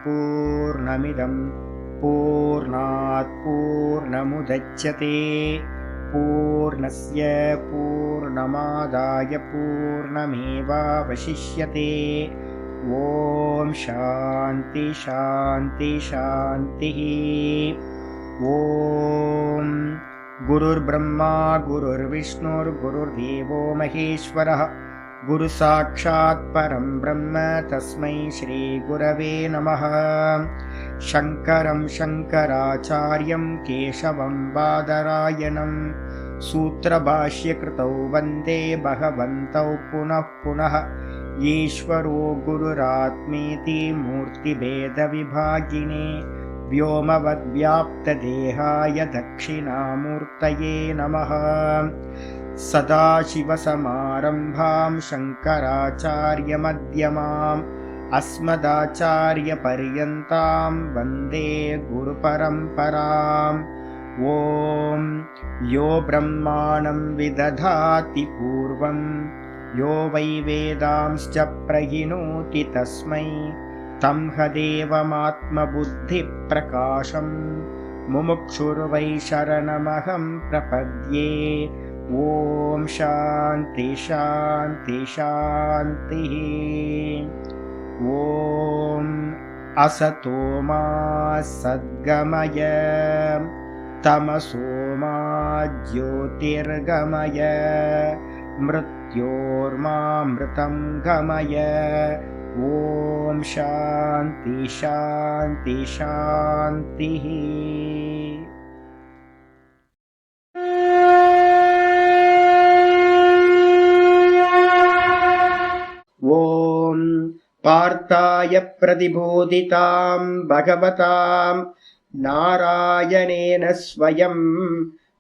पूर्णमिदं पूर्णात् पूर्णमुदच्यते पूर्णस्य पूर्णमादाय पूर्णमेवावशिष्यते। ॐ शान्ति शान्ति शान्तिः। ॐ गुरुर्ब्रह्मा गुरुर्विष्णुर्गुरुर्देवो महेश्वरः गुरुसाक्षात् परं ब्रह्म तस्मै श्रीगुरवे नमः। शङ्करं शङ्कराचार्यं केशवं बादरायणं सूत्रभाष्यकृतौ वन्दे भगवन्तौ पुनः पुनः। ईश्वरो गुरुरात्मेति मूर्तिभेदविभागिने व्योमवद्व्याप्तदेहाय दक्षिणामूर्तये नमः। सदाशिवसमारम्भां शङ्कराचार्यमध्यमाम् अस्मदाचार्यपर्यन्तां वन्दे गुरुपरम्पराम्। ॐ यो ब्रह्माणं विदधाति पूर्वं यो वै वेदांश्च प्रहिणोति तस्मै तं हदेवमात्मबुद्धिप्रकाशं मुमुक्षुर्वै शरणमहं प्रपद्ये। ॐ शान्ति शान्ति शान्तिः। ॐ असतो मा सद्गमय तमसो मा ज्योतिर्गमय मृत्योर्मामृतं गमय। ॐ शान्ति शान्ति शान्तिः। ॐ पार्थाय प्रतिबोधितां भगवतां नारायणेन स्वयं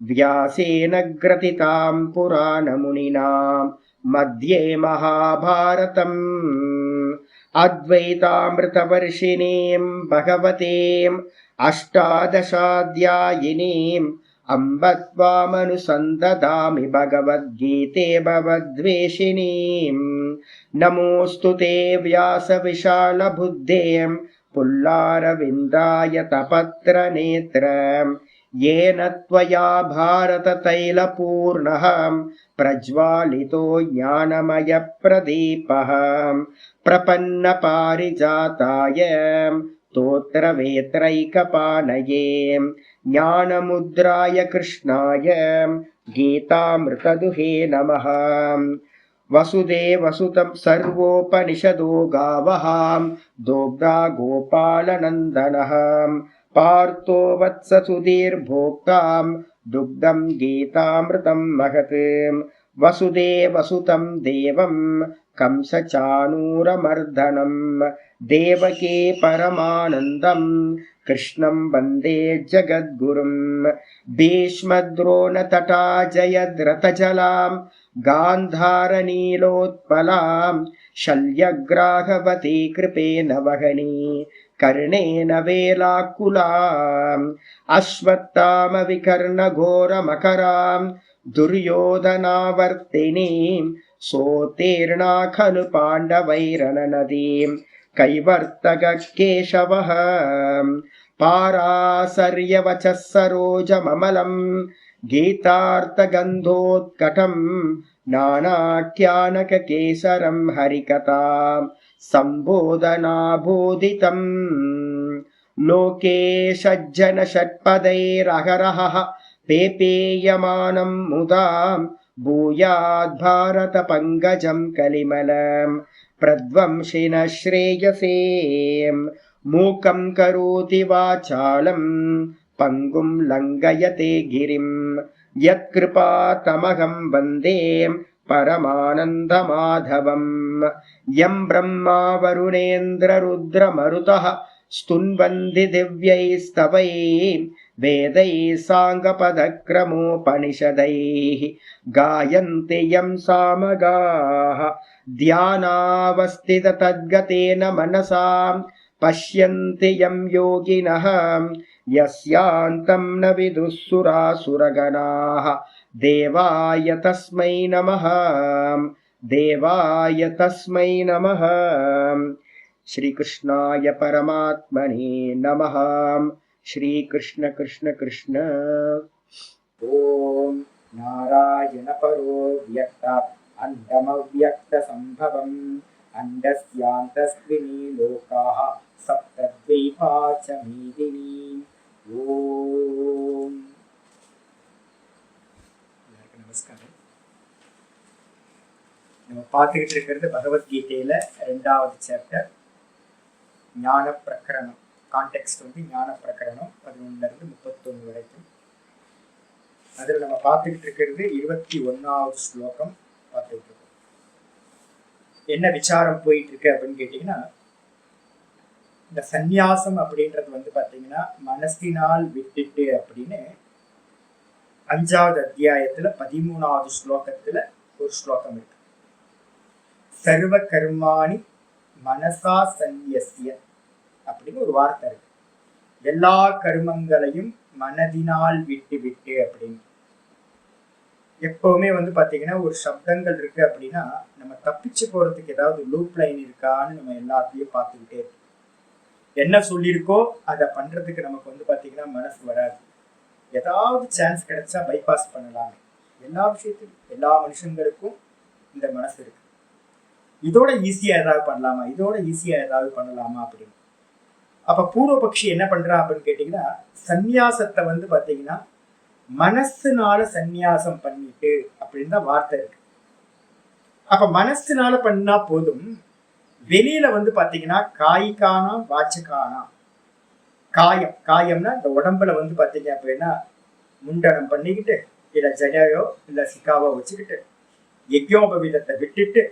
व्यासेन ग्रथितां पुराणमुनिना मध्ये महाभारतम् अद्वैतामृतवर्षिणीं भगवतीम् अष्टादशाध्यायिनीम् अम्ब त्वामनुसन्दधामि भगवद्गीते भवद्वेषिणीम्। नमोऽस्तु ते व्यासविशालबुद्धें पुल्लारविन्दायतपत्रनेत्रम् येन त्वया भारततैलपूर्णः प्रज्वालितो ज्ञानमयप्रदीपः। प्रपन्नपारिजाताय स्तोत्रवेत्रैकपाणये ज्ञानमुद्राय कृष्णाय गीतामृतदुहे नमः। वसुदेवसुतं सर्वोपनिषदो गावः दोग्धा गोपालनन्दनः पार्थो वत्ससुधीर्भोक्तां दुग्धं गीतामृतं महत्। वसुदेवसुतं देवं कंसचाणूरमर्दनं देवकी परमानन्दं कृष्णं वन्दे जगद्गुरुं। भीष्मद्रोणतटा जयद्रथजलां गान्धारनीलोत्पलां शल्यग्राहवती कृपेण वहनी कर्णेन वेलाकुलाम् अश्वत्थामविकर्णघोरमकरां दुर्योधनावर्तिनीं सोत्तीर्णा खलु पाण्डवैरननदीं कैवर्तककेशवः। पाराशर्यवचः सरोजममलं गीतार्थगन्धोत्कटं नानाख्यानककेसरं हरिकथां सम्बोधनाबोधितम्। लोके सज्जनषट्पदैरहरहः पेपेयमानं मुदा भूयाद्भारतपङ्कजं कलिमलं प्रध्वंसिनः श्रेयसे। मूकं करोति वाचालं पङ्गुं लङ्घयते गिरिं यत्कृपातमहं वन्दे परमानन्दमाधवम्। यं ब्रह्मा वरुणेन्द्ररुद्रमरुतः स्तुन्वन्ति दिव्यैस्तवैः वेदैः साङ्गपदक्रमोपनिषदैः गायन्ति यं सामगाः ध्यानावस्थिततद्गतेन मनसां पश्यन्ति यं योगिनः यस्यान्तं न विदुःसुरासुरगणाः। देवाय तस्मै नमः, देवाय तस्मै नमः। श्रीकृष्णाय परमात्मने नमः। श्रीकृष्ण कृष्ण कृष्ण। ओम नारायण परो व्यक्त अंडमव्यक्त संभवम् अंडस्यान्तस्त्रिणी लोकाः सप्तद्वीपा च मेदिनी। ओम நமஸ்காரம். நம்ம பார்த்துக்கிட்டு இருக்கிறது பகவத்கீதையில 2வது சாப்டர் ஞான பிரகரணம். கான்டெக்ஸ்ட் வந்து ஞான பிரகரணம் 11 இருந்து 31 வரைக்கும். அதில் நம்ம பார்த்துக்கிட்டு இருக்கிறது 21வது ஸ்லோகம் பார்த்துக்கிட்டு இருக்கோம். என்ன விசாரம் போயிட்டு இருக்கு அப்படின்னு கேட்டீங்கன்னா, இந்த சந்நியாசம் அப்படின்றது வந்து பார்த்தீங்கன்னா மனசினால் விட்டுட்டு அப்படின்னு 5வது அத்தியாயத்துல 13வது ஸ்லோகத்துல ஒரு ஸ்லோகம் இருக்கு. சர்வ கர்மாணி மனசா சந்நியஸ்ய அப்படின்னு ஒரு வார்த்தை இருக்கு. எல்லா கர்மங்களையும் மனதினால் விட்டு விட்டு அப்படின்னு. எப்பவுமே வந்து பாத்தீங்கன்னா ஒரு சப்தங்கள் இருக்கு அப்படின்னா நம்ம தப்பிச்சு போறதுக்கு ஏதாவது லூப் லைன் இருக்கான்னு நம்ம எல்லாத்தையும் பார்த்துக்கிட்டே இருக்கோம். என்ன சொல்லியிருக்கோ அதை பண்றதுக்கு நமக்கு வந்து பாத்தீங்கன்னா மனசு வராது. ஏதாவது சான்ஸ் கிடைச்சா பைபாஸ் பண்ணலாம். எல்லா விஷயத்திலும் எல்லா மனுஷங்களுக்கும் இந்த மனசு இருக்கு. இதோட ஈஸியா ஏதாவது பண்ணலாமா, இதோட ஈஸியா ஏதாவது பண்ணலாமா அப்படின்னு. அப்ப பூர்வபக்ஷி என்ன பண்றா அப்படின்னு கேட்டீங்கன்னா, சந்நியாசத்தை வந்து பாத்தீங்கன்னா மனசுனால சந்நியாசம் பண்ணிட்டு அப்படின்னு தான் வார்த்தை இருக்கு. அப்ப மனசுனால பண்ணா போதும். வெளியில வந்து பாத்தீங்கன்னா காய்கானா வாச்சகானா, காயம் காயம்னா இந்த உடம்புல வந்து பாத்தீங்க அப்படின்னா முண்டனம் பண்ணிக்கிட்டு இல்ல ஜடையோ இல்ல சிக்காவோ வச்சுக்கிட்டு யஜ்யோபவீதத்தை விட்டுட்டு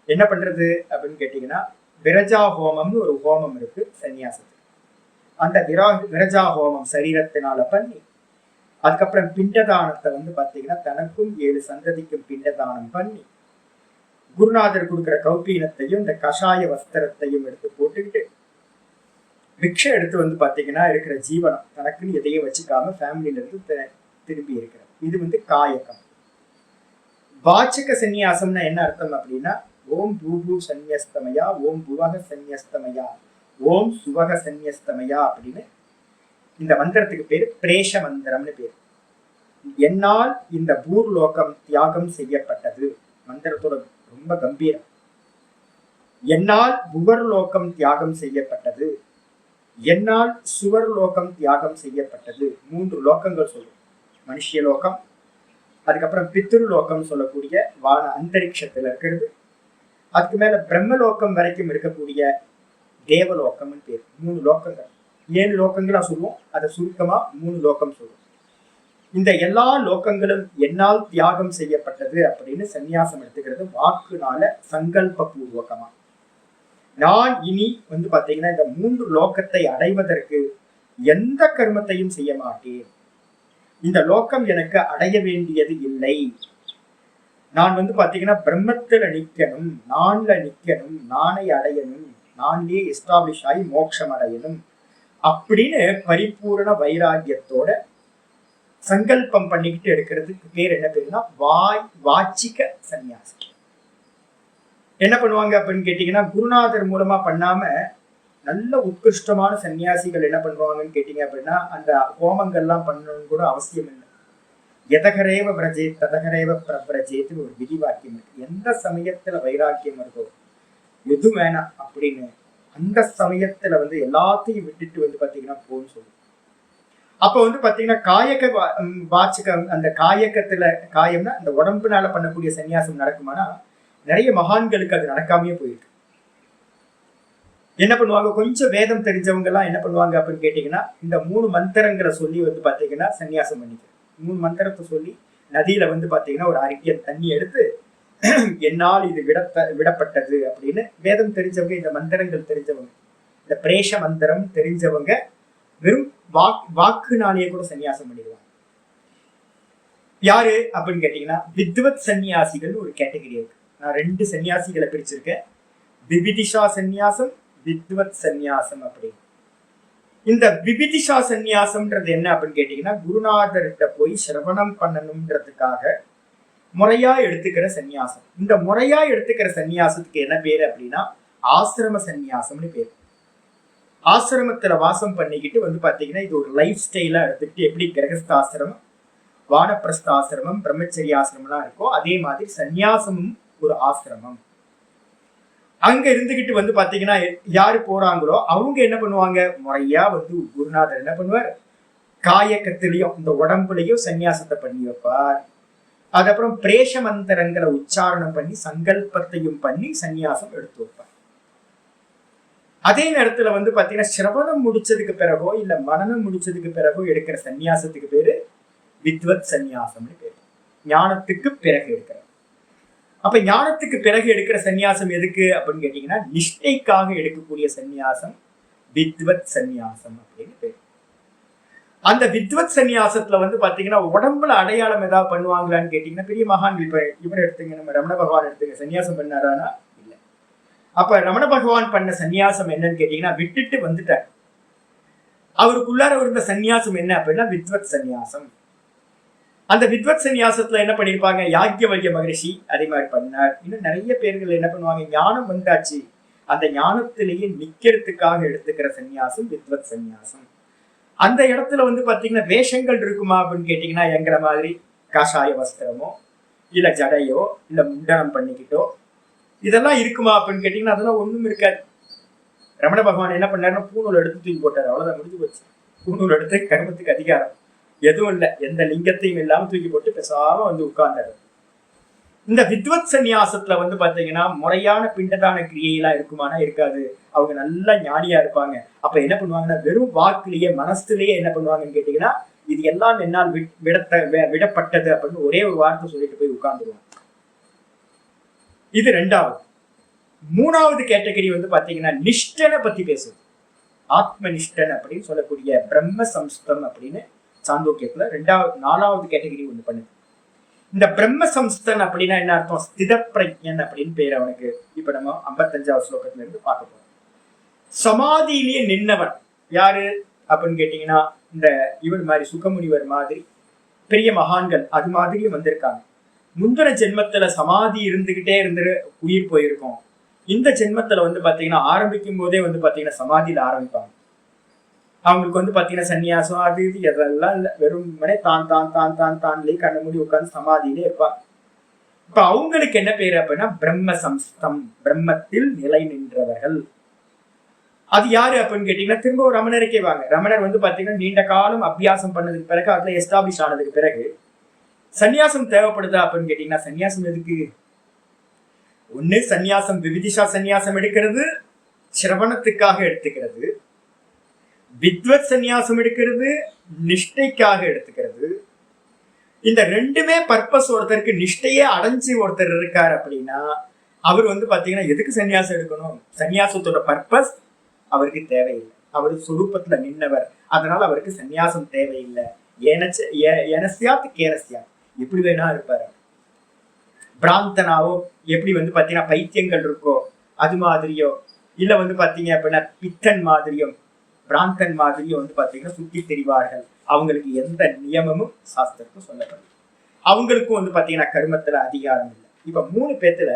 என்ன பண்றது அப்படின்னு கேட்டீங்கன்னா, விரஜா ஹோமம்னு ஒரு ஹோமம் இருக்கு சன்னியாசத்துக்கு. அந்த விரஜா ஹோமம் சரீரத்தினால பண்ணி அதுக்கப்புறம் பிண்டதானத்தை வந்து பாத்தீங்கன்னா தனக்கும் 7 சந்ததிக்கும் பிண்டதானம் பண்ணி குருநாதர் கொடுக்குற கௌபீனத்தையும் இந்த கஷாய வஸ்திரத்தையும் எடுத்து போட்டுக்கிட்டு பிக்ஷை எடுத்து வந்து பாத்தீங்கன்னா இருக்கிற ஜீவனம் தனக்குன்னு எதையும் வச்சுக்காம ஃபேமிலியில இருந்து திரும்பி இருக்கிற இது வந்து காயகம். வாச்சக சந்நியாசம்னா என்ன அர்த்தம் அப்படின்னா, ஓம் பூபு சந்நியஸ்தமயா, ஓம் புவக சந்நியஸ்தமயா, ஓம் சுவக சந்நியஸ்தமயா அப்படின்னு இந்த மந்திரத்துக்கு பேரு பிரேஷ மந்திரம்னு பேரு. என்னால் இந்த பூர்லோகம் தியாகம் செய்யப்பட்டது. மந்திரத்தோட ரொம்ப கம்பீரம். என்னால் புவர்லோகம் தியாகம் செய்யப்பட்டது, என்னால் சுவர் லோகம் தியாகம் செய்யப்பட்டது. 3 லோகங்கள் சொல்லும். மனுஷிய லோகம், அதுக்கப்புறம் பித்ரு லோகம் சொல்லக்கூடிய வான அந்தரிக்ஷத்துல இருக்கிறது, அதுக்கு மேல பிரம்மலோகம் வரைக்கும் இருக்கக்கூடிய தேவலோகம்னு பேர். 3 லோகங்கள். 7 லோகங்களா சொல்லுவோம், அதை சுருக்கமா 3 லோகம் சொல்லுவோம். இந்த எல்லா லோகங்களும் என்னால் தியாகம் செய்யப்பட்டது அப்படின்னு சந்நியாசம் எடுத்துக்கிறது வாக்குனால சங்கல்ப பூர்வகமா. நான் இனி வந்து பாத்தீங்கன்னா இந்த 3 லோகத்தை அடைவதற்கு எந்த கர்மத்தையும் செய்ய மாட்டேன். இந்த லோகம் எனக்கு அடைய வேண்டியது இல்லை. நான் வந்து பாத்தீங்கன்னா பிரம்மத்துல நிக்கணும், நான்ல நிக்கணும், நானை அடையணும், நான்லயே எஸ்டாப்ளிஷ் ஆகி மோட்சம் அடையணும் அப்படின்னு பரிபூரண வைராகியத்தோட சங்கல்பம் பண்ணிக்கிட்டு எடுக்கிறதுக்கு பேர் என்ன பேருன்னா வாச்சிக சந்நியாசம். என்ன பண்ணுவாங்க அப்படின்னு கேட்டீங்கன்னா, குருநாதர் மூலமா பண்ணாம நல்ல உத்கிருஷ்டமான சன்னியாசிகள் என்ன பண்ணுவாங்கன்னு கேட்டீங்க அப்படின்னா, அந்த ஹோமங்கள்லாம் பண்ணணும்னு கூட அவசியம் இல்லை. எதகரேவ விரஜே ததகரேவ பிரபிரஜேத்துன்னு ஒரு விதி வாக்கியம் இருக்கு. எந்த சமயத்துல வைராக்கியம் இருக்கோ எது வேணாம் அப்படின்னு அந்த சமயத்துல வந்து எல்லாத்தையும் விட்டுட்டு வந்து பாத்தீங்கன்னா போன்னு சொல்லுவோம். அப்ப வந்து பாத்தீங்கன்னா காயக வாச்சகம், அந்த காயக்கத்துல காயம்னா அந்த உடம்புனால பண்ணக்கூடிய சன்னியாசம் நடக்குமானா நிறைய மகான்களுக்கு அது நடக்காமையே போயிருக்கு. என்ன பண்ணுவாங்க, கொஞ்சம் வேதம் தெரிஞ்சவங்க எல்லாம் என்ன பண்ணுவாங்க அப்படின்னு கேட்டீங்கன்னா, இந்த 3 மந்திரங்களை சொல்லி வந்து பாத்தீங்கன்னா சன்னியாசம் பண்ணிக்க 3 மந்திரத்தை சொல்லி நதியில வந்து பாத்தீங்கன்னா ஒரு அரிக்கிய தண்ணி எடுத்து என்னால் இது விடப்பட்டது அப்படின்னு வேதம் தெரிஞ்சவங்க, இந்த மந்திரங்கள் தெரிஞ்சவங்க, இந்த பிரேஷ மந்திரம் தெரிஞ்சவங்க வெறும் வாக்குனாலேயே கூட சன்னியாசம் பண்ணிடுவாங்க. யாரு அப்படின்னு கேட்டீங்கன்னா, வித்வத் சன்னியாசிகள் ஒரு கேட்டகரி இருக்கு. நான் 2 சன்னியாசிகளை பிரிச்சிருக்கேன், விவிதிஷா சந்நியாசம், வித்வத் சந்நியாசம் அப்படின்னு. இந்த விவிதிஷா சந்நியாசம்ன்றது என்ன அப்படின்னு கேட்டீங்கன்னா, குருநாதர்கிட்ட போய் சிரவணம் பண்ணணும்ன்றதுக்காக முறையா எடுத்துக்கிற சந்நியாசம். இந்த முறையா எடுத்துக்கிற சந்நியாசத்துக்கு என்ன பேரு அப்படின்னா ஆசிரம சந்நியாசம்னு பேர். ஆசிரமத்துல வாசம் பண்ணிக்கிட்டு வந்து பாத்தீங்கன்னா இது ஒரு லைஃப் ஸ்டைலா எடுத்துக்கிட்டு எப்படி கிரகஸ்தாசிரமம், வானப்பிரஸ்தாசிரமம், பிரம்மச்சரியாசிரமம்லாம் இருக்கோ அதே மாதிரி சந்நியாசமும் ஒரு ஆசிரமம். அங்க இருந்துகிட்டு வந்து பாத்தீங்கன்னா யாரு போறாங்களோ அவங்க என்ன பண்ணுவாங்க, முறையா வந்து குருநாதர் என்ன பண்ணுவார், காயக்கத்திலையும் இந்த உடம்புலையும் சந்நியாசத்தை பண்ணி வைப்பார். அதுக்கப்புறம் பிரேஷ மந்திரங்களை உச்சாரணம் பண்ணி சங்கல்பத்தையும் பண்ணி சந்நியாசம் எடுத்து வைப்பார். அதே நேரத்துல வந்து பாத்தீங்கன்னா சிரவணம் முடிச்சதுக்கு பிறகோ இல்ல மனனம் முடிச்சதுக்கு பிறகோ எடுக்கிற சந்நியாசத்துக்கு பேரு வித்வத் சந்நியாசம்னு பேரு. ஞானத்துக்கு பிறகு எடுக்கிற. அப்ப ஞானத்துக்கு பிறகு எடுக்கிற சந்நியாசம் எதுக்கு அப்படின்னு கேட்டீங்கன்னா நிஷ்டைக்காக எடுக்கக்கூடிய சந்நியாசம் வித்வத் சந்நியாசம் அப்படின்னு பேரு. அந்த வித்வத் சந்நியாசத்துல வந்து பாத்தீங்கன்னா உடம்புல அடையாளம் ஏதாவது பண்ணுவாங்களான்னு கேட்டீங்கன்னா பெரிய மகான் இப்ப இவர் எடுத்துங்க, நம்ம ரமண பகவான் எடுத்துங்க, சன்னியாசம் பண்ணாரானா இல்ல. அப்ப ரமண பகவான் பண்ண சன்னியாசம் என்னன்னு கேட்டீங்கன்னா விட்டுட்டு வந்துட்டார். அவருக்குள்ளார இருந்த சன்னியாசம் என்ன அப்படின்னா வித்வத் சந்நியாசம். அந்த வித்வத் சந்நியாசத்துல என்ன பண்ணிருப்பாங்க, யாக்ஞவல்ய மகரிஷி அதே மாதிரி பண்ணார். இன்னும் நிறைய பேர்கள் என்ன பண்ணுவாங்க, ஞானம் வந்தாச்சு அந்த ஞானத்திலேயே நிக்கிறதுக்காக எடுத்துக்கிற சந்நியாசம் வித்வத் சந்நியாசம். அந்த இடத்துல வந்து பாத்தீங்கன்னா வேஷங்கள் இருக்குமா அப்படின்னு கேட்டீங்கன்னா எங்கிற மாதிரி காஷாய வஸ்திரமோ இல்ல ஜடையோ இல்ல முண்டனம் பண்ணிக்கிட்டோ இதெல்லாம் இருக்குமா அப்படின்னு கேட்டீங்கன்னா அதெல்லாம் ஒண்ணும் இருக்காது. ரமண பகவான் என்ன பண்ணாருன்னா பூநூல் எடுத்து தூக்கி போட்டாரு, அவ்வளவுதான், முடிஞ்சு போச்சு. பூநூல் எடுத்து கர்மத்துக்கு அதிகாரம் எதுவும் இல்லை, எந்த லிங்கத்தையும் இல்லாம தூக்கி போட்டு பேசாம வந்து உட்கார்ந்தாரு. இந்த வித்வத் சந்நியாசத்துல வந்து பாத்தீங்கன்னா முறையான பிண்டதான கிரியையெல்லாம் இருக்குமானா இருக்காது. அவங்க நல்லா ஞானியா இருப்பாங்க. அப்ப என்ன பண்ணுவாங்கன்னா வெறும் வாக்குலயே மனசுலயே என்ன பண்ணுவாங்கன்னு கேட்டீங்கன்னா இது எல்லாம் என்னால் விடப்பட்டது அப்படின்னு ஒரே ஒரு வார்த்தை சொல்லிட்டு போய் உட்கார்ந்துருவாங்க. இது ரெண்டாவது. மூணாவது கேட்டகரி வந்து பாத்தீங்கன்னா நிஷ்டனை பத்தி பேசுது. ஆத்ம நிஷ்டன் அப்படின்னு சொல்லக்கூடிய பிரம்ம சம்ஸ்தம் அப்படின்னு சாந்தோக்கியத்துல நாலாவது கேட்டகரி ஒண்ணு பண்ணுது. இந்த பிரம்ம சம்ஸ்தன் அப்படின்னா என்ன அர்த்தம், ஸ்தித பிரஜன் அப்படின்னு பேர் அவனுக்கு. இப்ப நம்ம 55வது ஸ்லோகத்துல இருந்து பார்க்க போறோம். சமாதியிலேயே நின்னவன் யாரு அப்படின்னு கேட்டீங்கன்னா இந்த இவர் மாதிரி சுகமுனிவர் மாதிரி பெரிய மகான்கள் அது மாதிரியும் வந்திருக்காங்க. முந்தின ஜென்மத்துல சமாதி இருந்துகிட்டே உயிர் போயிருக்கோம். இந்த ஜென்மத்துல வந்து பாத்தீங்கன்னா ஆரம்பிக்கும் போதே வந்து பாத்தீங்கன்னா சமாதியில ஆரம்பிப்பாங்க. அவங்களுக்கு வந்து பாத்தீங்கன்னா சன்னியாசம் அது இது எதெல்லாம் இல்லை, வெறும் தான் தான் தான் தான் தான்லயே கண்ண மூடி உட்கார்ந்து சமாதியிலே இருப்பாங்க. இப்ப அவங்களுக்கு என்ன பேரு அப்படின்னா பிரம்ம சம்ஸ்தம், பிரம்மத்தில் நிலை நின்றவர்கள். அது யாரு அப்படின்னு கேட்டீங்கன்னா திரும்ப ஒரு ரமணருக்கே வாங்க. ரமணர் வந்து பாத்தீங்கன்னா நீண்ட காலம் அபியாசம் பண்ணதுக்கு பிறகு அதுல எஸ்டாப்ளிஷ் ஆனதுக்கு பிறகு சன்னியாசம் தேவைப்படுதா அப்படின்னு கேட்டீங்கன்னா சன்னியாசம் எதுக்கு, ஒண்ணு சன்னியாசம் விவிதிஷா சன்னியாசம் எடுக்கிறது சிரவணத்துக்காக எடுத்துக்கிறது, வித்வத் சந்நியாசம் எடுக்கிறது நிஷ்டைக்காக எடுத்துக்கிறது. இந்த ரெண்டுமே பர்பஸ். ஒருத்தருக்கு நிஷ்டையே அடைஞ்சு ஒருத்தர் இருக்காரு அப்படின்னா அவர் வந்து பாத்தீங்கன்னா எதுக்கு சன்னியாசம் எடுக்கணும், சன்னியாசத்தோட பர்பஸ் அவருக்கு தேவையில்லை. அவர் சுரூபத்துல நின்னவர், அதனால அவருக்கு சன்னியாசம் தேவையில்லை. எப்படி வேணா இருப்பாரு. பிராந்தனாவோ எப்படி வந்து பாத்தீங்கன்னா பைத்தியங்கள் இருக்கோ அது மாதிரியோ இல்ல வந்து பாத்தீங்க அப்படின்னா பித்தன் மாதிரியும் பிராந்தன் மாதிரியும் வந்து பாத்தீங்கன்னா சுத்தி தெரிவார்கள். அவங்களுக்கு எந்த நியமமும் சாஸ்திரத்துக்கும் சொல்லப்படுது. அவங்களுக்கும் வந்து பாத்தீங்கன்னா கர்மத்துல அதிகாரம் இல்லை. இப்ப 3 பேத்துல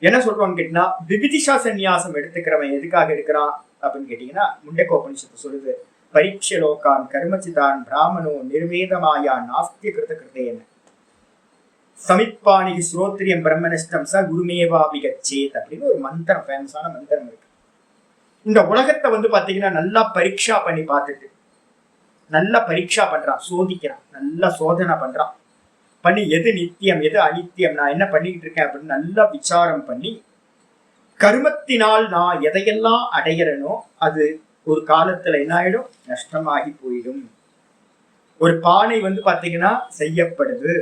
என்ன சொல்றான்னு கேட்டீங்கன்னா விவிதிஷா சந்நியாசம் எடுத்துக்கிறவன் எதுக்காக எடுக்கிறான் அப்படின்னு கேட்டீங்கன்னா முண்டகோபனிஷத்து சொல்லுது, பரீட்சலோகான் கர்மச்சிதான் பிராமணோ நிர்வேதமாயா நாஸ்திய கிருத கிருதேன சமித்பாணி ஸ்ரோத்ரியம் பிரம்மனிஷ்டம் ச குருமேவாபிகச்சேத் அப்படின்னு ஒரு மந்திரம், ஃபேமஸான மந்திரம் இருக்கு. இந்த உலகத்தை வந்து பாத்தீங்கன்னா நல்லா பரீட்சா பண்ணி பார்த்துட்டு நல்லா பரீட்சா பண்றான், சோதிக்கிறான், நல்லா சோதனை பண்றான் பண்ணி எது நித்தியம் எது அனித்தியம், நான் என்ன பண்ணிக்கிட்டு இருக்கேன் அப்படின்னு நல்லா விசாரம் பண்ணி கர்மத்தினால் நான் எதையெல்லாம் அடையிறனோ அது ஒரு காலத்துல என்ன ஆயிடும், நஷ்டமாகி போயிடும். ஒரு பானை வந்து பாத்தீங்கன்னா செய்யப்படுது,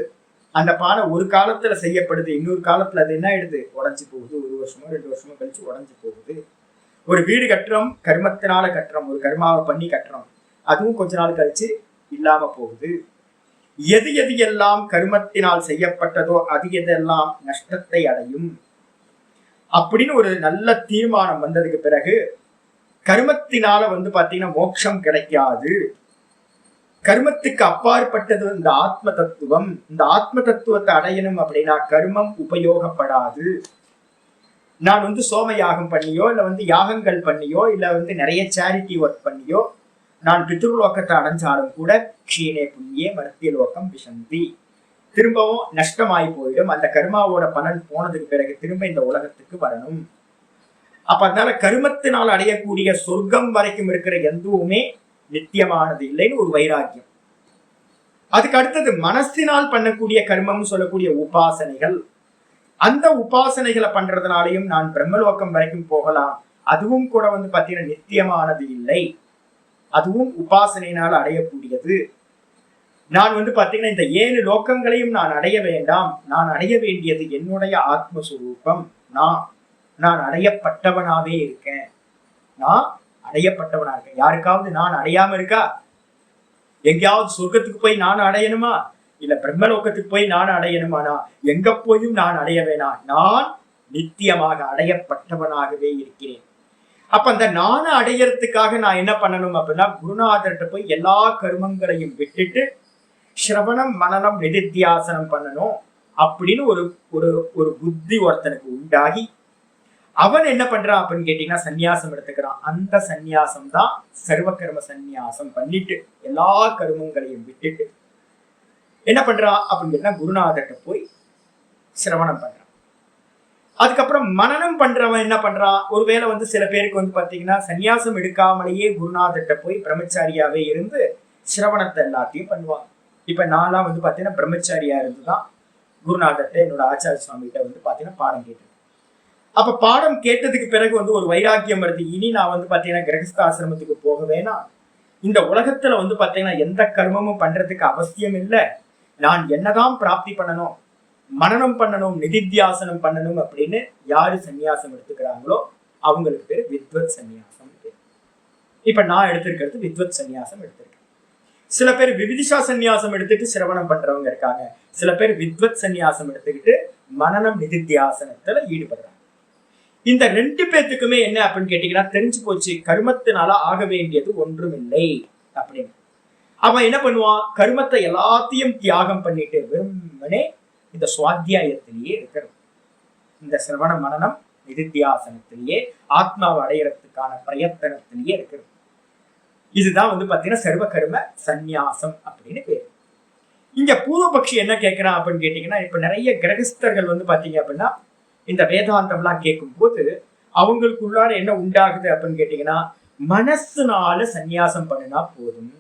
அந்த பானை ஒரு காலத்துல செய்யப்படுது, இன்னொரு காலத்துல அது என்ன ஆயிடுது, உடஞ்சு போகுது. 1 வருஷமோ 2 வருஷமோ கழிச்சு உடஞ்சு போகுது. ஒரு வீடு கட்டுறோம், கர்மத்தினால கட்டுறோம், ஒரு கர்மாவை பண்ணி கட்டுறோம், அதுவும் கொஞ்ச நாள் கழிச்சு இல்லாம போகுது. எது எது எல்லாம் கர்மத்தினால் செய்யப்பட்டதோ அது எதெல்லாம் நஷ்டத்தை அடையும் அப்படின்னு ஒரு நல்ல தீர்மானம் வந்ததுக்கு பிறகு கர்மத்தினால வந்து பாத்தீங்கன்னா மோட்சம் கிடைக்காது. கர்மத்துக்கு அப்பாற்பட்டது இந்த ஆத்ம தத்துவம். இந்த ஆத்ம தத்துவத்தை அடையணும் அப்படின்னா கர்மம் உபயோகப்படாது. நான் வந்து சோம யாகம் பண்ணியோ இல்ல வந்து யாகங்கள் பண்ணியோ இல்ல வந்து நிறைய சேரிட்டி ஒர்க் பண்ணியோ நான் பித்ருலோகத்தை அடைஞ்சாலும் கூட க்ஷீணே புண்ணியே மர்த்திய லோகம் விசந்தி, திரும்பவும் நஷ்டமாயி போயிடும். அந்த கர்மாவோட பலன் போனதுக்கு பிறகு திரும்ப இந்த உலகத்துக்கு வரணும். அப்ப அதனால கருமத்தினால் அடையக்கூடிய சொர்க்கம் வரைக்கும் இருக்கிற எதுவுமே நித்தியமானது இல்லைன்னு ஒரு வைராக்கியம். அதுக்கு அடுத்தது மனசினால் பண்ணக்கூடிய கர்மம் சொல்லக்கூடிய உபாசனைகள். அந்த உபாசனைகளை பண்றதுனாலையும் நான் பிரம்மலோகம் வரைக்கும் போகலாம். அதுவும் கூட வந்து பாத்தீங்கன்னா நித்தியமானது இல்லை, அதுவும் உபாசனையினால் அடையக்கூடியது. நான் வந்து பாத்தீங்கன்னா இந்த 7 லோகங்களையும் நான் அடைய வேண்டாம். நான் அடைய வேண்டியது என்னுடைய ஆத்மஸ்வரூபம். நான் அடையப்பட்டவனாவே இருக்கேன். நான் அடையப்பட்டவனா இருக்கேன். யாருக்காவது நான் அடையாம இருக்கா? எங்கேயாவது சொர்க்கத்துக்கு போய் நான் அடையணுமா? இல்ல பிரம்மலோகத்துக்கு போய் நான் அடையணுமானா? எங்க போயும் நான் அடைய வேணாம். நான் நித்தியமாக அடையப்பட்டவனாகவே இருக்கிறேன். அப்ப அந்த நான அடையறதுக்காக நான் என்ன பண்ணணும் அப்படின்னா, குருநாதர்கிட்ட போய் எல்லா கர்மங்களையும் விட்டுட்டு சிரவணம் மனனம் நிதித்தியாசனம் பண்ணணும் அப்படின்னு ஒரு ஒரு ஒரு புத்தி ஒருத்தனுக்கு உண்டாகி அவன் என்ன பண்றான் அப்படின்னு கேட்டீங்கன்னா சந்நியாசம் எடுத்துக்கிறான். அந்த சந்நியாசம் தான் சர்வ கர்ம சந்நியாசம் பண்ணிட்டு எல்லா கர்மங்களையும் விட்டுட்டு என்ன பண்றான் அப்படின்னு கேட்டா குருநாதர்கிட்ட போய் சிரவணம் பண்றான். அதுக்கப்புறம் மனனம் பண்றவன் என்ன பண்றான், ஒருவேளை வந்து சில பேருக்கு வந்து பாத்தீங்கன்னா சந்நியாசம் எடுக்காமலேயே குருநாதர்கிட்ட போய் பிரம்மச்சாரியாவே இருந்து சிரவணத்தை எல்லாத்தையும் பண்ணுவாங்க. இப்ப நான்லாம் வந்து பாத்தீங்கன்னா பிரம்மச்சாரியா இருந்துதான் குருநாதர்கிட்ட என்னோட ஆச்சாரிய சுவாமி கிட்ட வந்து பாத்தீங்கன்னா பாடம் கேட்டு, அப்ப பாடம் கேட்டதுக்கு பிறகு வந்து ஒரு வைராக்கியம் வருது. இனி நான் வந்து பாத்தீங்கன்னா கிரகஸ்த ஆசிரமத்துக்கு போக வேணாம். இந்த உலகத்துல வந்து பாத்தீங்கன்னா எந்த கர்மமும் பண்றதுக்கு அவசியம் இல்லை. நான் என்னதான் பிராப்தி பண்ணணும், மனனம் பண்ணணும், நிதித்தியாசனம் பண்ணணும் அப்படின்னு யாரு சந்நியாசம் எடுத்துக்கிறாங்களோ அவங்களுக்கு பேரு வித்வத் சந்நியாசம். இப்ப நான் எடுத்திருக்கிறது வித்வத் சந்நியாசம் எடுத்திருக்கேன். சில பேர் விவிதிஷா சந்நியாசம் எடுத்துட்டு சிரவணம் பண்றவங்க இருக்காங்க. சில பேர் வித்வத் சந்நியாசம் எடுத்துக்கிட்டு மனனம் நிதித்தியாசனத்துல ஈடுபடுறாங்க. இந்த 2 பேத்துக்குமே என்ன அப்படின்னு கேட்டீங்கன்னா தெரிஞ்சு போச்சு, கர்மத்தினால ஆக வேண்டியது ஒன்றும் இல்லை அப்படின்னு. அவன் என்ன பண்ணுவான், கர்மத்தை எல்லாத்தையும் தியாகம் பண்ணிட்டு வெறுமனே இந்த சுவாத்தியாயத்திலேயே இருக்கிறது, இந்த சிரவண மனனம் நிதித்தியாசனத்திலேயே ஆத்மாவை அடையறதுக்கான பிரயத்தனத்திலேயே இருக்கிறது. இதுதான் வந்து பாத்தீங்கன்னா சர்வ கர்ம சந்நியாசம் அப்படின்னு பேரு. இங்க பூர்வபக்ஷி என்ன கேட்கிறான் அப்படின்னு கேட்டீங்கன்னா, இப்ப நிறைய கிரகஸ்தர்கள் வந்து பாத்தீங்க அப்படின்னா இந்த வேதாந்தம்லாம் கேட்கும் போது அவங்களுக்குள்ளார என்ன உண்டாகுது அப்படின்னு கேட்டீங்கன்னா, மனசுனால சந்நியாசம் பண்ணினா போதும்.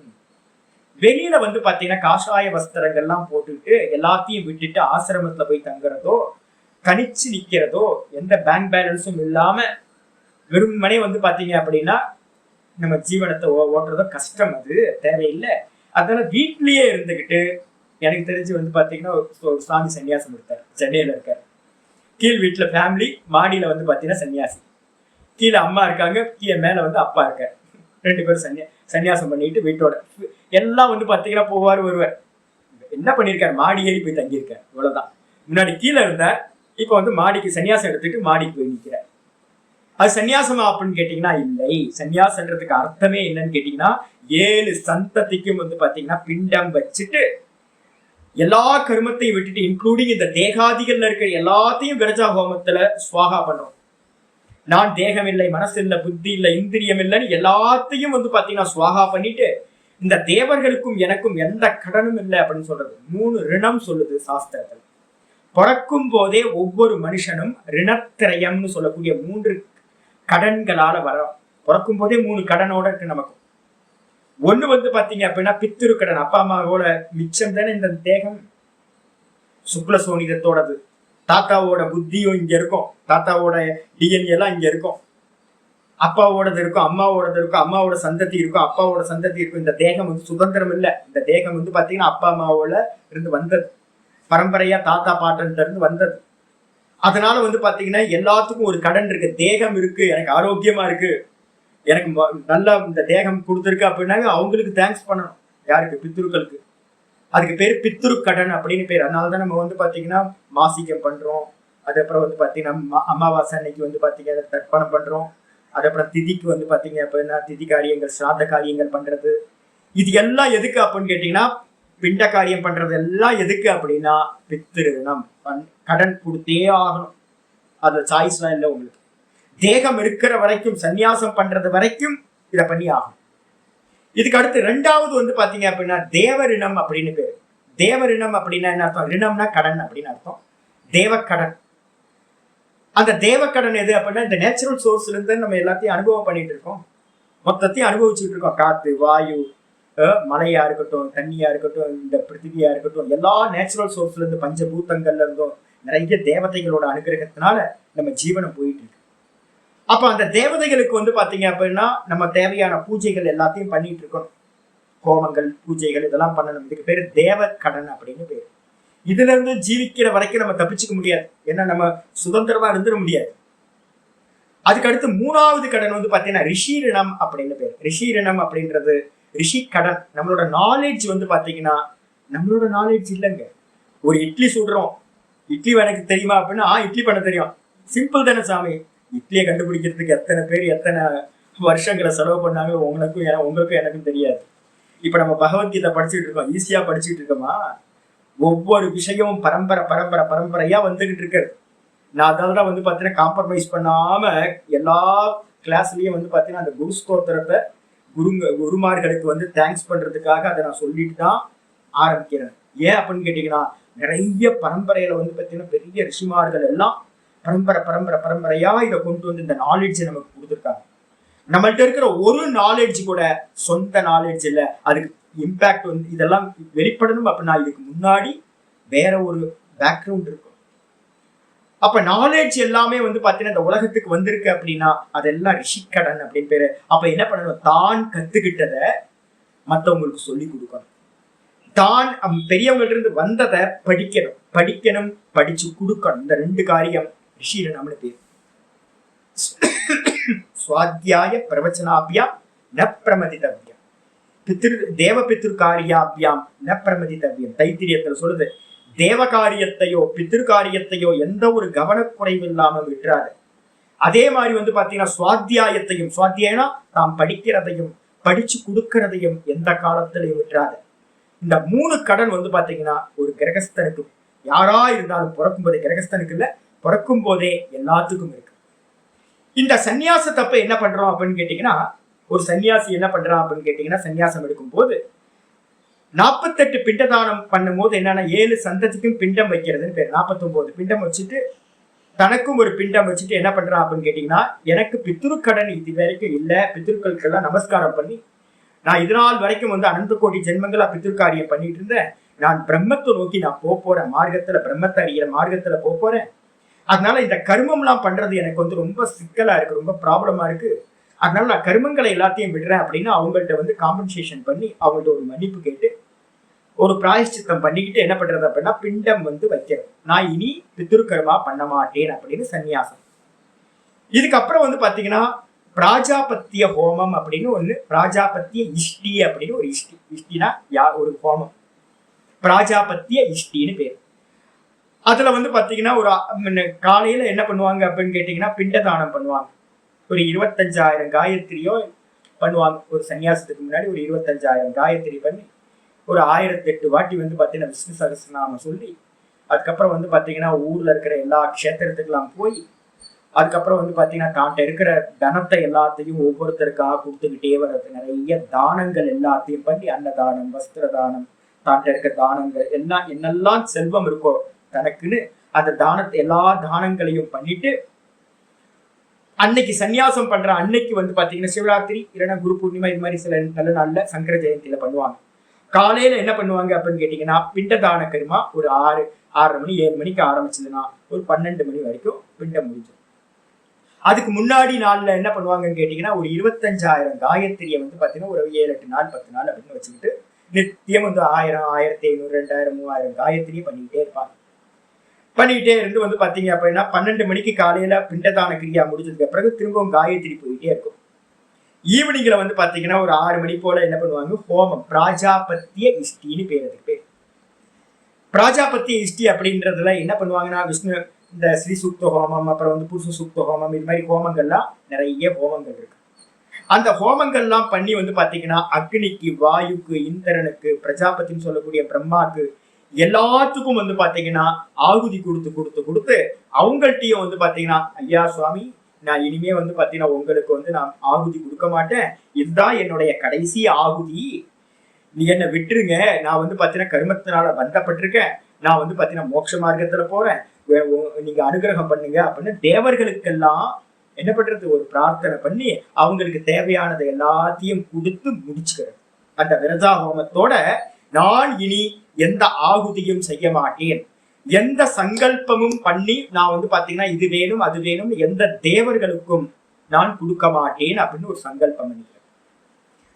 வெளியில வந்து பாத்தீங்கன்னா காஷாய வஸ்திரங்கள்லாம் போட்டுட்டு எல்லாத்தையும் விட்டுட்டு ஆசிரமத்துல போய் தங்குறதோ, கணிச்சு நிக்கிறதோ, எந்த பேங்க் பேலன்ஸும் இல்லாம வெறுமனே வந்து பாத்தீங்க அப்படின்னா நம்ம ஜீவனத்தை ஓட்டுறதோ கஷ்டம், அது தேவையில்லை. அதனால வீட்லயே இருந்துகிட்டு, எனக்கு தெரிஞ்சு வந்து பாத்தீங்கன்னா ஒரு சாமி சன்னியாசம் எடுத்தார், சென்னையில இருக்காரு. கீழ் வீட்டுல ஃபேமிலி, மாடியில வந்து பாத்தீங்கன்னா சன்னியாசி, கீழே அம்மா இருக்காங்க, கீழே மேல வந்து அப்பா இருக்காரு. 2 பேரும் சன்னியாசம் பண்ணிட்டு வீட்டோட எல்லாம் வந்து பாத்தீங்கன்னா போவார் வருவார். என்ன பண்ணிருக்காரு, மாடி ஏறி போய் தங்கியிருக்காரு, இவ்வளவுதான். முன்னாடி கீழே இருந்தார், இப்ப வந்து மாடிக்கு சன்னியாசம் எடுத்துட்டு மாடிக்கு போய் நிற்கிறார். அது சன்னியாசமா அப்படின்னு கேட்டீங்கன்னா இல்லை. சன்னியாசன்றதுக்கு அர்த்தமே என்னன்னு கேட்டீங்கன்னா 7 சந்ததிக்கும் வந்து பாத்தீங்கன்னா பிண்டம் வச்சுட்டு எல்லா கர்மத்தையும் விட்டுட்டு, இன்க்ளூடிங் இந்த தேகாதிகள்ல இருக்கிற எல்லாத்தையும் விரஜா ஹோமத்துல சுவாகா பண்றோம். நான் தேகம் இல்லை, மனசு இல்லை, புத்தி இல்லை, இந்திரியம் இல்லைன்னு எல்லாத்தையும் வந்து பாத்தீங்கன்னா சுவாகா பண்ணிட்டு, இந்த தேவர்களுக்கும் எனக்கும் எந்த கடனும் இல்லை அப்படின்னு சொல்றது. 3 ரிணம் சொல்லுது சாஸ்திரத்துல. பிறக்கும் போதே ஒவ்வொரு மனுஷனும் ரிணத்திரயம்னு சொல்லக்கூடிய 3 கடன்களால வரோம். பிறக்கும் போதே 3 கடனோட இருக்கு நமக்கு. ஒண்ணு வந்து பாத்தீங்க அப்படின்னா பித்திரு கடன், அப்பா அம்மாவோட மிச்சம் தானே இந்த தேகம், சுக்ல சோனிதத்தோடது. தாத்தாவோட புத்தியும் இங்க இருக்கும், தாத்தாவோட டிஎன்ஏ எல்லாம் இங்க இருக்கும், அப்பாவோடது இருக்கும், அம்மாவோடது இருக்கும், அம்மாவோட சந்ததி இருக்கும், அப்பாவோட சந்ததி இருக்கும். இந்த தேகம் வந்து சுதந்திரம் இல்லை. இந்த தேகம் வந்து பாத்தீங்கன்னா அப்பா அம்மாவோட இருந்து வந்தது, பரம்பரையா தாத்தா பாட்டன்ல இருந்து வந்தது. அதனால வந்து பாத்தீங்கன்னா எல்லாத்துக்கும் ஒரு கடன் இருக்கு. தேகம் இருக்கு, எனக்கு ஆரோக்கியமா இருக்கு, எனக்கு நல்லா இந்த தேகம் கொடுத்துருக்கு அப்படின்னாங்க அவங்களுக்கு தேங்க்ஸ் பண்ணணும். யாருக்கு? பித்ருக்களுக்கு. அதுக்கு பேர் பித்ரு கடன் அப்படின்னு பேர். அதனாலதான் நம்ம வந்து பாத்தீங்கன்னா மாசிக்கம் பண்றோம். அதுக்கப்புறம் வந்து பாத்தீங்கன்னா அமாவாசை அன்னைக்கு வந்து பாத்தீங்கன்னா தர்ப்பணம் பண்றோம். அதுக்கப்புறம் திதிக்கு வந்து பாத்தீங்க அப்படின்னா திதி காரியங்கள், சிராத காரியங்கள் பண்றது. இது எல்லாம் எதுக்கு அப்படின்னு கேட்டீங்கன்னா, பிண்ட காரியம் பண்றது எல்லாம் எதுக்கு அப்படின்னா பித்திருணம், கடன் கொடுத்தே ஆகணும். அது சாய்ஸ்லாம் இல்லை உங்களுக்கு. தேகம் இருக்கிற வரைக்கும், சந்நியாசம் பண்றது வரைக்கும் இதை பண்ணி ஆகும். இதுக்கு அடுத்து ரெண்டாவது வந்து பாத்தீங்க அப்படின்னா தேவரிணம் அப்படின்னு பேரு. தேவரிணம் அப்படின்னா என்ன அர்த்தம்? ரிணம்னா கடன் அப்படின்னு அர்த்தம். தேவக்கடன். அந்த தேவக்கடன் எது அப்படின்னா இந்த நேச்சுரல் சோர்ஸ்ல இருந்து நம்ம எல்லாத்தையும் அனுபவம் பண்ணிட்டு இருக்கோம், மொத்தத்தையும் அனுபவிச்சுட்டு இருக்கோம். காத்து, வாயு, மழையா இருக்கட்டும், தண்ணியா இருக்கட்டும், இந்த பிருத்திவியா இருக்கட்டும், எல்லா நேச்சுரல் சோர்ஸ்ல இருந்து பஞ்சபூத்தங்கள்ல இருந்தும் நிறைய தேவதைகளோட அனுகிரகத்தினால நம்ம ஜீவனம் போயிட்டு இருக்கு. அப்ப அந்த தேவதைகளுக்கு வந்து பாத்தீங்க அப்படின்னா நம்ம தேவையான பூஜைகள் எல்லாத்தையும் பண்ணிட்டு இருக்கணும். ஹோமங்கள், பூஜைகள் இதெல்லாம் பண்ணணும். இதுக்கு பேரு தேவ கடன் அப்படின்னு பேரு. இதுல இருந்து ஜீவிக்கிற வரைக்கும் நம்ம தப்பிச்சுக்க முடியாது, ஏன்னா நம்ம சுதந்திரமா இருந்துட முடியாது. அதுக்கு அடுத்து மூணாவது கடன் வந்து பாத்தீங்கன்னா ரிஷிரிணம் அப்படின்னு பேரு. ரிஷிரிணம் அப்படின்றது ரிஷி கடன். நம்மளோட நாலேஜ் வந்து பாத்தீங்கன்னா நம்மளோட நாலேஜ் இல்லைங்க. ஒரு இட்லி சுடுறோம், இட்லி எனக்கு தெரியுமா அப்படின்னா இட்லி பண்ண தெரியும், சிம்பிள் தானே சாமி. இட்லியை கண்டுபிடிக்கிறதுக்கு எத்தனை பேர் எத்தனை வருஷங்களை செலவு பண்ணாங்க, உங்களுக்கும் எனக்கும் தெரியாது. இப்ப நம்ம பகவத்கீதை படிச்சுட்டு இருக்கோம், ஈஸியா படிச்சுட்டு இருக்கோமா? ஒவ்வொரு விஷயமும் பரம்பரையா வந்துகிட்டு இருக்காரு. நான் அதனாலதான் வந்து பாத்தீங்கன்னா காம்ப்ரமைஸ் பண்ணாம எல்லா கிளாஸ்லயும் வந்து பாத்தீங்கன்னா அந்த குரு ஸ்தோத்திரத்தை குருமார்களுக்கு வந்து தேங்க்ஸ் பண்றதுக்காக அதை நான் சொல்லிட்டு தான் ஆரம்பிக்கிறேன். ஏன் அப்படின்னு கேட்டீங்கன்னா நிறைய பரம்பரையில வந்து பாத்தீங்கன்னா பெரிய ரிஷிமார்கள் எல்லாம் பரம்பரையா இதை கொண்டு வந்து இந்த நாலேஜ் நமக்கு கொடுத்துருக்காங்க. நம்மள்ட்ட இருக்கிற ஒரு நாலேஜ் கூட சொந்த நாலேஜ் இல்லை, அதுக்கு இம்பாக்ட் வந்து இதெல்லாம் வெளிப்படணும் அப்படின்னா இதுக்கு முன்னாடி வேற ஒரு பேக்ரவுண்ட் இருக்கும். அப்ப நாலேஜ் எல்லாமே வந்து பாத்தீங்கன்னா இந்த உலகத்துக்கு வந்திருக்கு அப்படின்னா அதெல்லாம் ரிஷிக்கடன் அப்படின்னு பேரு. அப்ப என்ன பண்ணணும்? தான் கத்துக்கிட்டத மற்றவங்களுக்கு சொல்லி கொடுக்கணும். தான் பெரியவங்கள்ட்ட இருந்து வந்ததை படிக்கணும், படிச்சு கொடுக்கணும். இந்த ரெண்டு காரியம் ரிஷிரிணம்னு பேரு. சுவாத்தியாய பிரவச்சனாபியாம் ந பிரமதிதவ்யம், தேவ பித்ருகாரியாபியாம் ந பிரமதிதவ்யம். தைத்திரியத்துல சொல்லுது, தேவகாரியத்தையோ பித்ருகாரியத்தையோ எந்த ஒரு கவனக்குறைவு இல்லாம விட்டுறாரு. அதே மாதிரி வந்து பாத்தீங்கன்னா சுவாத்தியாயத்தையும், சுவாத்தியாயனா தாம் படிக்கிறதையும் படிச்சு கொடுக்கறதையும் எந்த காலத்திலையும் விட்டுறாரு. இந்த மூணு கடன் வந்து பாத்தீங்கன்னா ஒரு கிரகஸ்தனுக்கு, யாரா இருந்தாலும் பிறக்கும் போதே, கிரகஸ்தனுக்கு இல்ல பிறக்கும் போதே எல்லாத்துக்கும் இருக்கு. இந்த சன்னியாசத்தப்ப என்ன பண்றோம் அப்படின்னு கேட்டீங்கன்னா, ஒரு சன்னியாசி என்ன பண்றான் அப்படின்னு கேட்டீங்கன்னா, சன்னியாசம் எடுக்கும் போது 48 பிண்டதானம் பண்ணும் போது என்னன்னா 7 சந்ததிக்கும் பிண்டம் வைக்கிறதுன்னு பேர். 49 பிண்டம் வச்சுட்டு தனக்கும் ஒரு பிண்டம் வச்சுட்டு என்ன பண்றான் அப்படின்னு கேட்டீங்கன்னா, எனக்கு பித்ருக்கடன் இது வரைக்கும் இல்லை, பித்ருக்களுக்கெல்லாம் நமஸ்காரம் பண்ணி நான் இதனால் வரைக்கும் வந்து அனந்த கோடி ஜென்மங்களா பித்ருக்காரியம் பண்ணிட்டு இருந்தேன், நான் பிரம்மத்தை நோக்கி நான் போறேன், மார்க்கத்துல பிரம்மத்தை அறிகிற மார்க்கத்துல போறேன். அதனால இந்த கர்மம்லாம் பண்றது எனக்கு வந்து ரொம்ப சிக்கலா இருக்கு, ரொம்ப ப்ராப்ளமா இருக்கு. அதனால நான் கர்மங்களை எல்லாத்தையும் விடுறேன் அப்படின்னு அவங்கள்ட்ட வந்து காம்பன்சேஷன் பண்ணி அவங்கள்ட்ட ஒரு மன்னிப்பு கேட்டு ஒரு பிராயஷ்சித்தம் பண்ணிக்கிட்டு என்ன பண்றது அப்படின்னா பிண்டம் வந்து வைக்கிறது. நான் இனி பித்ருக்கர்மா பண்ண மாட்டேன் அப்படின்னு சன்னியாசம். இதுக்கப்புறம் வந்து பாத்தீங்கன்னா பிராஜாபத்திய ஹோமம் அப்படின்னு ஒண்ணு, பிராஜாபத்திய இஷ்டி அப்படின்னு ஒரு இஷ்டி. இஷ்டினா ஒரு ஹோமம், பிராஜாபத்திய இஷ்டின்னு பேர். அதுல வந்து பாத்தீங்கன்னா ஒரு காலையில என்ன பண்ணுவாங்க அப்படின்னு கேட்டீங்கன்னா பிண்டதானம் பண்ணுவாங்க. ஒரு 25,000 காயத்ரியோ பண்ணுவாங்க. ஒரு சன்னியாசத்துக்கு முன்னாடி ஒரு 25,000 காயத்ரி பண்ணி ஒரு 1008 வாட்டி வந்து பாத்தீங்கன்னா விஷ்ணு சகஸ்ரநாமம் சொல்லி, அதுக்கப்புறம் வந்து பாத்தீங்கன்னா ஊர்ல இருக்கிற எல்லா க்ஷேத்திரத்துக்கெல்லாம் போய், அதுக்கப்புறம் வந்து பாத்தீங்கன்னா தான்ட்ட இருக்கிற தனத்தை எல்லாத்தையும் ஒவ்வொருத்தருக்காக கொடுத்துக்கிட்டே வர்றது, நிறைய தானங்கள் எல்லாத்தையும் பண்ணி, அன்னதானம், வஸ்திர தானம், தான்ட்ட இருக்க தானங்கள் எல்லாம் என்னெல்லாம் செல்வம் இருக்கோ தனக்குன்னு அந்த தானத்தை எல்லா தானங்களையும் பண்ணிட்டு அன்னைக்கு சன்னியாசம் பண்ற அன்னைக்கு வந்து பாத்தீங்கன்னா சிவராத்திரி இல்லைன்னா குரு பூர்ணிமா இது மாதிரி சில நல்ல நாள்ல சங்கர ஜெயந்தியில பண்ணுவாங்க. காலையில என்ன பண்ணுவாங்க அப்படின்னு கேட்டீங்கன்னா பிண்டதான கர்மா ஒரு 6:30 மணி 7 மணிக்கு ஆரம்பிச்சதுன்னா ஒரு 12 மணி வரைக்கும் பிண்டம் முடிஞ்சிடும். அதுக்கு முன்னாடி நாள்ல என்ன பண்ணுவாங்கன்னு கேட்டீங்கன்னா ஒரு 25,000 காயத்ரியை வந்து பாத்தீங்கன்னா ஒரு 7-8 நாள் 10 நாள் அப்படின்னு வச்சுக்கிட்டு நித்தியம் வந்து 1000, 1500, 2000, 3000 காயத்ரியை பண்ணிக்கிட்டே இருப்பாங்க. பண்ணிக்கிட்டே இருந்து வந்து பாத்தீங்க அப்படின்னா 12 மணிக்கு காலையில பிண்டதான கிரியா முடிஞ்சதுக்கு பிறகு திரும்பவும் காயத்ரி போயிட்டே இருக்கும். ஈவினிங்ல வந்து பாத்தீங்கன்னா ஒரு 6 மணி போல என்ன பண்ணுவாங்க, ஹோமம், பிராஜாபத்திய இஷ்டின்னு பேருக்கு பேர். பிராஜாபத்திய இஷ்டி அப்படின்றதுல என்ன பண்ணுவாங்கன்னா விஷ்ணு இந்த ஸ்ரீ சூக்த ஹோமம், அப்புறம் வந்து புருஷ சூக்த ஹோமம், இது மாதிரி ஹோமங்கள்லாம் நிறைய ஹோமங்கள் இருக்கு. அந்த ஹோமங்கள்லாம் பண்ணி வந்து பாத்தீங்கன்னா அக்னிக்கு, வாயுக்கு, இந்திரனுக்கு, பிரஜாபதினு சொல்லக்கூடிய பிரம்மாக்கு எல்லாத்துக்கும் வந்து பாத்தீங்கன்னா ஆகுதி கொடுத்து கொடுத்து கொடுத்து அவங்கள்ட்டையும் வந்து பாத்தீங்கன்னா, ஐயா சுவாமி, நான் இனிமே வந்து பாத்தீங்கன்னா உங்களுக்கு வந்து நான் ஆகுதி கொடுக்க மாட்டேன், இதுதான் என்னுடைய கடைசி ஆகுதி, நீ என்ன விட்டுருங்க, நான் வந்து பாத்தீங்கன்னா கர்மத்தினால பந்தப்பட்டிருக்கேன், நான் வந்து பாத்தீங்கன்னா மோட்ச மார்க்கத்துல போறேன், நீங்க அனுகிரகம் பண்ணுங்க அப்படின்னு தேவர்களுக்கெல்லாம் என்ன பண்றது, ஒரு பிரார்த்தனை பண்ணி அவங்களுக்கு தேவையானதை எல்லாத்தையும் கொடுத்து முடிச்சுக்கிறது. அந்த விரதா ஹோமத்தோட நான் இனி எந்த ஆகுதியும் செய்ய மாட்டேன், எந்த சங்கல்பமும் பண்ணி நான் வந்து பாத்தீங்கன்னா இது வேணும் அது வேணும் எந்த தேவர்களுக்கும் நான் கொடுக்க மாட்டேன் அப்படின்னு ஒரு சங்கல்பம் பண்ணிக்கிறேன்.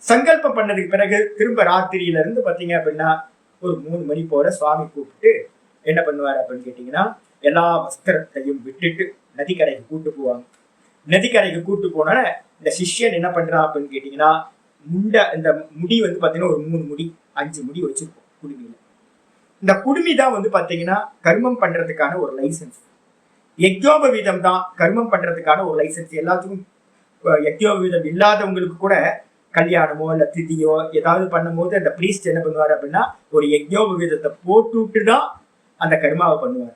சங்கல்பம் பண்ணதுக்கு பிறகு திரும்ப ராத்திரியில இருந்து பாத்தீங்க அப்படின்னா ஒரு 3 மணி போல சுவாமி கூப்பிட்டு என்ன பண்ணுவார் அப்படின்னு கேட்டீங்கன்னா, எல்லா வஸ்திரத்தையும் விட்டுட்டு நதிக்கரைக்கு கூட்டு போவாங்க. நதிக்கரைக்கு கூட்டு போன இந்த சிஷ்யன் என்ன பண்றான் அப்படின்னு கேட்டீங்கன்னா, இந்த முடி வந்து பாத்தீங்கன்னா ஒரு 3 முடி 5 முடி வச்சிருப்போம் குடுமியில. இந்த குடுமி தான் வந்து பாத்தீங்கன்னா கர்மம் பண்றதுக்கான ஒரு லைசன்ஸ். யஜ்ஞோபவீதம் தான் கர்மம் பண்றதுக்கான ஒரு லைசன்ஸ். எல்லாத்துக்கும் யஜ்ஞோபவீதம் இல்லாதவங்களுக்கு கூட கல்யாணமோ இல்ல திதியோ ஏதாவது பண்ணும் போது அந்த பிரீஸ்ட் என்ன பண்ணுவாரு அப்படின்னா ஒரு யஜ்ஞோபவீதத்தை போட்டுட்டு தான் அந்த கர்மாவை பண்ணுவார்.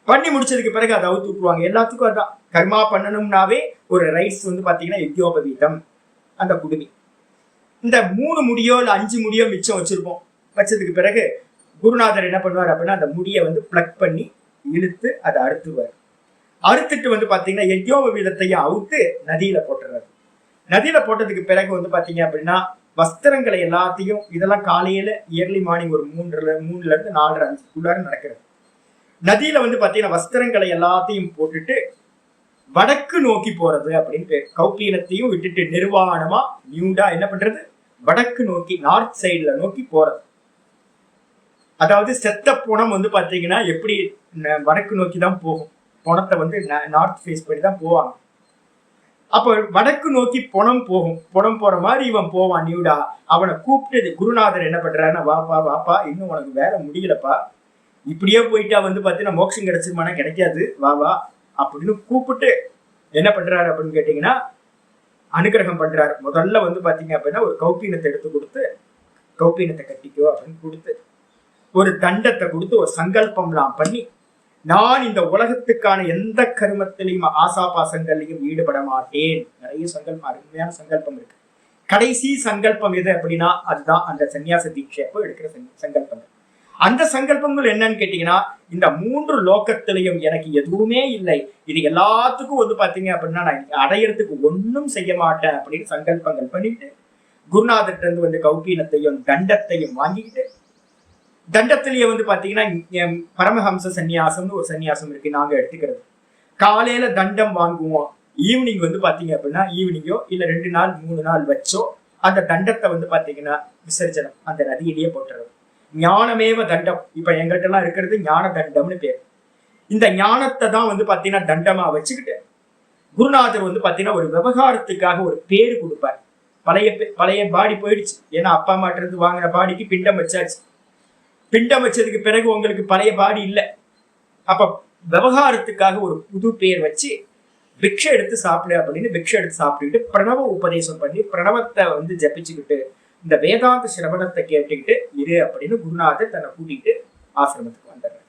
பண்ணி முடிச்சதுக்கு பிறகு அதை அவுத்து விட்டுருவாங்க. எல்லாத்துக்கும் அதான் கர்மா பண்ணணும்னாவே ஒரு ரைட்ஸ் வந்து பாத்தீங்கன்னா யஜ்ஞோபவீதம் அந்த குடுமி. இந்த 3 முடியோ இல்ல 5 முடியோ மிச்சம் வச்சிருப்போம். வச்சதுக்கு பிறகு குருநாதர் என்ன பண்ணுவார் அப்படின்னா அந்த முடியை வந்து பிளக் பண்ணி இழுத்து அதை அறுத்துவார். அறுத்துட்டு வந்து பாத்தீங்கன்னா யஜ்ஞோபவீதத்தையும் அவுத்து நதியில போட்டுறாரு. நதியில போட்டதுக்கு பிறகு வந்து பாத்தீங்க அப்படின்னா வஸ்திரங்களை எல்லாத்தையும், இதெல்லாம் காலையில இயர்லி மார்னிங் ஒரு 3ல இருந்து 4:30 5 நடக்கிறது. நதியில வந்து பாத்தீங்கன்னா வஸ்திரங்களை எல்லாத்தையும் போட்டுட்டு வடக்கு நோக்கி போறது அப்படின்னு கௌபீனத்தையும் விட்டுட்டு நிர்வாணமா நியூடா என்ன பண்றது, வடக்கு நோக்கி நார்த் சைட்ல நோக்கி போறது. அதாவது செத்த புணம் வந்து பாத்தீங்கன்னா எப்படி வடக்கு நோக்கி தான் போகும், புணத்தை வந்து நார்த் ஃபேஸ் பண்ணி தான் போவாங்க. அப்ப வடக்கு நோக்கி புணம் போகும். புணம் போற மாதிரி இவன் போவான் நியூடா. அவனை கூப்பிட்டு குருநாதர் என்ன பண்றாருன்னா, வாப்பா வாப்பா, இன்னும் உனக்கு வேலை முடியலப்பா, இப்படியே போயிட்டா வந்து பாத்தீங்கன்னா மோட்சம் கிடைச்சிருமானா கிடைக்காது, வா வா அப்படின்னு கூப்பிட்டு என்ன பண்றாரு அப்படின்னு கேட்டீங்கன்னா அனுகிரகம் பண்றாரு. முதல்ல வந்து பாத்தீங்க அப்படின்னா ஒரு கௌபீனத்தை எடுத்து கொடுத்து, கௌபீனத்தை கட்டிக்கோ அப்படின்னு கொடுத்து, ஒரு தண்டத்தை கொடுத்து ஒரு சங்கல்பம்லாம் பண்ணி, நான் இந்த உலகத்துக்கான எந்த கருமத்திலையும் ஆசாபாசங்களையும் ஈடுபட மாட்டேன். நிறைய சங்கல்பம், அருமையான சங்கல்பம் இருக்கு. கடைசி சங்கல்பம் எது அப்படின்னா அதுதான் அந்த சன்னியாச தீட்சையப்போ எடுக்கிற சங்கல்பங்கள். அந்த சங்கல்பங்கள் என்னன்னு கேட்டீங்கன்னா, இந்த 3 லோகத்திலையும் எனக்கு எதுவுமே இல்லை, இது எல்லாத்துக்கும் வந்து பாத்தீங்க அப்படின்னா நான் அடையறதுக்கு ஒன்னும் செய்ய மாட்டேன் அப்படின்னு சங்கல்பங்கள் பண்ணிட்டு குருநாதர்கிட்ட இருந்து வந்து கௌபீனத்தையும் தண்டத்தையும் வாங்கிக்கிட்டு, தண்டத்திலேயே வந்து பாத்தீங்கன்னா பரமஹம்ச சன்னியாசம்னு ஒரு சன்னியாசம் இருக்கு நாங்க எடுத்துக்கிறது. காலையில தண்டம் வாங்குவோம், ஈவினிங் வந்து பாத்தீங்க அப்படின்னா ஈவினிங்கோ இல்ல 2 நாள் 3 நாள் வச்சோ அந்த தண்டத்தை வந்து பாத்தீங்கன்னா விசர்ஜனம் அந்த நதியிலேயே போட்டுறது. ஞானமேவ தண்டம், இப்ப எங்கள்கிட்ட எல்லாம் இருக்கிறது ஞான தண்டம்னு பேர். இந்த ஞானத்தை தான் வந்து பாத்தீங்கன்னா தண்டமா வச்சுக்கிட்டு குருநாதர் வந்து பாத்தீங்கன்னா ஒரு விவகாரத்துக்காக ஒரு பேரு கொடுப்பார். பழைய பாடி போயிடுச்சு, ஏன்னா அப்பா அம்மாட்ட இருந்து வாங்கின பாடிக்கு பிண்டம் வச்சாச்சு. பிண்டம் வச்சதுக்கு பிறகு உங்களுக்கு பழைய பாடி இல்லை. அப்ப விவகாரத்துக்காக ஒரு புது பேர் வச்சு பிக்ஷை எடுத்து சாப்பிடு அப்படின்னு பிக்ஷை எடுத்து சாப்பிட்டுக்கிட்டு பிரணவ உபதேசம் பண்ணி பிரணவத்தை வந்து ஜபிச்சுக்கிட்டு இந்த வேதாந்த சிரவணத்தை கேட்டுக்கிட்டு இரு அப்படின்னு குருநாதர் தன்னை கூட்டிட்டு ஆசிரமத்துக்கு வந்துடுறாரு.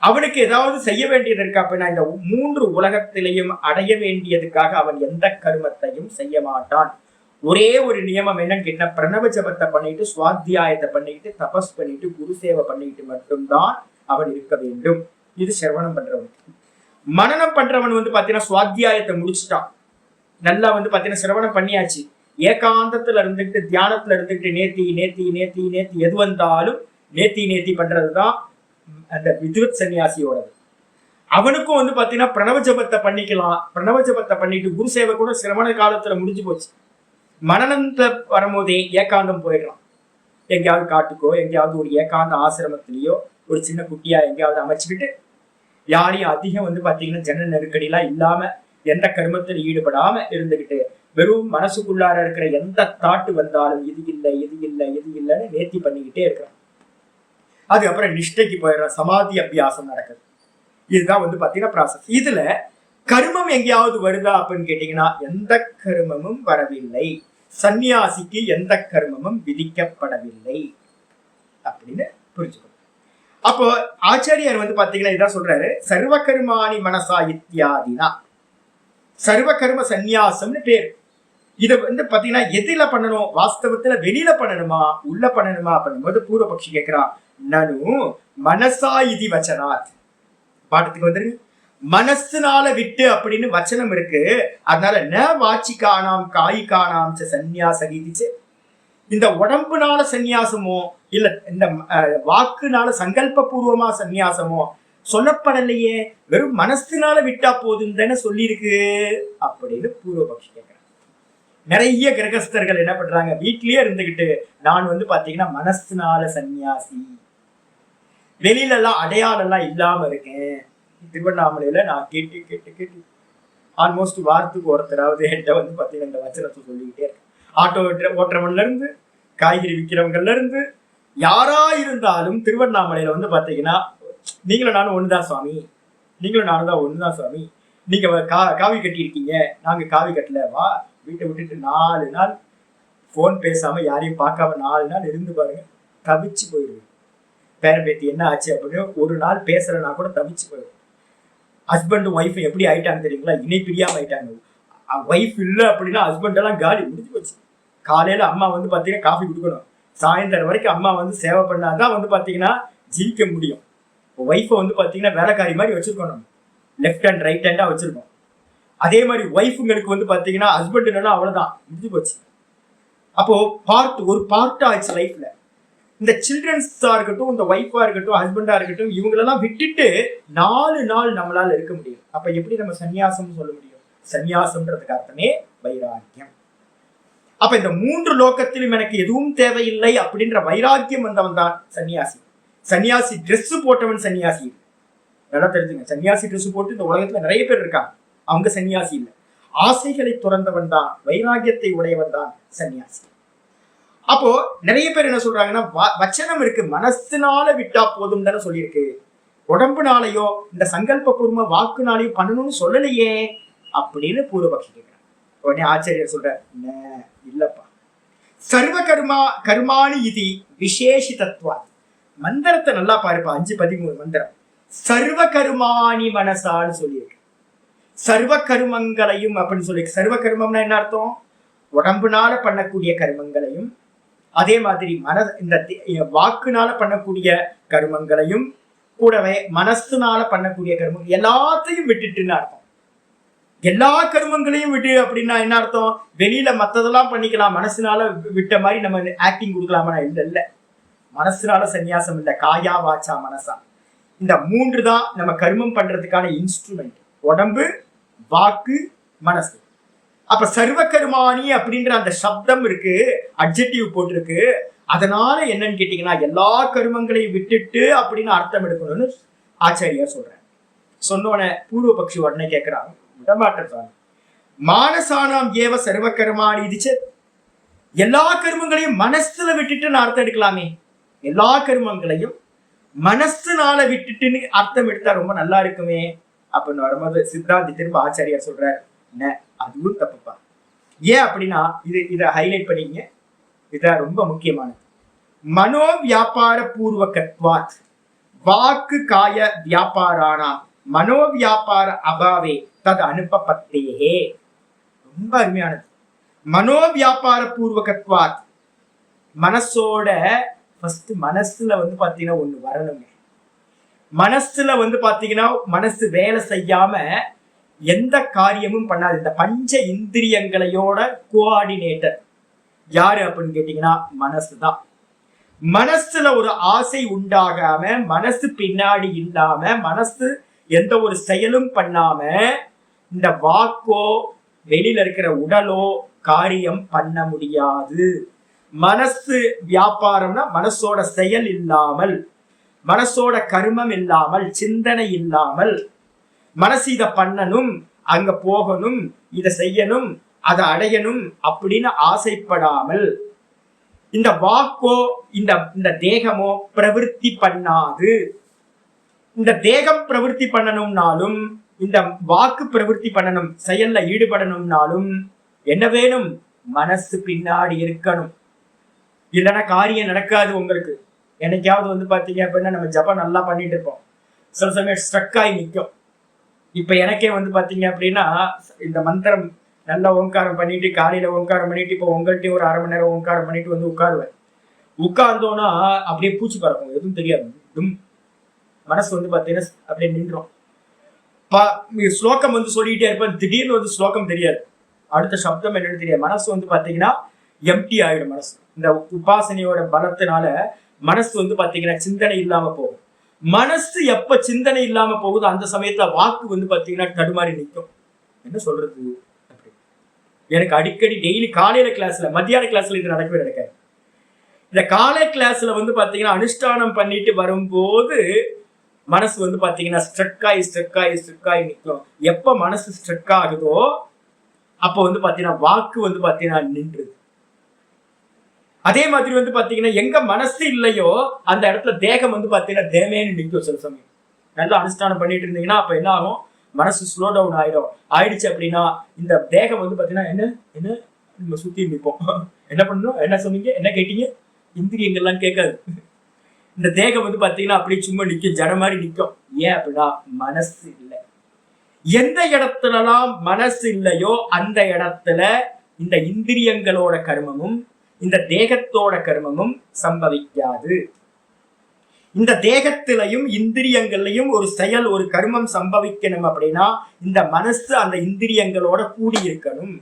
அவனுக்கு ஏதாவது செய்ய வேண்டியது இருக்கா அப்படின்னா இந்த 3 உலகத்திலையும் அடைய வேண்டியதுக்காக அவன் எந்த கர்மத்தையும் செய்ய மாட்டான். ஒரே ஒரு நியமம் என்னன்னு கேட்டா, பிரணவ ஜபத்தை பண்ணிட்டு சுவாத்தியாயத்தை பண்ணிட்டு தபஸ் பண்ணிட்டு குரு சேவை பண்ணிட்டு மட்டும்தான் அவன் இருக்க வேண்டும். இது சிரவணம் பண்றவன். மனனம் பண்றவன் வந்து பாத்தீங்கன்னா சுவாத்தியாயத்தை முடிச்சுட்டான், நல்லா வந்து பாத்தீங்கன்னா சிரவணம் பண்ணியாச்சு, ஏகாந்தத்துல இருந்துட்டு தியானத்துல இருந்துட்டு நேத்தி நேத்தி நேத்தி நேத்தி எது வந்தாலும் நேத்தி பண்றதுதான் அந்த வித்வத் சன்னியாசியோடது. அவனுக்கும் வந்து பாத்தீங்கன்னா பிரணவ ஜபத்தை பண்ணிக்கலாம். பிரணவ ஜபத்தை பண்ணிட்டு குரு சேவை கூட சிரவண காலத்துல முடிஞ்சு போச்சு. மனநத்துல வரும்போதே ஏகாந்தம் போயிடலாம். எங்கேயாவது காட்டுக்கோ எங்கேயாவது ஒரு ஏகாந்த ஆசிரமத்திலேயோ ஒரு சின்ன குட்டியா எங்கேயாவது அமைச்சுக்கிட்டு யாரையும் அதிகம் வந்து பாத்தீங்கன்னா ஜன நெருக்கடிலாம் இல்லாம எந்த கர்மத்தில் ஈடுபடாம இருந்துகிட்டு வெறும் மனசுக்குள்ளார இருக்கிற எந்த தாட்டு வந்தாலும் இது இல்லை இது இல்லை இது இல்லைன்னு நேர்த்தி பண்ணிக்கிட்டே இருக்கிறான். அதுக்கப்புறம் நிஷ்டைக்கு போயிடுறான், சமாதி அபியாசம் நடக்குது. இதுதான் வந்து பாத்தீங்கன்னா ப்ராசஸ். இதுல கர்மம் எங்கேயாவது வருதா அப்படின்னு கேட்டீங்கன்னா எந்த கர்மமும் வரவில்லை, சன்னியாசிக்கு எந்த கர்மமும் விதிக்கப்படவில்லை அப்படின்னு புரிஞ்சுக்கணும். அப்போ ஆச்சாரியார் பாத்தீங்கன்னா இதான் சொல்றாரு, சர்வகர்மாணி மனசா இத்தியாதினா, சர்வகர்ம சந்நியாசம்னு பேர். இத பாத்தீங்கன்னா எதுல பண்ணணும், வாஸ்தவத்துல வெளியில பண்ணணுமா உள்ள பண்ணணுமா பண்ணும்போது பூர்வபக்ஷி கேட்கிறான், நனு மனசா இதி வச்சனாத். பாடத்துக்கு வந்துருங்க. மனசுனால விட்டு அப்படின்னு வச்சனம் இருக்கு. அதனால ந வாச்சிக்கானாம் காய்கானாம் சந்நியாச கீதிச்சு, இந்த உடம்புனால சந்நியாசமோ இல்ல இந்த வாக்குனால சங்கல்ப பூர்வமா சந்நியாசமோ சொல்லப்படலையே, வெறும் மனசுனால விட்டா போதும் தானே சொல்லியிருக்கு அப்படின்னு பூர்வபக்ஷி கேட்கிறேன். நிறைய கிரகஸ்தர்கள் என்ன பண்றாங்க, வீட்லயே இருந்துகிட்டு நான் பாத்தீங்கன்னா மனசுனால சன்னியாசி, வெளியில எல்லாம் அடையாளம் எல்லாம் இல்லாம இருக்கேன். திருவண்ணாமலையில நான் கேட்டு கேட்டு கேட்டு ஆல்மோஸ்ட் வாரத்துக்கு ஒருத்தராவது என்கிட்ட பாத்தீங்கன்னா இந்த வச்சனத்தை சொல்லிக்கிட்டே இருக்கேன். ஆட்டோ ஓட்டுறவன்ல இருந்து காய்கறி விற்கிறவங்கல இருந்து யாரா இருந்தாலும் திருவண்ணாமலையில பாத்தீங்கன்னா நீங்களும் நானும் ஒண்ணுதான் சுவாமி, நீங்களும் நானும் தான் ஒண்ணுதான் சுவாமி, நீங்க காவி கட்டி இருக்கீங்க, நாங்க காவி கட்டல, வா வீட்டை விட்டுட்டு 4 நாள் போன் பேசாம யாரையும் பார்க்காம 4 நாள் இருந்து பாருங்க, தவிச்சு போயிடுவேன். பேரம்பேத்தி என்ன ஆச்சு அப்படின்னு ஒரு நாள் பேசலன்னா கூட தவிச்சு போயிடுவேன். ஹஸ்பண்டும் ஒய்ஃபும் எப்படி ஆயிட்டாங்க தெரியுங்களா, இணை பிரியாம ஆயிட்டாங்க. ஒய்ஃப் இல்லை அப்படின்னா ஹஸ்பண்ட் எல்லாம் காலி முடிஞ்சு போச்சு. காலையில அம்மா பாத்தீங்கன்னா காஃபி கொடுக்கணும், சாயந்தரம் வரைக்கும் அம்மா சேவை பண்ணாதான் பாத்தீங்கன்னா ஜீவிக்க முடியும். ஒய்ஃபை பாத்தீங்கன்னா வேலைக்காரி மாதிரி வச்சிருக்கோம், நம்ம லெஃப்ட் ஹேண்ட் ரைட் ஹேண்டா வச்சிருக்கோம். அதே மாதிரி ஒய்ஃபுங்களுக்கு பாத்தீங்கன்னா ஹஸ்பண்ட் இல்லைன்னா அவ்வளவுதான் முடிஞ்சு போச்சு. அப்போ ஒரு பார்ட் ஆயிடுச்சு லைஃப்ல. இந்த சில்ட்ரன்ஸா இருக்கட்டும், இந்த ஒய்ஃபா இருக்கட்டும், ஹஸ்பண்டா இருக்கட்டும், இவங்களெல்லாம் விட்டுட்டு 4 நாள் நம்மளால இருக்க முடியும். அப்ப எப்படி நம்ம சன்னியாசம் சொல்ல முடியும்? சன்னியாசம்ன்றதுக்கு அர்த்தமே வைராக்கியம். அப்ப இந்த 3 லோகத்திலும் எனக்கு எதுவும் தேவையில்லை அப்படின்ற வைராக்கியம் வந்தவன் தான் சன்னியாசி. சன்னியாசி ட்ரெஸ் போட்டவன் சன்னியாசி. நல்லா தெரிஞ்சுங்க, சன்னியாசி ட்ரெஸ் போட்டு இந்த உலகத்துல நிறைய பேர் இருக்காங்க, அவங்க சன்னியாசி இல்லை. ஆசைகளை துறந்தவன் தான், வைராக்கியத்தை உடையவன் தான் சன்னியாசி. அப்போ நிறைய பேர் என்ன சொல்றாங்கன்னா, வச்சனம் இருக்கு மனசுனால விட்டா போதும் தானே சொல்லியிருக்கு, உடம்புனாலையோ இந்த சங்கல்ப பூர்வ வாக்குனாலையோ பண்ணணும்னு சொல்லலையே அப்படின்னு பூர்வபக்ஷி கேட்கிறாங்க. உடனே ஆச்சாரியர் சொல்ற, இல்லப்பா, சர்வ கர்மாணி இது விசேஷி தத்துவா. மந்திரத்தை நல்லா பாருப்பா, 5:13 மந்திரம். சர்வ கர்மாணி மனசான்னு சொல்லியிருக்கு. சர்வ கர்மங்களையும் அப்படின்னு சொல்லி, சர்வ கர்மம்னா என்ன அர்த்தம்? உடம்புனால பண்ணக்கூடிய கர்மங்களையும், அதே மாதிரி இந்த வாக்குனால பண்ணக்கூடிய கர்மங்களையும், கூடவே மனசுனால பண்ணக்கூடிய கர்மம் எல்லாத்தையும் விட்டுட்டுன்னு அர்த்தம். எல்லா கர்மங்களையும் விட்டு அப்படின்னா என்ன அர்த்தம்? வெளியில மத்ததெல்லாம் பண்ணிக்கலாம், மனசுனால விட்ட மாதிரி நம்ம ஆக்டிங் கொடுக்கலாமா? இல்ல, மனசுனால சன்னியாசம் இல்ல, காயா வாச்சா மனசா. இந்த 3 தான் நம்ம கர்மம் பண்றதுக்கான இன்ஸ்ட்ருமெண்ட், உடம்பு, வாக்கு, மனசு. அப்ப சர்வ கர்மாணி அப்படின்ற அந்த சப்தம் இருக்கு, அட்ஜெக்டிவ் போட்டிருக்கு. அதனால என்னன்னு கேட்டீங்கன்னா, எல்லா கர்மங்களையும் விட்டுட்டு அப்படின்னு அர்த்தம் எடுக்கணும்னு ஆச்சாரியார் சொல்றேன். சொன்னோட பூர்வபக்ஷி உடனே கேட்கிறாங்க, விடமாட்டாங்க. மானசானாம் ஏவ சர்வ கர்மாணி இதுச்சு, எல்லா கர்மங்களையும் மனசுல விட்டுட்டு அர்த்தம் எடுக்கலாமே. எல்லா கர்மங்களையும் மனசுனால விட்டுட்டுன்னு அர்த்தம் எடுத்தா ரொம்ப நல்லா இருக்குமே அப்படின்னு வரும்போது சித்தாந்தி திரும்ப ஆச்சாரியார் சொல்றாரு, அதுவும் தப்புப்பா. ஏன் அப்படின்னா, இதை ஹைலைட் பண்ணிங்க, இதுதான் ரொம்ப முக்கியமானது. மனோ வியாபார பூர்வகத்வாத் வாக்கு காய வியாபாரானா மனோ வியாபார அபாவே தது அனுபபத்தேஹே. ரொம்ப அருமையானது. மனோ வியாபார பூர்வகத்வாத், மனசோட ஃபர்ஸ்ட் மனசுல பாத்தீங்கன்னா ஒண்ணு வரணுங்க. மனசுல பாத்தீங்கன்னா மனசு வேலை செய்யாம எந்த காரியமும் பண்ணாது. இந்த பஞ்ச இந்திரியங்களையோட கோஆர்டினேட்டர் யாரு அப்படின்னு கேட்டீங்கன்னா மனசுதான். மனசுல ஒரு ஆசை உண்டாகாம, மனசு பின்னாடி இல்லாம, மனசு எந்த ஒரு செயலும் பண்ணாம, இந்த வாக்கோ வெளியில இருக்கிற உடலோ காரியம் பண்ண முடியாது. மனசு வியாபாரம்னா மனசோட செயல் இல்லாமல், மனசோட கர்மம் இல்லாமல், சிந்தனை இல்லாமல், மனசு இதை பண்ணணும், அங்க போகணும், இதை செய்யணும், அதை அடையணும் அப்படின்னு ஆசைப்படாமல், இந்த வாக்கோ இந்த தேகமோ பிரவிற்த்தி பண்ணாது. இந்த தேகம் பிரவிற்த்தி பண்ணணும்னாலும், இந்த வாக்கு பிரவிற்த்தி பண்ணணும், செயல்ல ஈடுபடணும்னாலும் என்ன வேணும்? மனசு பின்னாடி இருக்கணும். இல்லைன்னா காரியம் நடக்காது உங்களுக்கு. என்னைக்காவது வந்து பாத்தீங்க அப்படின்னா நம்ம ஜபம் நல்லா பண்ணிட்டு இருப்போம், சில சமயம் ஸ்ட்ரக் ஆகி நிற்கும். இப்ப எனக்கே வந்து பாத்தீங்க அப்படின்னா இந்த மந்திரம் நல்லா ஓங்காரம் பண்ணிட்டு காலையில ஓங்காரம் பண்ணிட்டு இப்போ உங்கள்கிட்டயும் ஒரு 1/2 மணி நேரம் ஓங்காரம் பண்ணிட்டு வந்து உட்காருவேன். உட்கார்ந்தோன்னா அப்படியே பூச்சி பறக்கும், எதுவும் தெரியாது. மனசு வந்து பாத்தீங்கன்னா அப்படியே நின்றோம். ஸ்லோகம் வந்து சொல்லிட்டே இருப்பேன், திடீர்னு வந்து ஸ்லோகம் தெரியாது, அடுத்த சப்தம் என்னன்னு தெரியாது. மனசு வந்து பாத்தீங்கன்னா எம்டி ஆயிடும். மனசு இந்த உபாசனையோட பலத்தினால மனசு வந்து பாத்தீங்கன்னா சிந்தனை இல்லாம போகும். மனசு எப்ப சிந்தனை இல்லாம போகுதோ அந்த சமயத்துல வாக்கு வந்து பாத்தீங்கன்னா தடுமாறி நிற்கும். என்ன சொல்றது, எனக்கு அடிக்கடி டெய்லி காலையில கிளாஸ்ல மத்தியான கிளாஸ்ல இது நடக்கவே நடக்காது. இந்த காலை கிளாஸ்ல வந்து பாத்தீங்கன்னா அனுஷ்டானம் பண்ணிட்டு வரும்போது மனசு வந்து பாத்தீங்கன்னா ஸ்ட்ரக் ஆகி நிற்கும். எப்ப மனசு ஸ்ட்ரக் ஆகுதோ அப்ப வந்து பாத்தீங்கன்னா வாக்கு வந்து பாத்தீங்கன்னா நின்றுது. அதே மாதிரி வந்து பாத்தீங்கன்னா எங்க மனசு இல்லையோ அந்த இடத்துல தேகம் வந்து பாத்தீங்கன்னா தேமேன்னு நிற்கும். சில சமயம் நல்லா அனுஷ்டானம் பண்ணிட்டு இருந்தீங்கன்னா அப்ப என்ன ஆகும், மனசு ஸ்லோ டவுன் ஆயிடுச்சு அப்படின்னா இந்த தேகம் வந்து பாத்தீங்கன்னா என்ன என்ன நம்ம சுத்தி நிற்போம். என்ன பண்ணணும், என்ன சொன்னீங்க, என்ன கேட்டீங்க, இந்திரியங்கள்லாம் கேட்காது. இந்த தேகம் வந்து பாத்தீங்கன்னா அப்படியே சும்மா நிற்கும், ஜட மாதிரி நிற்கும். ஏன் அப்படின்னா மனசு இல்லை. எந்த இடத்துலலாம் மனசு இல்லையோ அந்த இடத்துல இந்த இந்திரியங்களோட கர்மமும் இந்த தேகத்தோட கர்மமும் சம்பவிக்காது. இந்த தேகத்திலையும் இந்திரியங்களையும் ஒரு செயல் ஒரு கர்மம் சம்பவிக்கணும் அப்படின்னா இந்த மனசு அந்த இந்திரியங்களோட கூடி இருக்கணும்,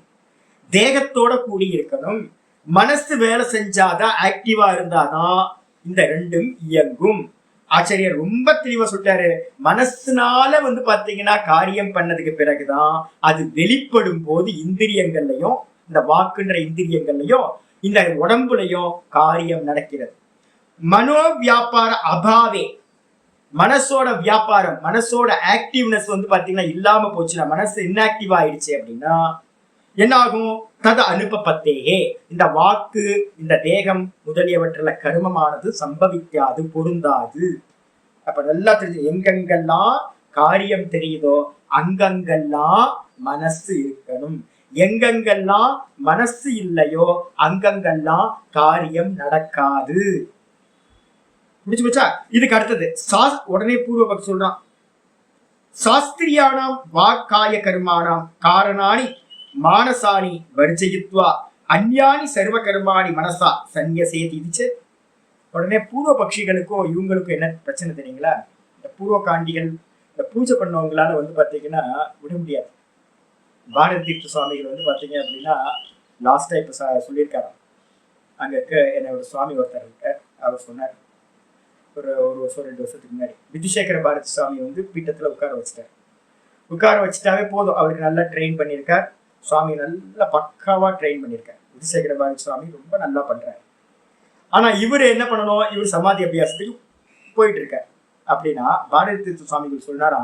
தேகத்தோட கூடி இருக்கணும். மனசு வேலை செஞ்சாதான், ஆக்டிவா இருந்தாதான் இந்த ரெண்டும் இயங்கும். ஆச்சரியர் ரொம்ப தெளிவா சொல்லிட்டாரு. மனசுனால வந்து பாத்தீங்கன்னா காரியம் பண்ணதுக்கு பிறகுதான் அது வெளிப்படும் போது இந்திரியங்கள்லயும் இந்த வாக்குன்ற இந்திரியங்கள்லயும் இந்த உடம்புலையும் காரியம் நடக்கிறது. மனோ வியாபார அபாவே, மனசோட வியாபாரம் மனசோட ஆக்டிவ்னஸ் வந்து பாத்தீங்கன்னா இல்லாம போச்சுன்னா, மனசு இன்ஆக்டிவ் ஆயிடுச்சு அப்படின்னா என்ன ஆகும், தது அனுபபத்தேகே, இந்த வாக்கு இந்த தேகம் முதலியவற்றில கர்மமானது சம்பவிக்காது, பொருந்தாது. அப்ப நல்லா தெரிஞ்சு, எங்கெங்கெல்லாம் காரியம் தெரியுதோ அங்கங்கெல்லாம் மனசு இருக்கணும், எங்கெங்கெல்லாம் மனசு இல்லையோ அங்கங்கெல்லாம் காரியம் நடக்காது. முடிச்சு போச்சா? இதுக்கு அடுத்தது உடனே பூர்வபக்ஷி சொல்றான், சாஸ்திரியானாம் வாக்காய கர்மானாம் காரணானி மானசானி வர்ஜயித்வா அந்யானி சர்வ கர்மாணி மனசா சந்நியசேதி. உடனே பூர்வ பட்சிகளுக்கும் இவங்களுக்கும் என்ன பிரச்சனை தெரியுங்களா, இந்த பூர்வ காண்டிகள் இந்த பூஜை பண்ணவங்களால வந்து பாத்தீங்கன்னா விட முடியாது. பாரதி தீர்த்த சுவாமிகள் வந்து பாத்தீங்க அப்படின்னா லாஸ்டா இப்ப சொல்லியிருக்காரு, அங்க இருக்க என்னோட சுவாமி ஒருத்தர் இருக்க, அவர் சொன்னார் ஒரு வருஷம் 2 வருஷத்துக்கு முன்னாடி, விதுசேகர பாரதி சுவாமி வந்து பீட்டத்துல உட்கார வச்சுட்டாவே போதும், அவருக்கு நல்லா ட்ரெயின் பண்ணியிருக்கார் சுவாமி, நல்லா பக்காவா ட்ரெயின் பண்ணியிருக்காரு. விதுசேகர பாரதி சுவாமி ரொம்ப நல்லா பண்றாரு. ஆனா இவரு என்ன பண்ணணும், இவர் சமாதி அபியாசத்துக்கு போயிட்டு இருக்காரு. அப்படின்னா பாரதி தீர்த்த சுவாமிகள் சொன்னாரா,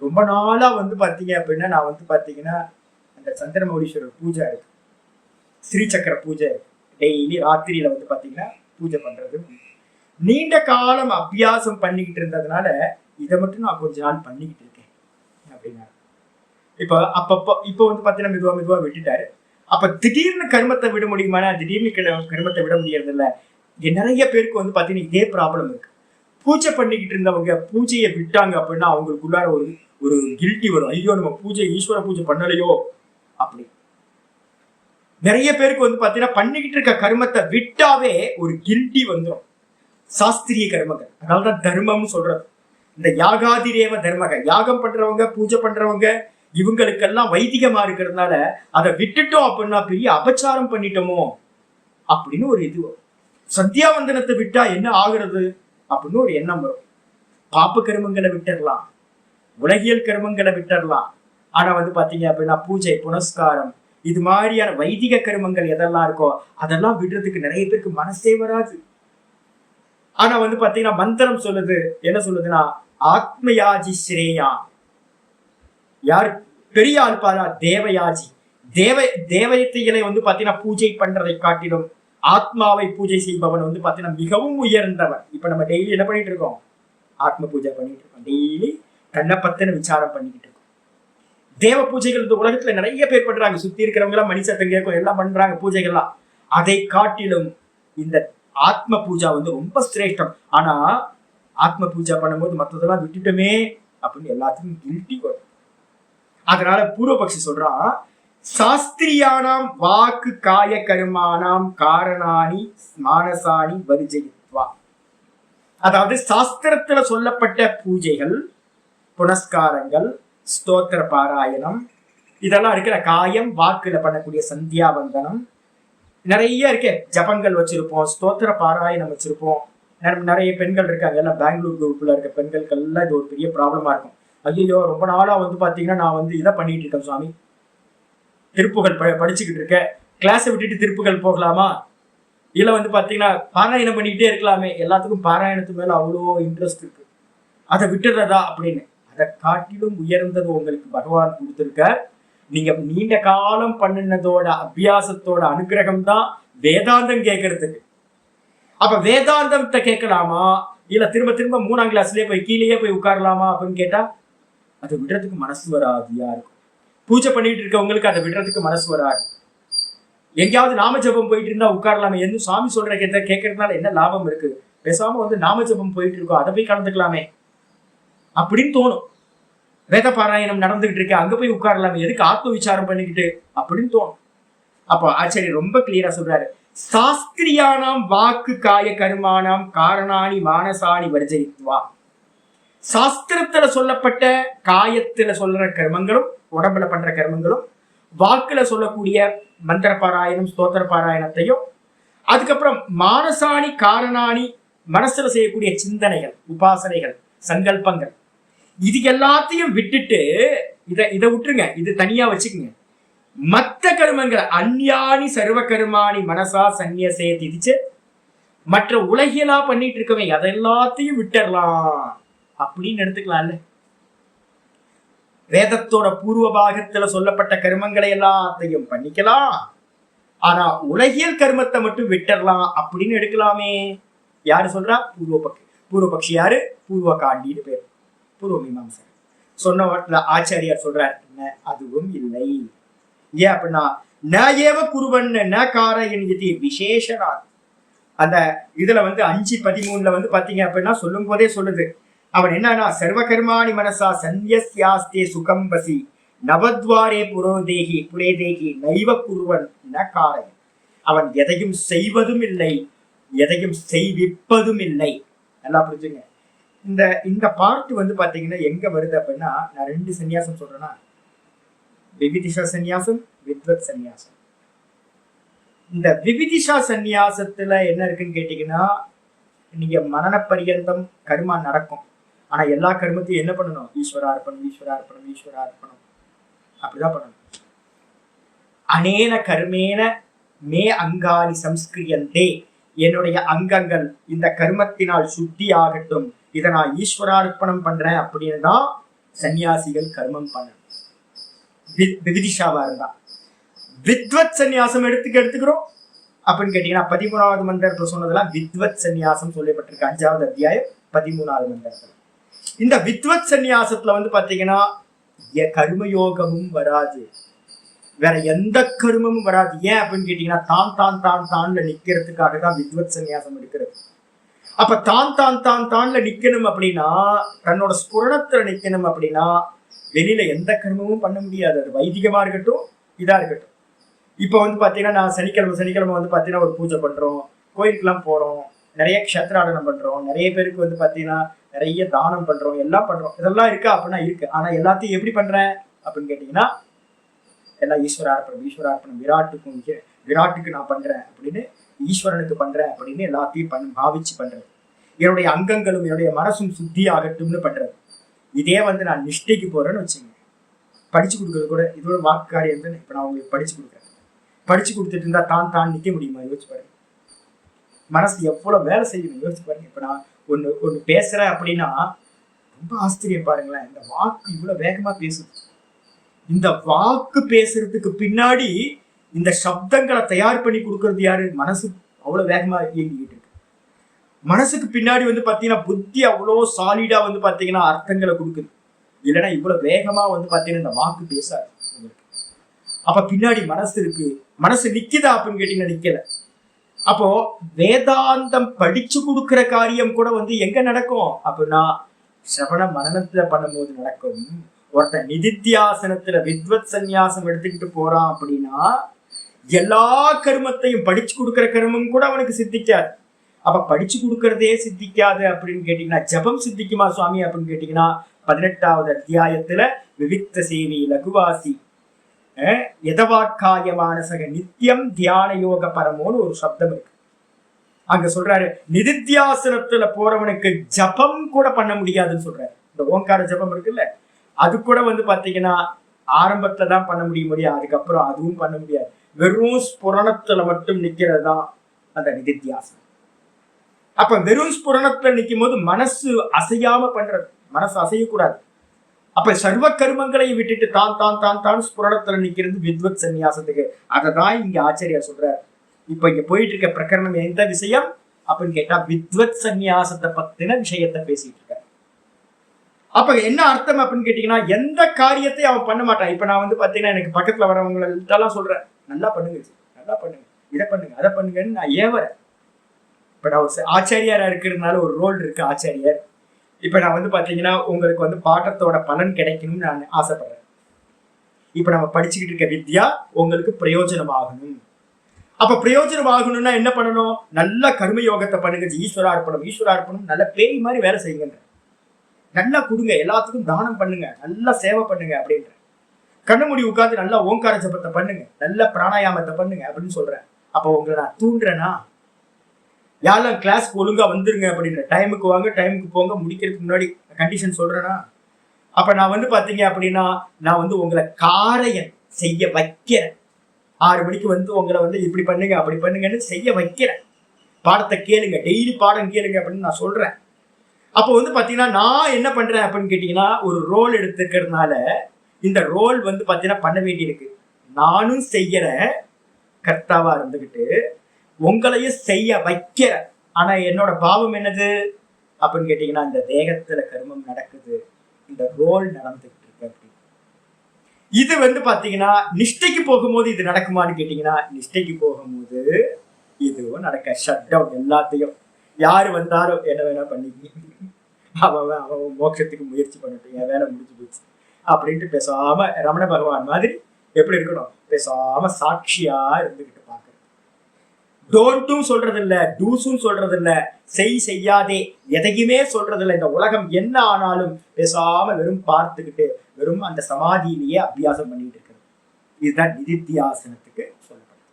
ரொம்ப நாளா வந்து பாத்தீங்க அப்படின்னா நான் வந்து பாத்தீங்கன்னா அந்த சந்திரமௌலீஸ்வரர் பூஜை இருக்கு, ஸ்ரீசக்கர பூஜை இருக்கு, டெய்லி ராத்திரியில வந்து பாத்தீங்கன்னா பூஜை பண்றது நீண்ட காலம் அபியாசம் பண்ணிக்கிட்டு இருந்ததுனால இதை மட்டும் நான் கொஞ்ச நாள் பண்ணிக்கிட்டு இருக்கேன் அப்படின்னா. இப்ப வந்து பாத்தீங்கன்னா மெதுவா விட்டுட்டாரு. அப்ப திடீர்னு கர்மத்தை விட முடியுமானா, திடீர்னு கர்மத்தை விட முடியறது இல்ல. நிறைய பேருக்கு வந்து பாத்தீங்கன்னா இதே ப்ராப்ளம் இருக்கு. பூஜை பண்ணிக்கிட்டு இருந்தவங்க பூஜையை விட்டாங்க அப்படின்னா அவங்களுக்குள்ளார ஒரு கில்ட்டி வரும், ஐயோ நம்ம ஈஸ்வர பூஜை பண்ணலையோ அப்படி. நிறைய பேருக்கு வந்து பாத்தீங்கன்னா பண்ணிக்கிட்டு இருக்க கர்மத்தை விட்டாவே ஒரு கில்ட்டி வந்துடும். சாஸ்திரிய கர்மங்கள், அதனாலதான் தர்மம்னு சொல்றது. இந்த யாகாதிரேவ தர்மக, யாகம் பண்றவங்க பூஜை பண்றவங்க இவங்களுக்கெல்லாம் வைதிகமா இருக்கிறதுனால அதை விட்டுட்டோம் அப்படின்னா பெரிய அபச்சாரம் பண்ணிட்டோமோ அப்படின்னு ஒரு இது வரும். சந்தியாவந்தனத்தை விட்டா என்ன ஆகுறது அப்படின்னு ஒரு எண்ணம் வரும். பாப்ப கர்மங்களை விட்டுடலாம், உலகியல் கர்மங்களை விட்டுடலாம். ஆனா வந்து பாத்தீங்க அப்படின்னா பூஜை புனஸ்காரம் இது மாதிரியான வைதிக கர்மங்கள் எதெல்லாம் இருக்கோ அதெல்லாம் விடுறதுக்கு நிறைய பேருக்கு மனசே வராது. ஆனா வந்து பாத்தீங்கன்னா மந்திரம் சொல்லுது, என்ன சொல்லுதுன்னா ஆத்மயாஜி ஸ்ரேயா, யார் பெரிய ஆள்பாரா, தேவயாஜி, தேவதைகளை வந்து பாத்தீங்கன்னா பூஜை பண்றதை காட்டிலும் ஆத்மாவை பூஜை செய்பவன் வந்து பாத்தீங்கன்னா மிகவும் உயர்ந்தவன். இப்ப நம்ம டெய்லி என்ன பண்ணிட்டு இருக்கோம், ஆத்ம பூஜை பண்ணிட்டு இருக்கோம், டெய்லி தன்னை பத்தின விசாரம் பண்ணிக்கிட்டு இருக்கோம். தேவ பூஜைகள் இந்த உலகத்துல நிறைய பேர் பண்றாங்க, சுத்தி இருக்கிறவங்க எல்லாம் மணி சத்தம் கேட்கும், எல்லாம் பண்றாங்க பூஜைகள்லாம். அதை காட்டிலும் இந்த ஆத்ம பூஜா வந்து ரொம்ப சிரேஷ்டம். ஆனா ஆத்ம பூஜா பண்ணும்போது மற்றதெல்லாம் விட்டுட்டோமே அப்படின்னு எல்லாத்துக்கும் கில்ட்டி வரும். அதனால பூர்வபக்ஷி சொல்றான், சாஸ்திரியானாம் வாக்கு காய கருமானாம் காரணானி மானசானி வரிஜயித்வா. அதாவது சாஸ்திரத்துல சொல்லப்பட்ட பூஜைகள், புனஸ்காரங்கள், ஸ்தோத்திர பாராயணம், இதெல்லாம் இருக்கிற காயம் வாக்குல பண்ணக்கூடிய சந்தியாவந்தனம் நிறைய இருக்கு. ஜபங்கள் வச்சிருப்போம், ஸ்தோத்திர பாராயணம் வச்சிருப்போம். நிறைய பெண்கள் இருக்காங்க, எல்லாம் பெங்களூர் குரூப்ல இருக்க பெண்களுக்கெல்லாம் இது ஒரு பெரிய ப்ராப்ளமா இருக்கும். ஐயோ ரொம்ப நாளா வந்து பாத்தீங்கன்னா நான் வந்து இதை பண்ணிட்டு இருக்கேன் சுவாமி, திருப்புகள் படிச்சுக்கிட்டு இருக்கேன், கிளாஸை விட்டுட்டு திருப்புகள் போகலாமா, இல்ல வந்து பாத்தீங்கன்னா பாராயணம் பண்ணிக்கிட்டே இருக்கலாமே, எல்லாத்துக்கும் பாராயணத்து மேல அவ்வளோ இன்ட்ரெஸ்ட் இருக்கு, அதை விட்டுறதா அப்படின்னு. அதை காட்டிலும் உயர்ந்தது உங்களுக்கு பகவான் கொடுத்திருக்கார். நீங்க நீண்ட காலம் பண்ணினதோட அபியாசத்தோட அனுகிரகம் தான் வேதாந்தம் கேட்கறதுக்கு. அப்ப வேதாந்தத்தை கேட்கலாமா, இல்ல திரும்ப திரும்ப 3ஆம் கிளாஸ்லயே போய் கீழேயே போய் உட்காரலாமா அப்படின்னு கேட்டா அதை விடுறதுக்கு மனசு வராது. யாருக்கும் பூஜை பண்ணிட்டு இருக்கவங்களுக்கு அதை விடுறதுக்கு மனசு வராது. எங்கேயாவது நாம ஜபம் போயிட்டு இருந்தா உட்காரலாமே, எந்த சுவாமி சொல்ற கேட்கறதுனால என்ன லாபம் இருக்கு, பேசாம வந்து நாம ஜபம் போயிட்டு இருக்கோம், அதை போய் கலந்துக்கலாமே அப்படின்னு தோணும். வேத பாராயணம் நடந்துகிட்டு இருக்கு, அங்க போய் உட்காரலாமே, எதுக்கு ஆத்ம விசாரம் பண்ணிக்கிட்டு அப்படின்னு தோணும். அப்போ ஆச்சாரியர் ரொம்ப கிளியரா சொல்றாரு, சாஸ்திரியானாம் வாக்கு காய கருமானாம் காரணானி மானசானி வர்ஜயித்வா. சாஸ்திரத்துல சொல்லப்பட்ட காயத்துல சொல்ற கர்மங்களும், உடம்புல பண்ற கர்மங்களும், வாக்குல சொல்லக்கூடிய மந்திர பாராயணம் ஸ்தோத்திர பாராயணத்தையும், அதுக்கப்புறம் மானசானி காரணானி மனசுல செய்யக்கூடிய சிந்தனைகள், உபாசனைகள், சங்கல்பங்கள், இது எல்லாத்தையும் விட்டுட்டு இதை விட்டுருங்க, இது தனியா வச்சுக்குங்க. மற்ற கர்மங்கள் அந்யானி சர்வ கர்மாணி மனசா சந்நியசே திதிச்சு, மற்ற உலகியலா பண்ணிட்டு இருக்கவன் அதெல்லாத்தையும் விட்டுறலாம் அப்படின்னு எடுத்துக்கலாம்ல. வேதத்தோட பூர்வ பாகத்துல சொல்லப்பட்ட கர்மங்களை எல்லாத்தையும் பண்ணிக்கலாம், ஆனா உலகியல் கர்மத்தை மட்டும் விட்டுறலாம் அப்படின்னு எடுக்கலாமே. யாரு சொல்றா? பூர்வபக்ஷி. யாரு? பூர்வ காண்டின்னு பேர், பூர்வ மீமாம்சை. சொன்ன ஆச்சாரியார் சொல்றார், அதுவும் இல்லை. ஏன் அப்படின்னா ந ஏவ குருவன் ந காரயன் இது விசேஷனா. அந்த இதுல வந்து 5:13 வந்து பாத்தீங்க அப்படின்னா சொல்லும் போதே சொல்லுது, அவன் என்னன்னா சர்வகர்மாணி மனசா சந்நியஸ்யாஸ்தே சுகம்பசி நவத்வாரே புரேதேகி நைவ குருவன் ந காரயன். அவன் எதையும் செய்வதும் இல்லை, எதையும் செய்விப்பதும் இல்லை. நல்லா புரிஞ்சுங்க. இந்த பார்ட் வந்து பாத்தீங்கன்னா எங்க வருது அப்படின்னா, நான் 2 சன்னியாசம் சொல்றேன்னா, விவிதிஷா சன்னியாசம், வித்வத் சன்னியாசம். இந்த விவிதிஷா சன்னியாசத்துல என்ன இருக்குன்னு கேட்டீங்கன்னா, நீங்க மரண பரியந்தம் கர்மா நடக்கும், ஆனா எல்லா கர்மத்தையும் என்ன பண்ணணும்? ஈஸ்வரார்ப்பணம் ஈஸ்வரார்ப்பணம் ஈஸ்வரார்ப்பணம் அப்படிதான் பண்ணணும். அனேன கர்மேன மே அங்காணி சம்ஸ்கிரியந்தே, என்னுடைய அங்கங்கள் இந்த கர்மத்தினால் சுத்தி ஆகட்டும், இதை நான் ஈஸ்வரார்ப்பணம் பண்றேன் அப்படின்னு தான் சன்னியாசிகள் கர்மம் பண்ணணும். விவிதிஷாவா இருந்தா. வித்வத் சன்னியாசம் எடுத்துக்கிறோம் அப்படின்னு கேட்டீங்கன்னா 13வது மந்திரத்துல சொன்னதெல்லாம் வித்வத் சன்னியாசம் சொல்லப்பட்டிருக்கு, 5வது அத்தியாயம் 13வது மந்திரத்துல. இந்த வித்வத் சன்னியாசத்துல வந்து பாத்தீங்கன்னா கர்மயோகமும் வராது, வேற எந்த கர்மமும் வராது. ஏன் அப்படின்னு கேட்டீங்கன்னா தான் தான் தான் தான்ல நிக்கிறதுக்காக தான் வித்வத் சன்னியாசம் எடுக்கிறது. அப்ப தான் தான் தான் தான்ல நிக்கணும் அப்படின்னா, தன்னோட ஸ்புரணத்துல நிக்கணும் அப்படின்னா வெளியில எந்த கர்மமும் பண்ண முடியாது. அது வைதிகமா இருக்கட்டும், இதா இருக்கட்டும். இப்ப வந்து பாத்தீங்கன்னா நான் சனிக்கிழமை வந்து பாத்தீங்கன்னா ஒரு பூஜை பண்றோம், கோயிலுக்குலாம் போறோம், நிறைய க்ஷேத்ராடனம் பண்றோம், நிறைய பேருக்கு வந்து பாத்தீங்கன்னா நிறைய தானம் பண்றோம், எல்லாம் பண்றோம். இதெல்லாம் இருக்கா அப்படின்னா இருக்கு. ஆனா எல்லாத்தையும் எப்படி பண்றேன் அப்படின்னு கேட்டீங்கன்னா, எல்லாம் ஈஸ்வரார்ப்பணம் விராட்டுக்கு நான் பண்றேன் அப்படின்னு, ஈஸ்வரனுக்கு பண்றேன் அப்படின்னு எல்லாத்தையும் பாவிச்சு பண்றது. என்னுடைய அங்கங்களும் என்னுடைய மனசும் சுத்தி ஆகட்டும்னு பண்றது. இதே வந்து நான் நிஷ்டைக்கு போறேன்னு வச்சுங்க, படிச்சு கொடுக்கறது கூட இதோட வாக்கு காரியம் தான். இப்ப நான் உங்களுக்கு படிச்சு கொடுக்குறேன், படிச்சு கொடுத்துட்டு இருந்தா தான் நிக்க முடியுமா? யோசிச்சு பாருங்க. மனசு எவ்வளவு வேலை செய்யணும் யோசிச்சு பாருங்க. இப்ப நான் ஒண்ணு பேசுறேன் அப்படின்னா ரொம்ப ஆச்சரியம் பாருங்களேன், இந்த வாக்கு இவ்வளவு வேகமா பேசுது. இந்த வாக்கு பேசுறதுக்கு பின்னாடி இந்த சப்தங்களை தயார் பண்ணி கொடுக்கறது யாரு? மனசு அவ்வளவு வேகமா இயங்கிக்கிட்டு இருக்கு. மனசுக்கு பின்னாடி வந்து பாத்தீங்கன்னா புத்தி அவ்வளோ சாலிடா வந்து பாத்தீங்கன்னா அர்த்தங்களை கொடுக்குது. இல்லைன்னா இவ்வளவு வேகமா வந்து பாத்தீங்கன்னா இந்த வாக்கு பேசாது உங்களுக்கு. அப்ப பின்னாடி மனசு இருக்கு. மனசு நிக்குதா அப்படின்னு கேட்டீங்கன்னா நிக்கல. அப்போ வேதாந்தம் படிச்சு கொடுக்கிற காரியம் கூட வந்து எங்க நடக்கும் அப்படின்னா சிரவண மனனத்துல பண்ணும்போது நடக்கும். ஒருத்தன் நிதித்தியாசனத்துல வித்வத் சந்நியாசம் எடுத்துக்கிட்டு போறான் அப்படின்னா எல்லா கர்மத்தையும் படிச்சு கொடுக்கிற கர்மம் கூட அவனுக்கு சித்திக்காது. அப்ப படிச்சு கொடுக்கறதே சித்திக்காது அப்படின்னு கேட்டீங்கன்னா ஜபம் சித்திக்குமா சுவாமி அப்படின்னு கேட்டீங்கன்னா 18வது அத்தியாயத்துல விவிக்த சேவி லகுவாசி எதவாக்காய மானசக நித்தியம் தியான யோக பரமோன்னு ஒரு சப்தம் இருக்கு. அங்க சொல்றாரு நிதித்தியாசனத்துல போறவனுக்கு ஜபம் கூட பண்ண முடியாதுன்னு சொல்றாரு. இந்த ஓங்கார ஜபம் இருக்குல்ல, அது கூட வந்து பாத்தீங்கன்னா ஆரம்பத்துல தான் பண்ண முடியும், அதுக்கப்புறம் அதுவும் பண்ண முடியாது. வெறும் ஸ்புரணத்துல மட்டும் நிக்கிறது தான் அந்த நிதித்தியாசனம். அப்ப வெறும் ஸ்புரணத்துல நிற்கும் போது மனசு அசையாம பண்றது, மனசு அசையக்கூடாது. அப்ப சர்வ கர்மங்களை விட்டுட்டு தான் தான் தான் தான் ஸ்புரணத்துல நிக்கிறது வித்வத் சந்நியாசத்துக்கு. அததான் இங்க ஆச்சரியார் சொல்றாரு. இப்ப இங்க போயிட்டு இருக்க பிரகரணம் எந்த விஷயம் அப்படின்னு கேட்டா வித்வத் சந்நியாசத்தை பத்தின விஷயத்த பேசிட்டு இருக்க. அப்ப என்ன அர்த்தம் அப்படின்னு கேட்டீங்கன்னா எந்த காரியத்தையும் அவன் பண்ண மாட்டான். இப்ப நான் வந்து பாத்தீங்கன்னா எனக்கு பக்கத்துல வரவங்களெல்லாம் சொல்றேன், நல்லா பண்ணுங்க, நல்லா பண்ணுங்க, இதை பண்ணுங்க, அதை பண்ணுங்கன்னு நான் ஏவறேன். இப்ப நான் ஒரு ஆச்சாரியாரா இருக்கிறதுனால ஒரு ரோல் இருக்கு ஆச்சாரியர். இப்ப நான் வந்து பாத்தீங்கன்னா உங்களுக்கு வந்து பாட்டத்தோட பலன் கிடைக்கணும்னு நான் ஆசைப்படுறேன். இப்ப நம்ம படிச்சுக்கிட்டு இருக்க வித்யா உங்களுக்கு பிரயோஜனம் ஆகணும். அப்ப பிரயோஜனம் ஆகணும்னா என்ன பண்ணணும்? நல்ல கர்மயோகத்தை பண்ணுங்க, ஈஸ்வரார்ப்பணம் நல்ல பேய் மாதிரி வேலை செய்யுங்க, நல்லா கொடுங்க, எல்லாத்துக்கும் தானம் பண்ணுங்க, நல்லா சேவை பண்ணுங்க அப்படின்ற. கண்ணமுடி உட்காந்து நல்லா ஓங்கார ஜபத்தை பண்ணுங்க, நல்ல பிராணாயாமத்தை பண்ணுங்க அப்படின்னு சொல்றேன். அப்ப உங்களை நான் தூண்டுறேன்னா யாரெல்லாம் கிளாஸ்க்கு ஒழுங்கா வந்துருங்க அப்படின்ற, டைமுக்கு வாங்க, டைமுக்கு போங்க, முடிக்கிறதுக்கு முன்னாடி கண்டிஷன் சொல்றேன்னா அப்ப நான் வந்து பாத்தீங்க அப்படின்னா நான் வந்து உங்களை காரையன் செய்ய வைக்கிறேன். 6 மணிக்கு வந்து உங்களை வந்து இப்படி பண்ணுங்க அப்படி பண்ணுங்கன்னு செய்ய வைக்கிறேன். பாடத்தை கேளுங்க, டெய்லி பாடம் கேளுங்க அப்படின்னு நான் சொல்றேன். அப்போ வந்து பாத்தீங்கன்னா நான் என்ன பண்றேன் அப்படின்னு கேட்டீங்கன்னா ஒரு ரோல் எடுத்துக்கிறதுனால இந்த ரோல் வந்து பாத்தீங்கன்னா பண்ண வேண்டியிருக்கு. நானும் செய்யறேன் கர்த்தாவா இருந்துகிட்டு, உங்களையும் செய்ய வைக்கிற. ஆனா என்னோட பாவம் என்னது அப்படின்னு கேட்டீங்கன்னா இந்த தேகத்துல கர்மம் நடக்குது, இந்த ரோல் நடந்துகிட்டு இருக்கு. அப்படி இது வந்து பாத்தீங்கன்னா நிஷ்டைக்கு போகும்போது இது நடக்குமான்னு கேட்டீங்கன்னா நிஷ்டைக்கு போகும்போது இதுவும் நடக்க. ஷட் டவுன் எல்லாத்தையும், யாரு வந்தாலும் என்ன வேணா பண்ணிக்க, அவன் மோட்சத்துக்கு முயற்சி பண்ணட்டும், என் வேலை முடிஞ்சு போச்சு அப்படின்ட்டு பேசாம ரமண பகவான் மாதிரி எப்படி இருக்கணும், பேசாம சாட்சியா இருந்துகிட்டு பாக்குறது. டோன்ட்டும் சொல்றது இல்ல, டூஸும் சொல்றது இல்ல, செய்யாதே எதையுமே சொல்றது இல்ல. இந்த உலகம் என்ன ஆனாலும் பேசாம வெறும் பார்த்துக்கிட்டு வெறும் அந்த சமாதியிலேயே அபியாசம் பண்ணிட்டு இருக்கிறது. இதுதான் நிதித்தியாசனத்துக்கு சொல்லப்படுது.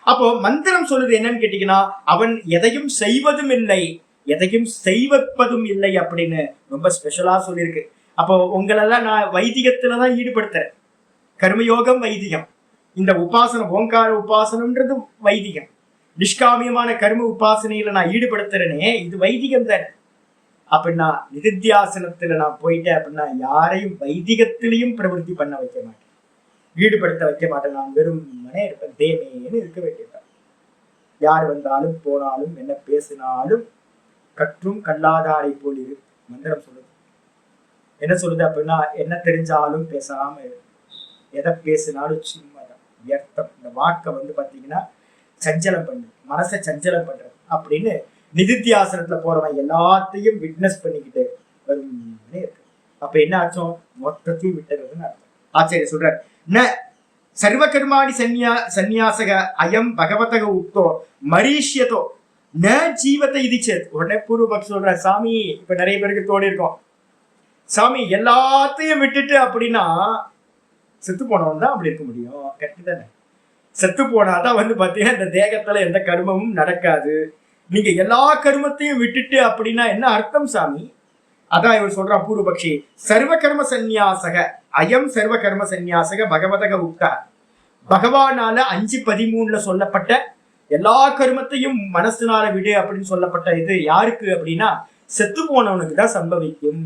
அப்போ மந்திரம் சொல்றது என்னன்னு கேட்டீங்கன்னா அவன் எதையும் செய்வதும் இல்லை, எதையும் செய்வதும் இல்லை அப்படின்னு ரொம்ப ஸ்பெஷலா சொல்லியிருக்கு. அப்போ உங்களெல்லாம் நான் வைதிகத்துலதான் ஈடுபடுத்துறேன். கர்மயோகம் வைதிகம், இந்த உபாசனம் ஓங்கார உபாசனம்ன்றது வைதிகம், நிஷ்காமியமான கர்ம உபாசனையில நான் ஈடுபடுத்துறேனே இது வைதிகம் தானே. அப்படின்னா நிதித்தியாசனத்துல நான் போயிட்டேன் அப்படின்னா யாரையும் வைதிகத்திலையும் பிரவருத்தி பண்ண வைக்க மாட்டேன், ஈடுபடுத்த வைக்க மாட்டேன். நான் வெறும் மனே இருப்பேன், தேமேன்னு இருக்க வேண்டியதான். யார் வந்தாலும் போனாலும் என்ன பேசினாலும் கற்றும் கல்லாதாரை போல் இரு மந்திரம் சொல்லுது. என்ன சொல்லுது அப்படின்னா என்ன தெரிஞ்சாலும் பேசாம இரு, எதை பேசினாலும் சும்மாதான் வியர்த்தம். இந்த வாக்கை வந்து பாத்தீங்கன்னா சஞ்சலம் பண்ணு, மனசை சஞ்சலம் பண்றது அப்படின்னு நிதித்தியாசனத்துல போறவன் எல்லாத்தையும் விட்னஸ் பண்ணிக்கிட்டு வரும் இருக்கு. அப்ப என்ன ஆச்சும், மொத்தத்தையும் விட்டுறதுன்னு அர்த்தம். ஆச்சரிய சொல்றாரு, ந சர்வ கர்மாணி சந்நியாசக அயம் பகவதக உக்தோ மரீஷ்யதோ ந ஜீவத்தை இதிச்சது. உடனே பூர்வபக்ஷி சொல்ற, சாமி இப்ப நிறைய பேருக்கு தோடி இருக்கும், சாமி எல்லாத்தையும் விட்டுட்டு அப்படின்னா செத்து போனவன் தான் அப்படி இருக்க முடியும். கரெக்ட் தானே? செத்து போனாதான் வந்து பாத்தீங்கன்னா இந்த தேகத்துல எந்த கர்மமும் நடக்காது. நீங்க எல்லா கர்மத்தையும் விட்டுட்டு அப்படின்னா என்ன அர்த்தம் சாமி? அதான் இவர் சொல்றான் பூர்வபக்ஷி, சர்வ கர்ம சந்நியாசக அயம் சர்வ கர்ம சந்நியாசக பகவதக உக்தா. பகவானால 5:13 சொல்லப்பட்ட எல்லா கர்மத்தையும் மனசுனால விடு அப்படின்னு சொல்லப்பட்ட இது யாருக்கு அப்படின்னா செத்து போனவனுக்கு தான் சம்பவிக்கும்.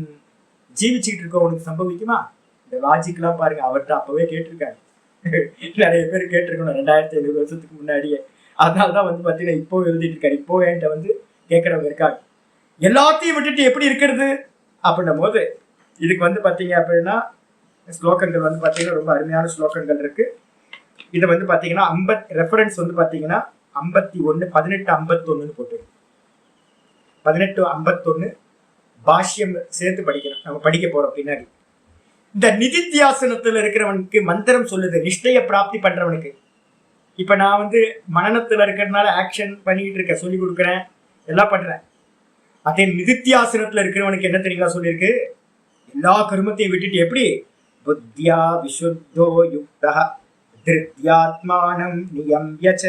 ஜீவிச்சுட்டு இருக்கவனுக்கு சம்பவிக்குமா? இந்த லாஜிக்லாம் பாருங்க, அவர்கிட்ட அப்பவே கேட்டிருக்காங்க, நிறைய பேர் கேட்டிருக்கணும் 2500 வருஷத்துக்கு முன்னாடியே. அதனாலதான் வந்து பாத்தீங்கன்னா இப்போ எழுதிட்டு இருக்காரு. இப்போ என்கிட்ட வந்து கேட்கறவங்க இருக்காங்க, எல்லாத்தையும் விட்டுட்டு எப்படி இருக்கிறது அப்படின்னும் போது இதுக்கு வந்து பாத்தீங்க அப்படின்னா ஸ்லோகங்கள் வந்து பாத்தீங்கன்னா ரொம்ப அருமையான ஸ்லோகங்கள் இருக்கு. இதை வந்து பாத்தீங்கன்னா ரெஃபரன்ஸ் வந்து பாத்தீங்கன்னா 51 1851 போட்டு 1851 பாஷ்யம் சேர்த்து படிக்கிறோம், நம்ம படிக்க போறோம் பின்னாடி. இந்த நிதித்தியாசனத்துல இருக்கிறவனுக்கு மந்திரம் சொல்லுது நிஷ்டைய பிராப்தி பண்றவனுக்கு. இப்ப நான் மனநத்துல இருக்கிறதுனால ஆக்ஷன் பண்ணிட்டு இருக்கேன், சொல்லி கொடுக்குறேன், எல்லாம் பண்றேன். அதே நிதித்தியாசனத்துல இருக்கிறவனுக்கு என்ன தெரியுங்களா சொல்லியிருக்கு? எல்லா கருமத்தையும் விட்டுட்டு எப்படி புத்தியா விசுத்தோ யுக்தா திருத்யாத்மானம் நியம்யச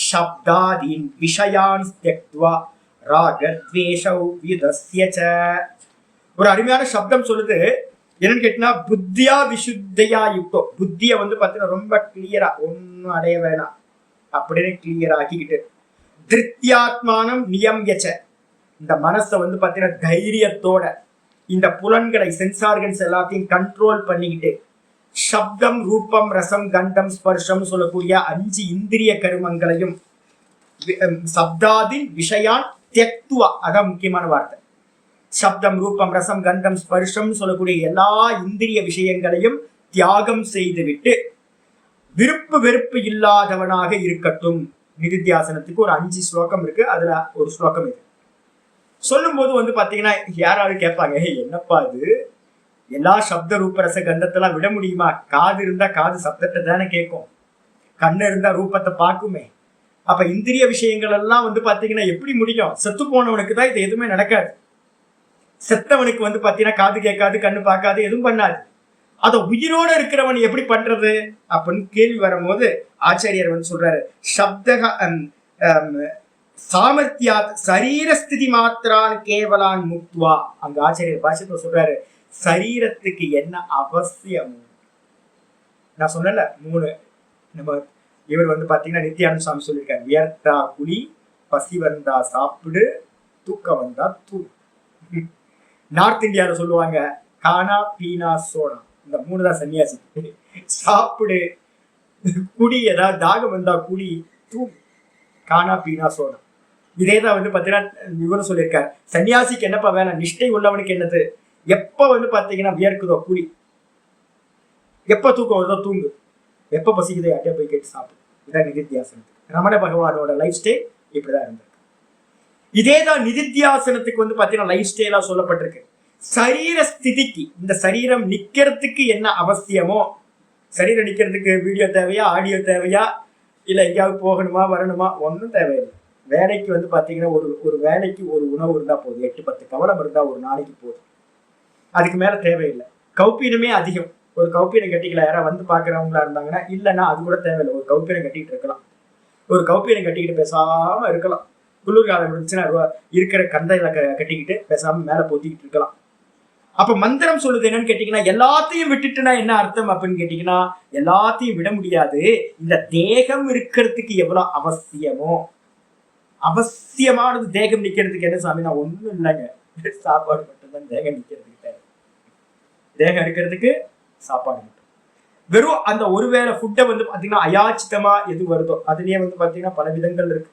சப்தாதீன் விஷயான் த்யக்த்வா ராகத்வேஷௌ விதஸ்யச. ஒரு அருமையான சப்தம் சொல்லுது. என்னன்னு கேட்டீங்கன்னா, புத்தியா விசுத்தையா யுக்தோ. புத்திய பாத்தீங்கன்னா ரொம்ப கிளியரா, ஒன்னும் அடைய வேணாம் அப்படின்னு கிளியர் ஆக்கிக்கிட்டு, திருத்யாத்மானம் நியம்யச, இந்த மனசை பாத்தீங்கன்னா தைரியத்தோட இந்த புலன்களை சென்சார்கன்ஸ் எல்லாத்தையும் கண்ட்ரோல் பண்ணிக்கிட்டு, சப்தம் ரூபம் ரசம் கண்டம் ஸ்பர்ஷம் சொல்லக்கூடிய 5 இந்திரிய கருமங்களையும் சப்தாதின் விஷயான் தியக்துவா, அதான் முக்கியமான வார்த்தை. சப்தம் ரூபம் ரசம் கண்டம் ஸ்பர்ஷம் சொல்லக்கூடிய எல்லா இந்திரிய விஷயங்களையும் தியாகம் செய்துவிட்டு விருப்பு வெறுப்பு இல்லாதவனாக இருக்கட்டும். நிதித்தியாசனத்துக்கு ஒரு 5 ஸ்லோகம் இருக்கு, அதுல ஒரு ஸ்லோகம் இது. சொல்லும் போது பாத்தீங்கன்னா யாராவது கேட்பாங்க, என்னப்பா இது எல்லா சப்த ரூபரச கந்தத்தெல்லாம் விட முடியுமா? காது இருந்தா காது சப்தத்தை தானே கேட்கும், கண்ணு இருந்தா ரூபத்தை பார்க்குமே. அப்ப இந்திரிய விஷயங்கள் எல்லாம் பாத்தீங்கன்னா எப்படி முடியும்? செத்து போனவனுக்கு தான் இது எதுவுமே நடக்காது. செத்தவனுக்கு பாத்தீங்கன்னா காது கேட்காது, கண்ணு பார்க்காது, எதுவும் பண்ணாது. அத உயிரோட இருக்கிறவன் எப்படி பண்றது அப்படின்னு கேள்வி வரும்போது ஆச்சாரியர் சொல்றாரு, சப்தக சாமர்த்தியா சரீரஸ்திதி மாத்திரான் கேவலான் முக்துவா. அங்க ஆச்சாரியர் பாஷத்துல சொல்றாரு, சரீரத்துக்கு என்ன அவசியம்? நான் சொன்னல 3. நம்ம இவர் பாத்தீங்கன்னா நித்யானந்த சுவாமி சொல்லியிருக்காரு, வியர்த்தா குழி, பசி வந்தா சாப்பிடு, தூக்கம் வந்தா தூ. நார்த் இந்தியாவில சொல்லுவாங்க கானா பீனா சோனா, இந்த 3 தான் சன்னியாசி. சாப்பிடு, குடி, ஏதாவது தாகம் வந்தா குடி, தூ, கானா பீனா சோனா. இதேதான் பாத்தீங்கன்னா இவரும் சொல்லியிருக்காரு, சன்னியாசிக்கு என்னப்பா வேலை? நிஷ்டை உள்ளவனுக்கு என்னது? எப்ப பாத்தீங்கன்னா வியர்க்குதோ குடி, எப்ப தூக்கம் வருதோ தூங்கு, எப்ப பசிக்குதோ யார்கிட்ட போய் கேட்டு சாப்பிடு. இதான் நிதித்தியாசனத்துக்கு. ரமண பகவானோட லைஃப் ஸ்டைல் இப்படிதான் இருந்திருக்கு. இதேதான் நிதித்தியாசனத்துக்கு பாத்தீங்கன்னா லைஃப் ஸ்டைலா சொல்லப்பட்டிருக்கு. சரீர ஸ்திதிக்கு, இந்த சரீரம் நிக்கிறதுக்கு என்ன அவசியமோ, சரீரம் நிக்கிறதுக்கு வீடியோ தேவையா, ஆடியோ தேவையா, இல்ல எங்கேயாவது போகணுமா வரணுமா, ஒன்றும் தேவையில்லை. வேலைக்கு பாத்தீங்கன்னா ஒரு வேலைக்கு ஒரு உணவு இருந்தா போதும், 8-10 கவலம் இருந்தா ஒரு நாளைக்கு போதும், அதுக்கு மேல தேவையில்லை. கௌப்பீனமே அதிகம். ஒரு கௌப்பீனம் கட்டிக்கலாம். யாராவது பாக்குறவங்களா இருந்தாங்கன்னா, இல்லைன்னா அது கூட தேவையில்லை, ஒரு கௌப்பீனம் கட்டிக்கிட்டு இருக்கலாம். ஒரு கௌப்பீனம் கட்டிக்கிட்டு பேசாம இருக்கலாம். குளிர்காலம் இருந்துச்சுன்னா இருக்கிற கந்தையில கட்டிக்கிட்டு பேசாம மேல போத்திக்கிட்டு இருக்கலாம். அப்ப மந்திரம் சொல்லுது என்னன்னு கேட்டீங்கன்னா, எல்லாத்தையும் விட்டுட்டுனா என்ன அர்த்தம் அப்படின்னு கேட்டீங்கன்னா, எல்லாத்தையும் விட முடியாது. இந்த தேகம் இருக்கிறதுக்கு எவ்வளவு அவசியமோ, அவசியமானது தேகம் நிக்கிறதுக்கு என்ன சாமி? நான் ஒண்ணும் இல்லைங்க, சாப்பாடு மட்டும்தான் தேகம் நிக்கிறதுக்கு தேவை. தேகம் இருக்கிறதுக்கு சாப்பாடு மட்டும். வெறும் அந்த ஒருவேளை ஃபுட்டை பாத்தீங்கன்னா அயாச்சிதமா எது வருதோ அதுலயே பாத்தீங்கன்னா பல விதங்கள் இருக்கு.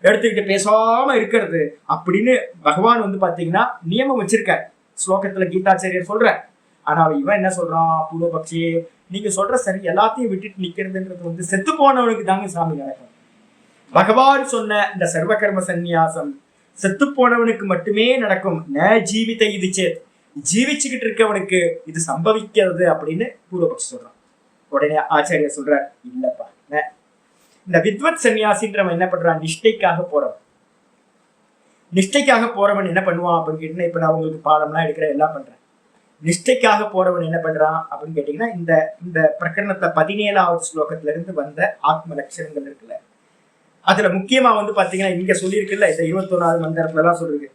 எடுத்துக்கிட்டு பேசாம இருக்கிறது அப்படின்னு பகவான் பாத்தீங்கன்னா நியமம் வச்சிருக்காரு. ஸ்லோகத்துல கீதாச்சாரியர் சொல்ற. ஆனா இவன் என்ன சொல்றான்? பூர்வபக்ஷி, நீங்க சொல்ற சரி, எல்லாத்தையும் விட்டுட்டு நிக்கிறதுன்றது செத்து போனவனுக்கு தாங்க சாமி நடக்கும். பகவான் சொன்ன இந்த சர்வகர்ம சந்நியாசம் செத்து போனவனுக்கு மட்டுமே நடக்கும். ந ஜீவித இது சேத், ஜீவிச்சுக்கிட்டு இருக்கவனுக்கு இது சம்பவிக்கிறது அப்படின்னு பூர்வபக்ஷி சொல்றான். உடனே ஆச்சாரியர் சொல்றார், இல்லப்பா, இந்த வித்வத் சன்னியாசின்றவன் என்ன பண்றான்? நிஷ்டைக்காக போறவன். நிஷ்டைக்காக போறவன் என்ன பண்ணுவான் அப்படின்னு கேட்டீங்கன்னா, இப்ப நான் உங்களுக்கு பாடம்லாம் எடுக்கிறேன், எல்லாம் பண்றேன். நிஷ்டைக்காக போறவன் என்ன பண்றான் அப்படின்னு கேட்டீங்கன்னா, இந்த பிரகரணத்தை 17வது ஸ்லோகத்துல இருந்து வந்த ஆத்ம லட்சணங்கள் இருக்குல்ல, அதுல முக்கியமா பாத்தீங்கன்னா இங்க சொல்லியிருக்குல்ல, இந்த 21வது மந்திரத்துல எல்லாம் சொல்றது,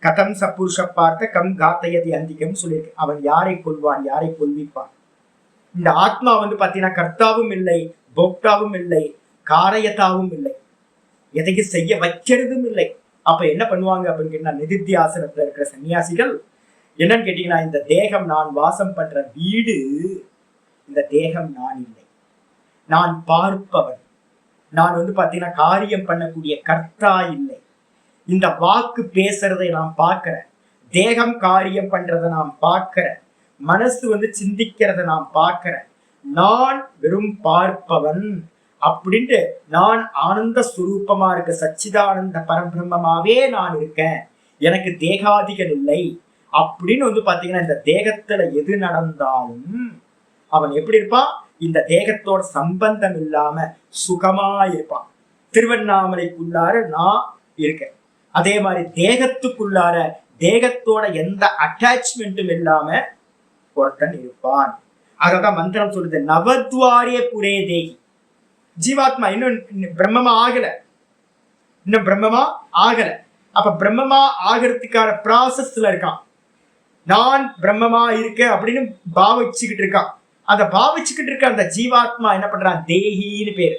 கதம் சப்புருஷ பார்த்த கம் காத்தயதி அந்திகம் சொல்லியிருக்கு. அவன் யாரை கொள்வான், யாரை கொள்விப்பான். இந்த ஆத்மா பாத்தீங்கன்னா கர்த்தாவும் இல்லை, போக்தாவும் இல்லை, காரயத்தாவும் இல்லை, எதையும் செய்ய வைக்கிறதும் இல்லை. அப்ப என்ன பண்ணுவாங்க அப்படின்னு கேட்டீங்கன்னா, நிதித்தியாசனத்துல இருக்கிற சன்னியாசிகள் என்னன்னு கேட்டீங்கன்னா, இந்த தேகம் நான் வாசம் பண்ற வீடு, இந்த தேகம் நான் இல்லை, நான் பார்ப்பவன், நான் பாத்தீங்கன்னா காரியம் பண்ணக்கூடிய கர்த்தா இல்லை. இந்த வாக்கு பேசுறதை நான் பார்க்கிறேன், தேகம் காரியம் பண்றதை நான் பார்க்கிறேன், மனசு சிந்திக்கிறத நான் பார்க்கிறேன், நான் வெறும் பார்ப்பவன் அப்படின்ட்டு நான் ஆனந்த ஸ்வரூபமா இருக்க சச்சிதானந்த பரபிரம்மமாவே நான் இருக்கேன், எனக்கு தேகாதிகள் இல்லை அப்படின்னு வந்து பாத்தீங்கன்னா இந்த தேகத்துல எது நடந்தாலும் அவன் எப்படி இருப்பான், இந்த தேகத்தோட சம்பந்தம் இல்லாம சுகமா இருப்பான். திருவண்ணாமலைக்குள்ளார நான் இருக்கேன், அதே மாதிரி தேகத்துக்குள்ளார தேகத்தோட எந்த அட்டாச்மெண்ட்டும் இல்லாம ஒருத்தன் இருப்பான். அதான் மந்திரம் சொல்லுது, நவத்வாரிய புரே தேகி. ஜீவாத்மா இன்னும் பிரம்மமா ஆகல, இன்னும் பிரம்மமா ஆகல. அப்ப பிரம்மமா ஆகிறதுக்கான ப்ராசஸ்ல இருக்கான். நான் பிரம்மமா இருக்கேன் அப்படின்னு பாவிச்சுக்கிட்டு இருக்கான். அந்த பாவிச்சுக்கிட்டு இருக்க அந்த ஜீவாத்மா என்ன பண்றான், தேகின்னு பேரு.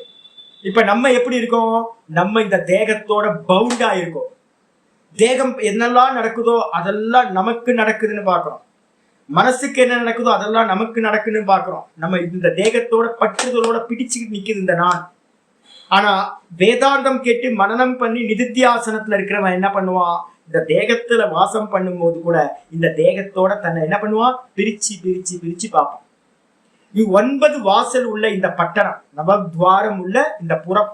இப்ப நம்ம எப்படி இருக்கோம், நம்ம இந்த தேகத்தோட பவுண்டா இருக்கோம். தேகம் என்னெல்லாம் நடக்குதோ அதெல்லாம் நமக்கு நடக்குதுன்னு பாக்குறோம், மனசுக்கு என்ன நடக்குதோ அதெல்லாம் நமக்கு நடக்குதுன்னு பாக்குறோம். நம்ம இந்த தேகத்தோட பற்றுதலோட பிடிச்சுக்கிட்டு நிக்குது இந்த நான். ஆனா வேதாந்தம் கேட்டு மனனம் பண்ணி நிதித்தியாசனத்துல இருக்கிறவன் என்ன பண்ணுவான், இந்த தேகத்துல வாசம் பண்ணும் போது கூட இந்த தேகத்தோட தன்னை என்ன பண்ணுவான், பிரிச்சு பிரிச்சு பிரிச்சு பார்ப்பான். 9 வாசல் உள்ள இந்த பட்டணம், நவத்வாரம் உள்ள இந்த புறம்,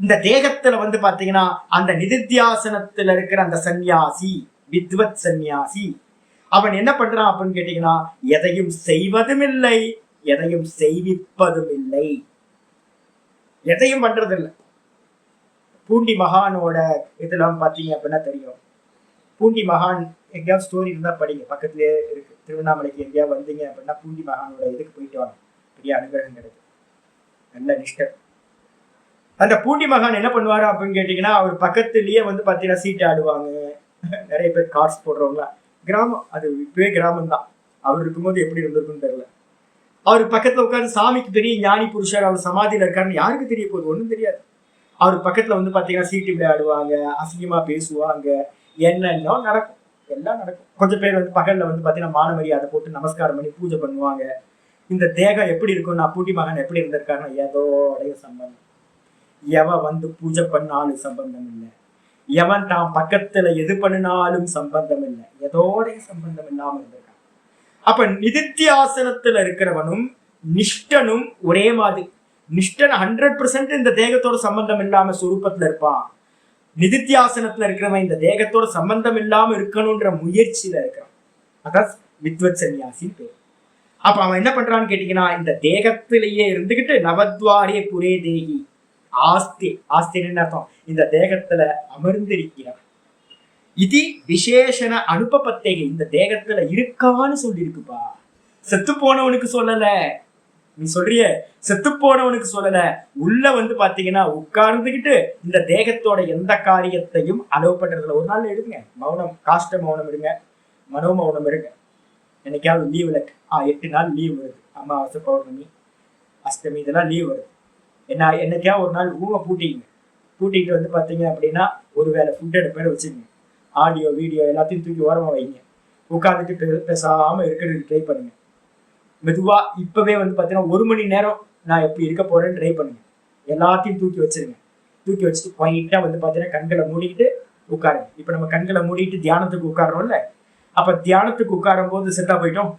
இந்த தேகத்துல வந்து பாத்தீங்கன்னா அந்த நிதித்தியாசனத்துல இருக்கிற அந்த சன்னியாசி, வித்வத் சன்னியாசி, அவன் என்ன பண்றான் அப்படின்னு கேட்டீங்கன்னா, எதையும் செய்வதும் இல்லை, எதையும் செய்விப்பதும் இல்லை, எதையும் பண்றது இல்லை. பூண்டி மகானோட இதெல்லாம் பாத்தீங்க அப்படின்னா தெரியும். பூண்டி மகான் எங்கேயாவது ஸ்டோரி இருந்தா படிங்க, பக்கத்துலயே இருக்கு. திருவண்ணாமலைக்கு எங்கேயாவது வந்தீங்க அப்படின்னா பூண்டி மகானோட இதுக்கு போயிட்டு வாங்க, பெரிய அனுகிரகம் கிடைக்கும், நல்ல நிஷ்டர். அந்த பூண்டி மகான் என்ன பண்ணுவாரு அப்படின்னு கேட்டீங்கன்னா, அவர் பக்கத்துலயே வந்து பாத்தீங்கன்னா சீட்டு ஆடுவாங்க, நிறைய பேர் கார்ட்ஸ் போடுறவங்களா. கிராமம் அது, இப்பவே கிராமம் தான். அவர் இருக்கும்போது எப்படி இருந்திருக்குன்னு தெரியல. அவர் பக்கத்துல உட்காந்து சாமிக்கு பெரிய ஞானி புருஷர், அவர் சமாதியில இருக்காருன்னு யாருக்கு தெரிய போகுது, ஒண்ணும் தெரியாது. அவர் பக்கத்துல வந்து பாத்தீங்கன்னா சீட்டு விளையாடுவாங்க, அசிங்கமா பேசுவாங்க, என்னென்ன நடக்கும், எல்லாம் நடக்கும். கொஞ்சம் பேர் வந்து பகல்ல வந்து பாத்தீங்கன்னா மான மரியாதை போட்டு நமஸ்காரம் பண்ணி பூஜை பண்ணுவாங்க. இந்த தேகம் எப்படி இருக்கும்னா, பூண்டி மகன் எப்படி இருந்திருக்காருன்னா, ஏதோடைய சம்பந்தம், எவன் வந்து பூஜை பண்ணாலும் சம்பந்தம் இல்லை, எவன் தான் பக்கத்துல எது பண்ணினாலும் சம்பந்தம் இல்லை, எதோடைய சம்பந்தம் இல்லாம இருந்திருக்கான். அப்ப நிதித்தியாசனத்துல இருக்கிறவனும் நிஷ்டனும் ஒரே மாதிரி. நிஷ்டன் 100% இந்த தேகத்தோட சம்பந்தம் இல்லாம சுரூபத்துல இருப்பான். நிதித்தியாசனத்துல இருக்கிறவன் இந்த தேகத்தோட சம்பந்தம் இல்லாம இருக்கணும்ன்ற முயற்சியில இருக்கிறான். அதான் வித்வத் சன்னியாசின்னு பேர். அப்ப அவன் என்ன பண்றான்னு கேட்டீங்கன்னா, இந்த தேகத்திலேயே இருந்துகிட்டு நவத்வாரிய புரே தேகி ஆஸ்தி, ஆஸ்தின்னு அர்த்தம், இந்த தேகத்துல அமர்ந்திருக்கிறான். இது விசேஷன அனுபபத்தேகை, இந்த தேகத்துல இருக்கான்னு சொல்லி இருக்குப்பா. செத்து போனவனுக்கு சொல்லல, நீ சொல்றிய செத்து போனவனுக்கு சொல்லல. உள்ள வந்து பாத்தீங்கன்னா உட்கார்ந்துகிட்டு இந்த தேகத்தோட எந்த காரியத்தையும் அலோவ் பண்றதுல. ஒரு நாள் எடுங்க மௌனம், காஷ்ட மௌனம் எடுங்க, மனோ மௌனம் எடுங்க. என்னைக்காவது லீவ் இருக்கு, 8 நாள் லீவ் வருது, அமாவாசை பௌர்ணமி அஷ்டமி இதெல்லாம் லீவ் வருது. என்னைக்காவது ஒரு நாள் ஊமை பூட்டிக்கிட்டு வந்து பாத்தீங்க அப்படின்னா ஒரு வேளை ஃபுட் எடுப்பேன்னு வச்சுக்கோங்க, ஆடியோ வீடியோ எல்லாத்தையும் தூக்கி ஓரமா வைங்க, உட்காந்துட்டு பேசாம இருக்கிறதுக்கு ட்ரை பண்ணுங்க. மெதுவா இப்பவே வந்து பாத்தீங்கன்னா 1 மணி நேரம் நான் எப்படி இருக்க போறேன்னு ட்ரை பண்ணுங்க. எல்லாத்தையும் தூக்கி வச்சிருங்க. தூக்கி வச்சுட்டு குவைட்டா வந்து பாத்தீங்கன்னா கண்களை மூடிக்கிட்டு உட்காருங்க. இப்ப நம்ம கண்களை மூடிட்டு தியானத்துக்கு உட்கார்றோம்ல, அப்ப தியானத்துக்கு உட்காரும் போது செத்தா போயிட்டோம்.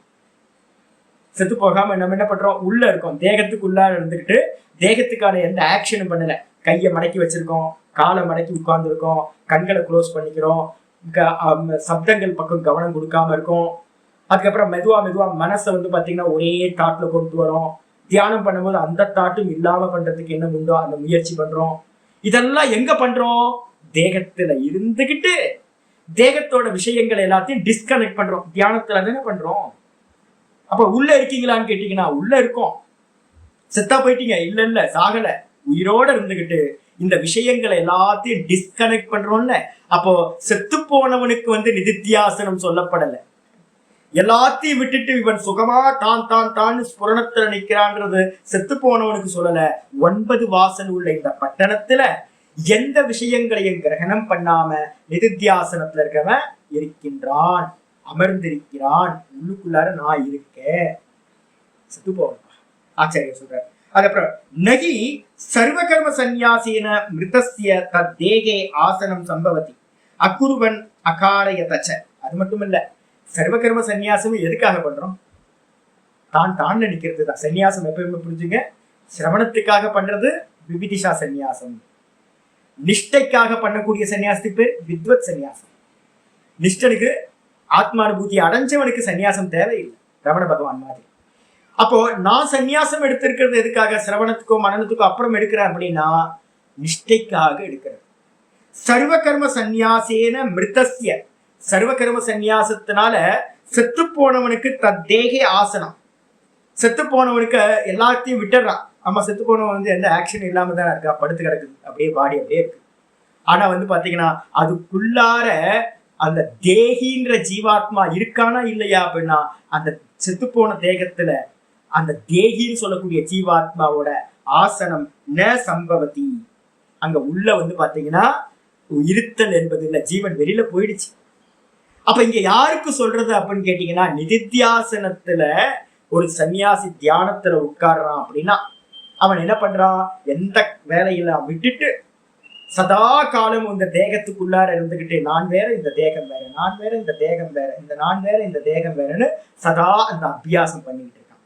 செத்து போகாம நம்ம என்ன பண்றோம், உள்ள இருக்கோம், தேகத்துக்குள்ளார இருந்துகிட்டு தேகத்துக்கான எந்த ஆக்ஷனும் பண்ணல. கையை மடக்கி வச்சிருக்கோம், காலை மடக்கி உட்கார்ந்து இருக்கோம், கண்களை க்ளோஸ் பண்ணிக்கிறோம், சப்தங்கள் பக்கம் கவனம் கொடுக்காம இருக்கும். அதுக்கப்புறம் மெதுவா மனசை வந்து பாத்தீங்கன்னா ஒரே தாட்ல கொண்டு வரோம். தியானம் பண்ணும்போது அந்த தாட்டும் இல்லாம பண்றதுக்கு என்ன உண்டோ அந்த முயற்சி பண்றோம். இதெல்லாம் எங்க பண்றோம், தேகத்துல இருந்துகிட்டு தேகத்தோட விஷயங்கள் எல்லாத்தையும் டிஸ்கனெக்ட் பண்றோம். தியானத்துல தானே பண்றோம். அப்ப உள்ள இருக்கீங்களான்னு கேட்டீங்கன்னா உள்ள இருக்கோம். செத்தா போயிட்டீங்க, இல்ல சாகல, உயிரோட இருந்துகிட்டு இந்த விஷயங்களை எல்லாத்தையும் டிஸ்கனெக்ட் பண்றோம்ல. அப்போ செத்து போனவனுக்கு வந்து நிதித்தியாசனம் சொல்லப்படல. எல்லாத்தையும் விட்டுட்டு இவன் சுகமா தான் ஸ்புரணத்துல நிக்கிறான்றது செத்து போனவனுக்கு சொல்லல. 9 வாசல் உள்ள இந்த பட்டணத்துல எந்த விஷயங்களையும் கிரகணம் பண்ணாம நிதித்தியாசனத்துல இருக்கவன் இருக்கின்றான், அமர்ந்திருக்கிறான். உள்ளுக்குள்ளார நான் இருக்கேன். செத்து போவன் ஆச்சாரிய சொல்ற. அதுக்கப்புறம் நகி சர்வகர்ம சந்நியாசேன மிருதஸ்ய தத்தேகே ஆசனம் சம்பவதி அக்குருவன் அகாரயதச்ச. அது மட்டும் இல்ல, சர்வகர்ம சந்நியாசம் எதுக்காக பண்றோம், தான் நிக்கிறது தான். சன்னியாசம் எப்பயுமே புரிஞ்சுங்க, சிரவணத்துக்காக பண்றது விவிதிஷா சந்நியாசம். நிஷ்டைக்காக பண்ணக்கூடிய சன்னியாசத்துக்கு பேர் வித்வத் சன்னியாசம். நிஷ்டனுக்கு ஆத்மானுபூதி அடைஞ்சவனுக்கு சன்னியாசம் தேவையில்லை, ரமண பகவான் மாதிரி. அப்போ நான் சன்னியாசம் எடுத்திருக்கிறது எதுக்காக? சிரவணத்துக்கோ மனநத்துக்கோ அப்புறம் எடுக்கிறேன் அப்படின்னா நிஷ்டைக்காக எடுக்கிறது. சர்வ கர்ம சந்நியாசேன மிருதஸ்ய, சர்வ கர்ம சந்நியாசத்தினால செத்து போனவனுக்கு தத்தேகே ஆசனம். செத்து போனவனுக்கு எல்லாத்தையும் விட்டுறான். ஆமா, செத்து போனவன் வந்து எந்த ஆக்ஷன் இல்லாம தான் இருக்கா, படுத்து கிடக்குது, அப்படியே பாடி அப்படியே இருக்கு. ஆனா வந்து பாத்தீங்கன்னா அதுக்குள்ளார அந்த தேகின்ற ஜீவாத்மா இருக்கானா இல்லையா அப்படின்னா அந்த செத்து போன தேகத்துல அந்த தேகின்னு சொல்லக்கூடிய ஜீவாத்மாவோட ஆசனம் ந சம்பவதி. அங்க உள்ள வந்து பாத்தீங்கன்னா இருத்தல் என்பது இல்லை, ஜீவன் வெளியில போயிடுச்சு. அப்ப இங்க யாருக்கு சொல்றது அப்படின்னு கேட்டீங்கன்னா, நிதித்தியாசனத்துல ஒரு சன்னியாசி தியானத்துல உட்கார்றான் அப்படின்னா அவன் என்ன பண்றான், எந்த வேலையில விட்டுட்டு சதா காலம் இந்த தேகத்துக்குள்ளார இருந்துகிட்டு நான் வேற இந்த தேகம் வேற, நான் வேற இந்த தேகம் வேற, இந்த நான் வேற இந்த தேகம் வேறன்னு சதா அந்த அபியாசம் பண்ணிக்கிட்டு இருக்கான்.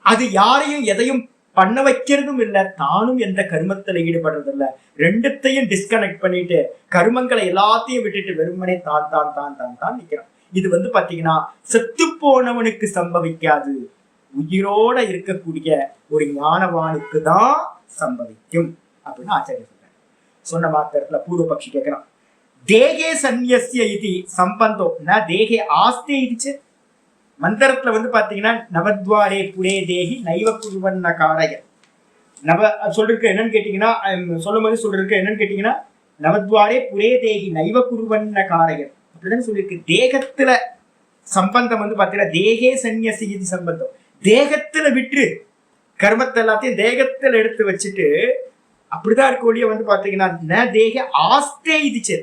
அது யாரையும் எதையும் பண்ண வைக்கிறதும் இல்லை, தானும் எந்த கர்மத்துல ஈடுபடுறது இல்லை. ரெண்டுத்தையும் டிஸ்கனெக்ட் பண்ணிட்டு கர்மங்களை எல்லாத்தையும் விட்டுட்டு வெறுமனே தான் தான் தான் தான் தான் நிற்கிறான். இது வந்து பாத்தீங்கன்னா செத்து போனவனுக்கு சம்பவிக்காது, உயிரோட இருக்கக்கூடிய ஒரு ஞானவானுக்கு தான் சம்பவிக்கும் அப்படின்னு ஆச்சாரிய சொல்றாரு. சொன்ன மாத்திரத்துல பூர்வபக்ஷி கேட்கிறான், தேகே சந்நியஸ்ய இது சம்பந்தோ ந தேகே ஆஸ்தே இடிச்சு. மந்திரத்துல வந்து பாத்தீங்கன்னா நவத்வாரே புரே தேகி நைவ குருவன்ன காரய நவ சொல்றதுக்கு என்னன்னு கேட்டீங்கன்னா, சொல்லும் போது சொல்றதுக்கு என்னன்னு கேட்டீங்கன்னா நவத்வாரே புரே தேகி நைவ குருவன்ன காரயன் அப்படிதான் சொல்லியிருக்கு. தேகத்துல சம்பந்தம் வந்து பாத்தீங்கன்னா தேகே சந்நியசி இது சம்பந்தம். தேகத்துல விட்டு கர்மத்தை எல்லாத்தையும் தேகத்துல எடுத்து வச்சுட்டு அப்படிதான் இருக்க ஒழிய வந்து பாத்தீங்கன்னா ந தேக ஆஸ்தே இதிச்சு,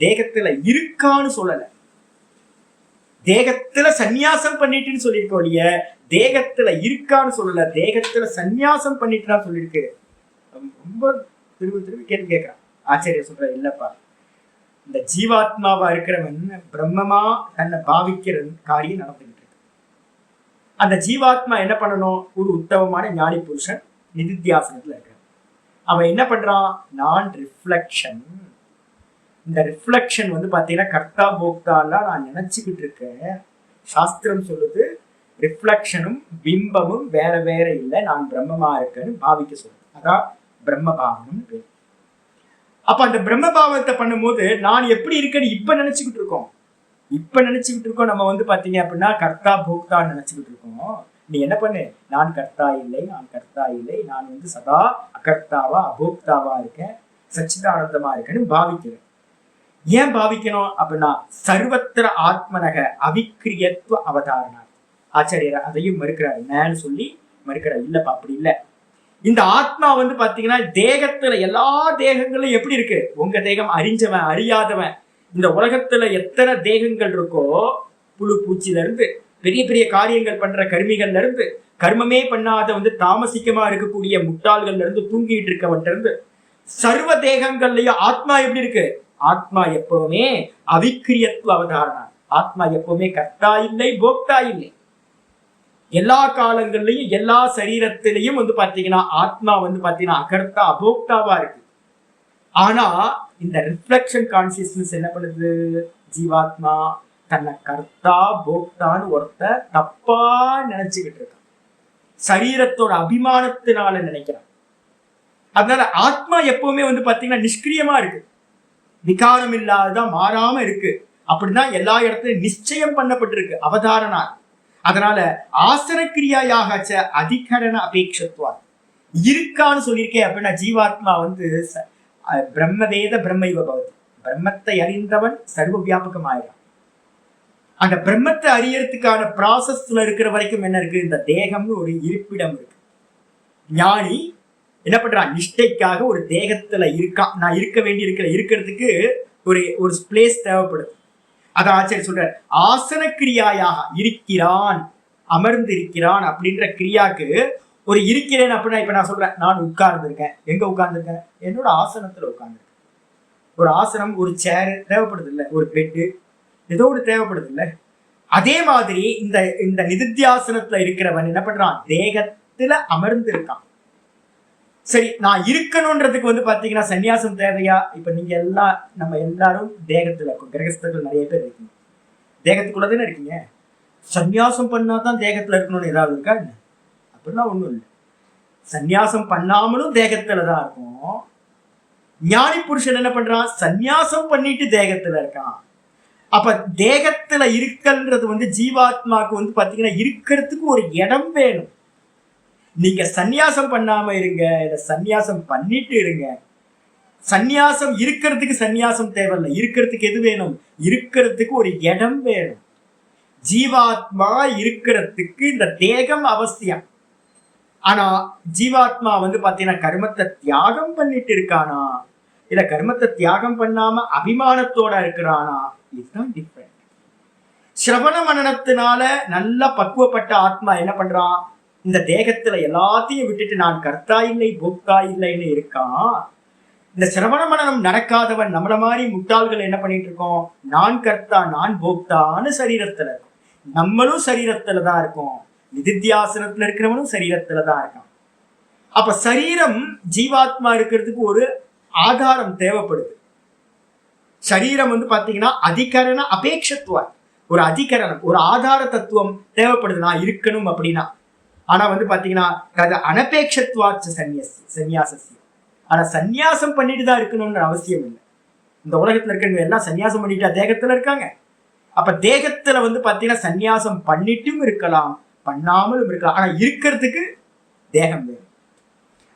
தேகத்துல இருக்கான்னு சொல்லல, தேகத்துல சந்நியாசம் பண்ணிட்டுன்னு சொல்லியிருக்க ஒழிய தேகத்துல இருக்கான்னு சொல்லல, தேகத்துல சந்நியாசம் பண்ணிட்டுதான் சொல்லியிருக்கு. ரொம்ப திரும்ப திரும்பி கேள்வி கேட்கிறான். ஆச்சாரிய சொல்ற, இல்லப்பா, இந்த ஜீவாத்மாவா இருக்கிறவன் பிரம்மமா தன்னை பாவிக்கிற காரியம் நடந்துகிட்டு இருக்கு. அந்த ஜீவாத்மா என்ன பண்ணணும், ஒரு உத்தமமான ஞானி புருஷன் நிதித்தியாசனத்துல இருக்க அவன் என்ன பண்றான், நான் ரிஃப்ளெக்ஷன். இந்த ரிஃப்ளெக்ஷன் வந்து பாத்தீங்கன்னா கர்த்தா போக்தாலாம் நான் நினைச்சுக்கிட்டு இருக்கேன். சாஸ்திரம் சொல்லுது ரிஃப்ளெக்ஷனும் பிம்பமும் வேற வேற இல்லை, நான் பிரம்மமா இருக்கேன்னு பாவிக்க சொல்லுது. அதான் பிரம்ம பாவம்னு பேர். அப்ப அந்த பிரம்ம பாவத்தை பண்ணும்போது நான் எப்படி இருக்கேன்னு இப்ப நினைச்சுக்கிட்டு இருக்கோம். நம்ம வந்து பாத்தீங்க அப்படின்னா கர்த்தா போக்தா நினைச்சுக்கிட்டு இருக்கோம். நீ என்ன பண்ணு, நான் கர்த்தா இல்லை, நான் கர்த்தா இல்லை, நான் வந்து சதா அகர்த்தாவா அபோக்தாவா இருக்கேன், சச்சிதானந்தமா இருக்கேன்னு பாவிக்கிறேன். ஏன் பாவிக்கணும் அப்படின்னா சர்வத்திர ஆத்மனக அவிக்கிரியத்துவ அவதாரணா. ஆச்சாரியர் அதையும் மறுக்கிறாரு, நான் சொல்லி மறுக்கிறார். இல்லப்பா அப்படி இல்லை. இந்த ஆத்மா வந்து பாத்தீங்கன்னா தேகத்துல எல்லா தேகங்களும் எப்படி இருக்கு, உங்க தேகம் அறிஞ்சவன் அறியாதவன், இந்த உலகத்துல எத்தனை தேகங்கள் இருக்கோ, புழு பூச்சில இருந்து பெரிய பெரிய காரியங்கள் பண்ற கர்மிகள்ல இருந்து, கர்மமே பண்ணாத வந்து தாமசிக்கமா இருக்கக்கூடிய முட்டாள்கள்ல இருந்து, தூங்கிட்டு இருக்கவன்ல இருந்து, சர்வ தேகங்கள்லயும் ஆத்மா எப்படி இருக்கு, ஆத்மா எப்பவுமே அவிக்கிரியத்துவ அவதாரணா. ஆத்மா எப்பவுமே கர்த்தா இல்லை, போக்தா இல்லை. எல்லா காலங்கள்லயும் எல்லா சரீரத்திலையும் வந்து பாத்தீங்கன்னா ஆத்மா வந்து பாத்தீங்கன்னா அகர்த்தா அபோக்தாவா இருக்கு. ஆனா இந்த ரிஃப்ளெக்ஷன் கான்சியஸ்னஸ் என்ன பண்ணுது, ஜீவாத்மா தன்னை கர்த்தா போக்தான்னு ஒருத்தர் தப்பா நினைச்சுக்கிட்டு இருக்கான், சரீரத்தோட அபிமானத்தினால நினைக்கிறான். அதனால ஆத்மா எப்பவுமே வந்து பாத்தீங்கன்னா நிஷ்கிரியமா இருக்கு, விகாரம் இல்லாததான், மாறாம இருக்கு. அப்படிதான் எல்லா இடத்துலயும் நிச்சயம் பண்ணப்பட்டிருக்கு அவதாரணா. அதனால ஆசன கிரியாயாகச்ச அதிகரண அபேட்சத்துவா இருக்கான்னு சொல்லியிருக்கேன். அப்படின்னா ஜீவாத்மா வந்து பிரம்மவேத பிரம்மைவ பவதி, பிரம்மத்தை அறிந்தவன் சர்வ வியாபகமாயிடும். அந்த பிரம்மத்தை அறியறதுக்கான ப்ராசஸ்ல இருக்கிற வரைக்கும் என்ன இருக்கு, இந்த தேகம்னு ஒரு இருப்பிடம் இருக்கு. ஞானி என்ன பண்றான், நிஷ்டைக்காக ஒரு தேகத்துல இருக்கான். நான் இருக்க வேண்டி இருக்கிறதுக்கு ஒரு பிளேஸ் தேவைப்படுது. அதான் ஆச்சாரியர் சொல்ற, ஆசன கிரியாயாக இருக்கிறான், அமர்ந்து இருக்கிறான் அப்படின்ற கிரியாக்கு ஒரு இருக்கிறேன் அப்படின்னா, இப்ப நான் சொல்றேன், நான் உட்கார்ந்து இருக்கேன். எங்க உட்கார்ந்துருக்கேன், என்னோட ஆசனத்துல உட்கார்ந்துருக்கேன். ஒரு ஆசனம், ஒரு சேர் தேவைப்படுது இல்லை, ஒரு பெட்டு ஏதோ ஒரு தேவைப்படுது இல்லை. அதே மாதிரி இந்த நிதித்தியாசனத்துல இருக்கிறவன் என்ன பண்றான், தேகத்துல அமர்ந்து இருக்கான். சரி, நான் இருக்கணும்ன்றதுக்கு வந்து பாத்தீங்கன்னா சன்னியாசம் தேவையா? இப்ப நீங்க எல்லாம் நம்ம எல்லாரும் தேகத்துல இருக்கும், கிரகஸ்தர்கள் நிறைய பேர் இருக்கீங்க, தேகத்துக்குள்ளதானே இருக்கீங்க. சன்னியாசம் பண்ணாதான் தேகத்துல இருக்கணும்னு ஏதாவது இருக்கா என்ன? அப்படிலாம் ஒண்ணும் இல்லை. சன்னியாசம் பண்ணாமலும் தேகத்துலதான் இருக்கும். ஞானி புருஷன் என்ன பண்றான்? சன்னியாசம் பண்ணிட்டு தேகத்துல இருக்கான். அப்ப தேகத்துல இருக்கல்ன்றது வந்து ஜீவாத்மாக்கு வந்து பாத்தீங்கன்னா இருக்கிறதுக்கு ஒரு இடம் வேணும். நீங்க சந்நியாசம் பண்ணாம இருங்க, இல்ல சந்நியாசம் பண்ணிட்டு இருங்க. சந்நியாசம் இருக்கிறதுக்கு சந்நியாசம் தேவையில்லை. இருக்கிறதுக்கு எது வேணும்? இருக்கிறதுக்கு ஒரு இடம் வேணும். ஜீவாத்மா இருக்கிறதுக்கு இந்த தேகம் அவசியம். ஆனா ஜீவாத்மா வந்து பாத்தீங்கன்னா கர்மத்தை தியாகம் பண்ணிட்டு இருக்கானா, இல்ல கர்மத்தை தியாகம் பண்ணாம அபிமானத்தோட இருக்கிறானா? இதுதான் டிஃபரெண்ட். சிரவண மனனத்தினால நல்லா பக்குவப்பட்ட ஆத்மா என்ன பண்றான்? இந்த தேகத்துல எல்லாத்தையும் விட்டுட்டு நான் கர்த்தா இல்லை போக்தா இல்லைன்னு இருக்கான். இந்த சிரவண மனனம் நடக்காதவன் நம்மள மாதிரி முட்டாள்கள் என்ன பண்ணிட்டு இருக்கோம்? நான் கர்த்தா நான் போக்தான்னு சரீரத்துல இருக்கும். நம்மளும் சரீரத்துலதான் இருக்கோம், நிதித்தியாசனத்துல இருக்கிறவனும் சரீரத்துலதான் இருக்கான். அப்ப சரீரம் ஜீவாத்மா இருக்கிறதுக்கு ஒரு ஆதாரம் தேவைப்படுது. சரீரம் வந்து பாத்தீங்கன்னா அதிகரண அபேட்சத்துவ, ஒரு அதிகரணம், ஒரு ஆதார தத்துவம் தேவைப்படுது நான் இருக்கணும் அப்படின்னா. ஆனா வந்து பாத்தீங்கன்னா அனபேட்சத்துவாச்ச சன்னியாசம். ஆனா சந்நியாசம் பண்ணிட்டு தான் இருக்கணும்னு அவசியம் இல்லை. இந்த உலகத்துல இருக்கிறவங்க எல்லாம் சன்னியாசம் பண்ணிட்டா தேகத்துல இருக்காங்க. அப்ப தேகத்துல வந்து பாத்தீங்கன்னா சந்நியாசம் பண்ணிட்டும் இருக்கலாம், பண்ணாமலும் இருக்கலாம். ஆனா இருக்கிறதுக்கு தேகம் வேணும்.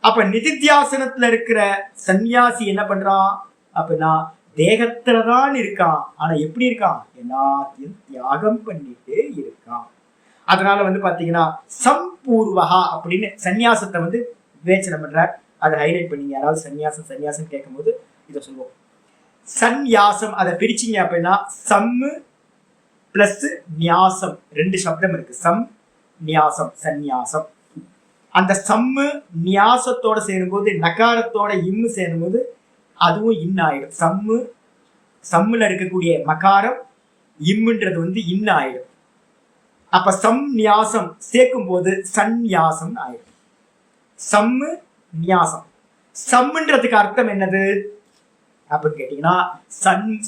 அப்ப நிதித்தியாசனத்துல இருக்கிற சன்னியாசி என்ன பண்றான் அப்படின்னா தேகத்துலதான் இருக்கான். ஆனா எப்படி இருக்கான்? எல்லாத்தையும் தியாகம் பண்ணிட்டு இருக்கான். அதனால வந்து பாத்தீங்கன்னா சம்பூர்வகா அப்படின்னு சன்னியாசத்தை வந்து விவேச்சனம் பண்றார். அதை ஹைலைட் பண்ணீங்க. யாராவது சன்னியாசம் சன்னியாசம் கேட்கும் போது இதை சொல்லுவோம். சந்நியாசம் அதை பிரிச்சிங்க அப்படின்னா சம்மு பிளஸ் நியாசம், ரெண்டு சப்தம் இருக்கு. சம் நியாசம், சந்நியாசம். அந்த சம்மு நியாசத்தோட சேரும்போது நகாரத்தோட இம்மு சேரும்போது அதுவும் இன் ஆயிடும். சம்முல இருக்கக்கூடிய மகாரம் இம்முன்றது வந்து இன் ஆயிடும். அப்ப சம் நியாசம் சேர்க்கும் போது சந்நியாசம் ஆயிடும். சம்மு நியாசம். சம்முன்றதுக்கு அர்த்தம் என்னது அப்படின்னு கேட்டீங்கன்னா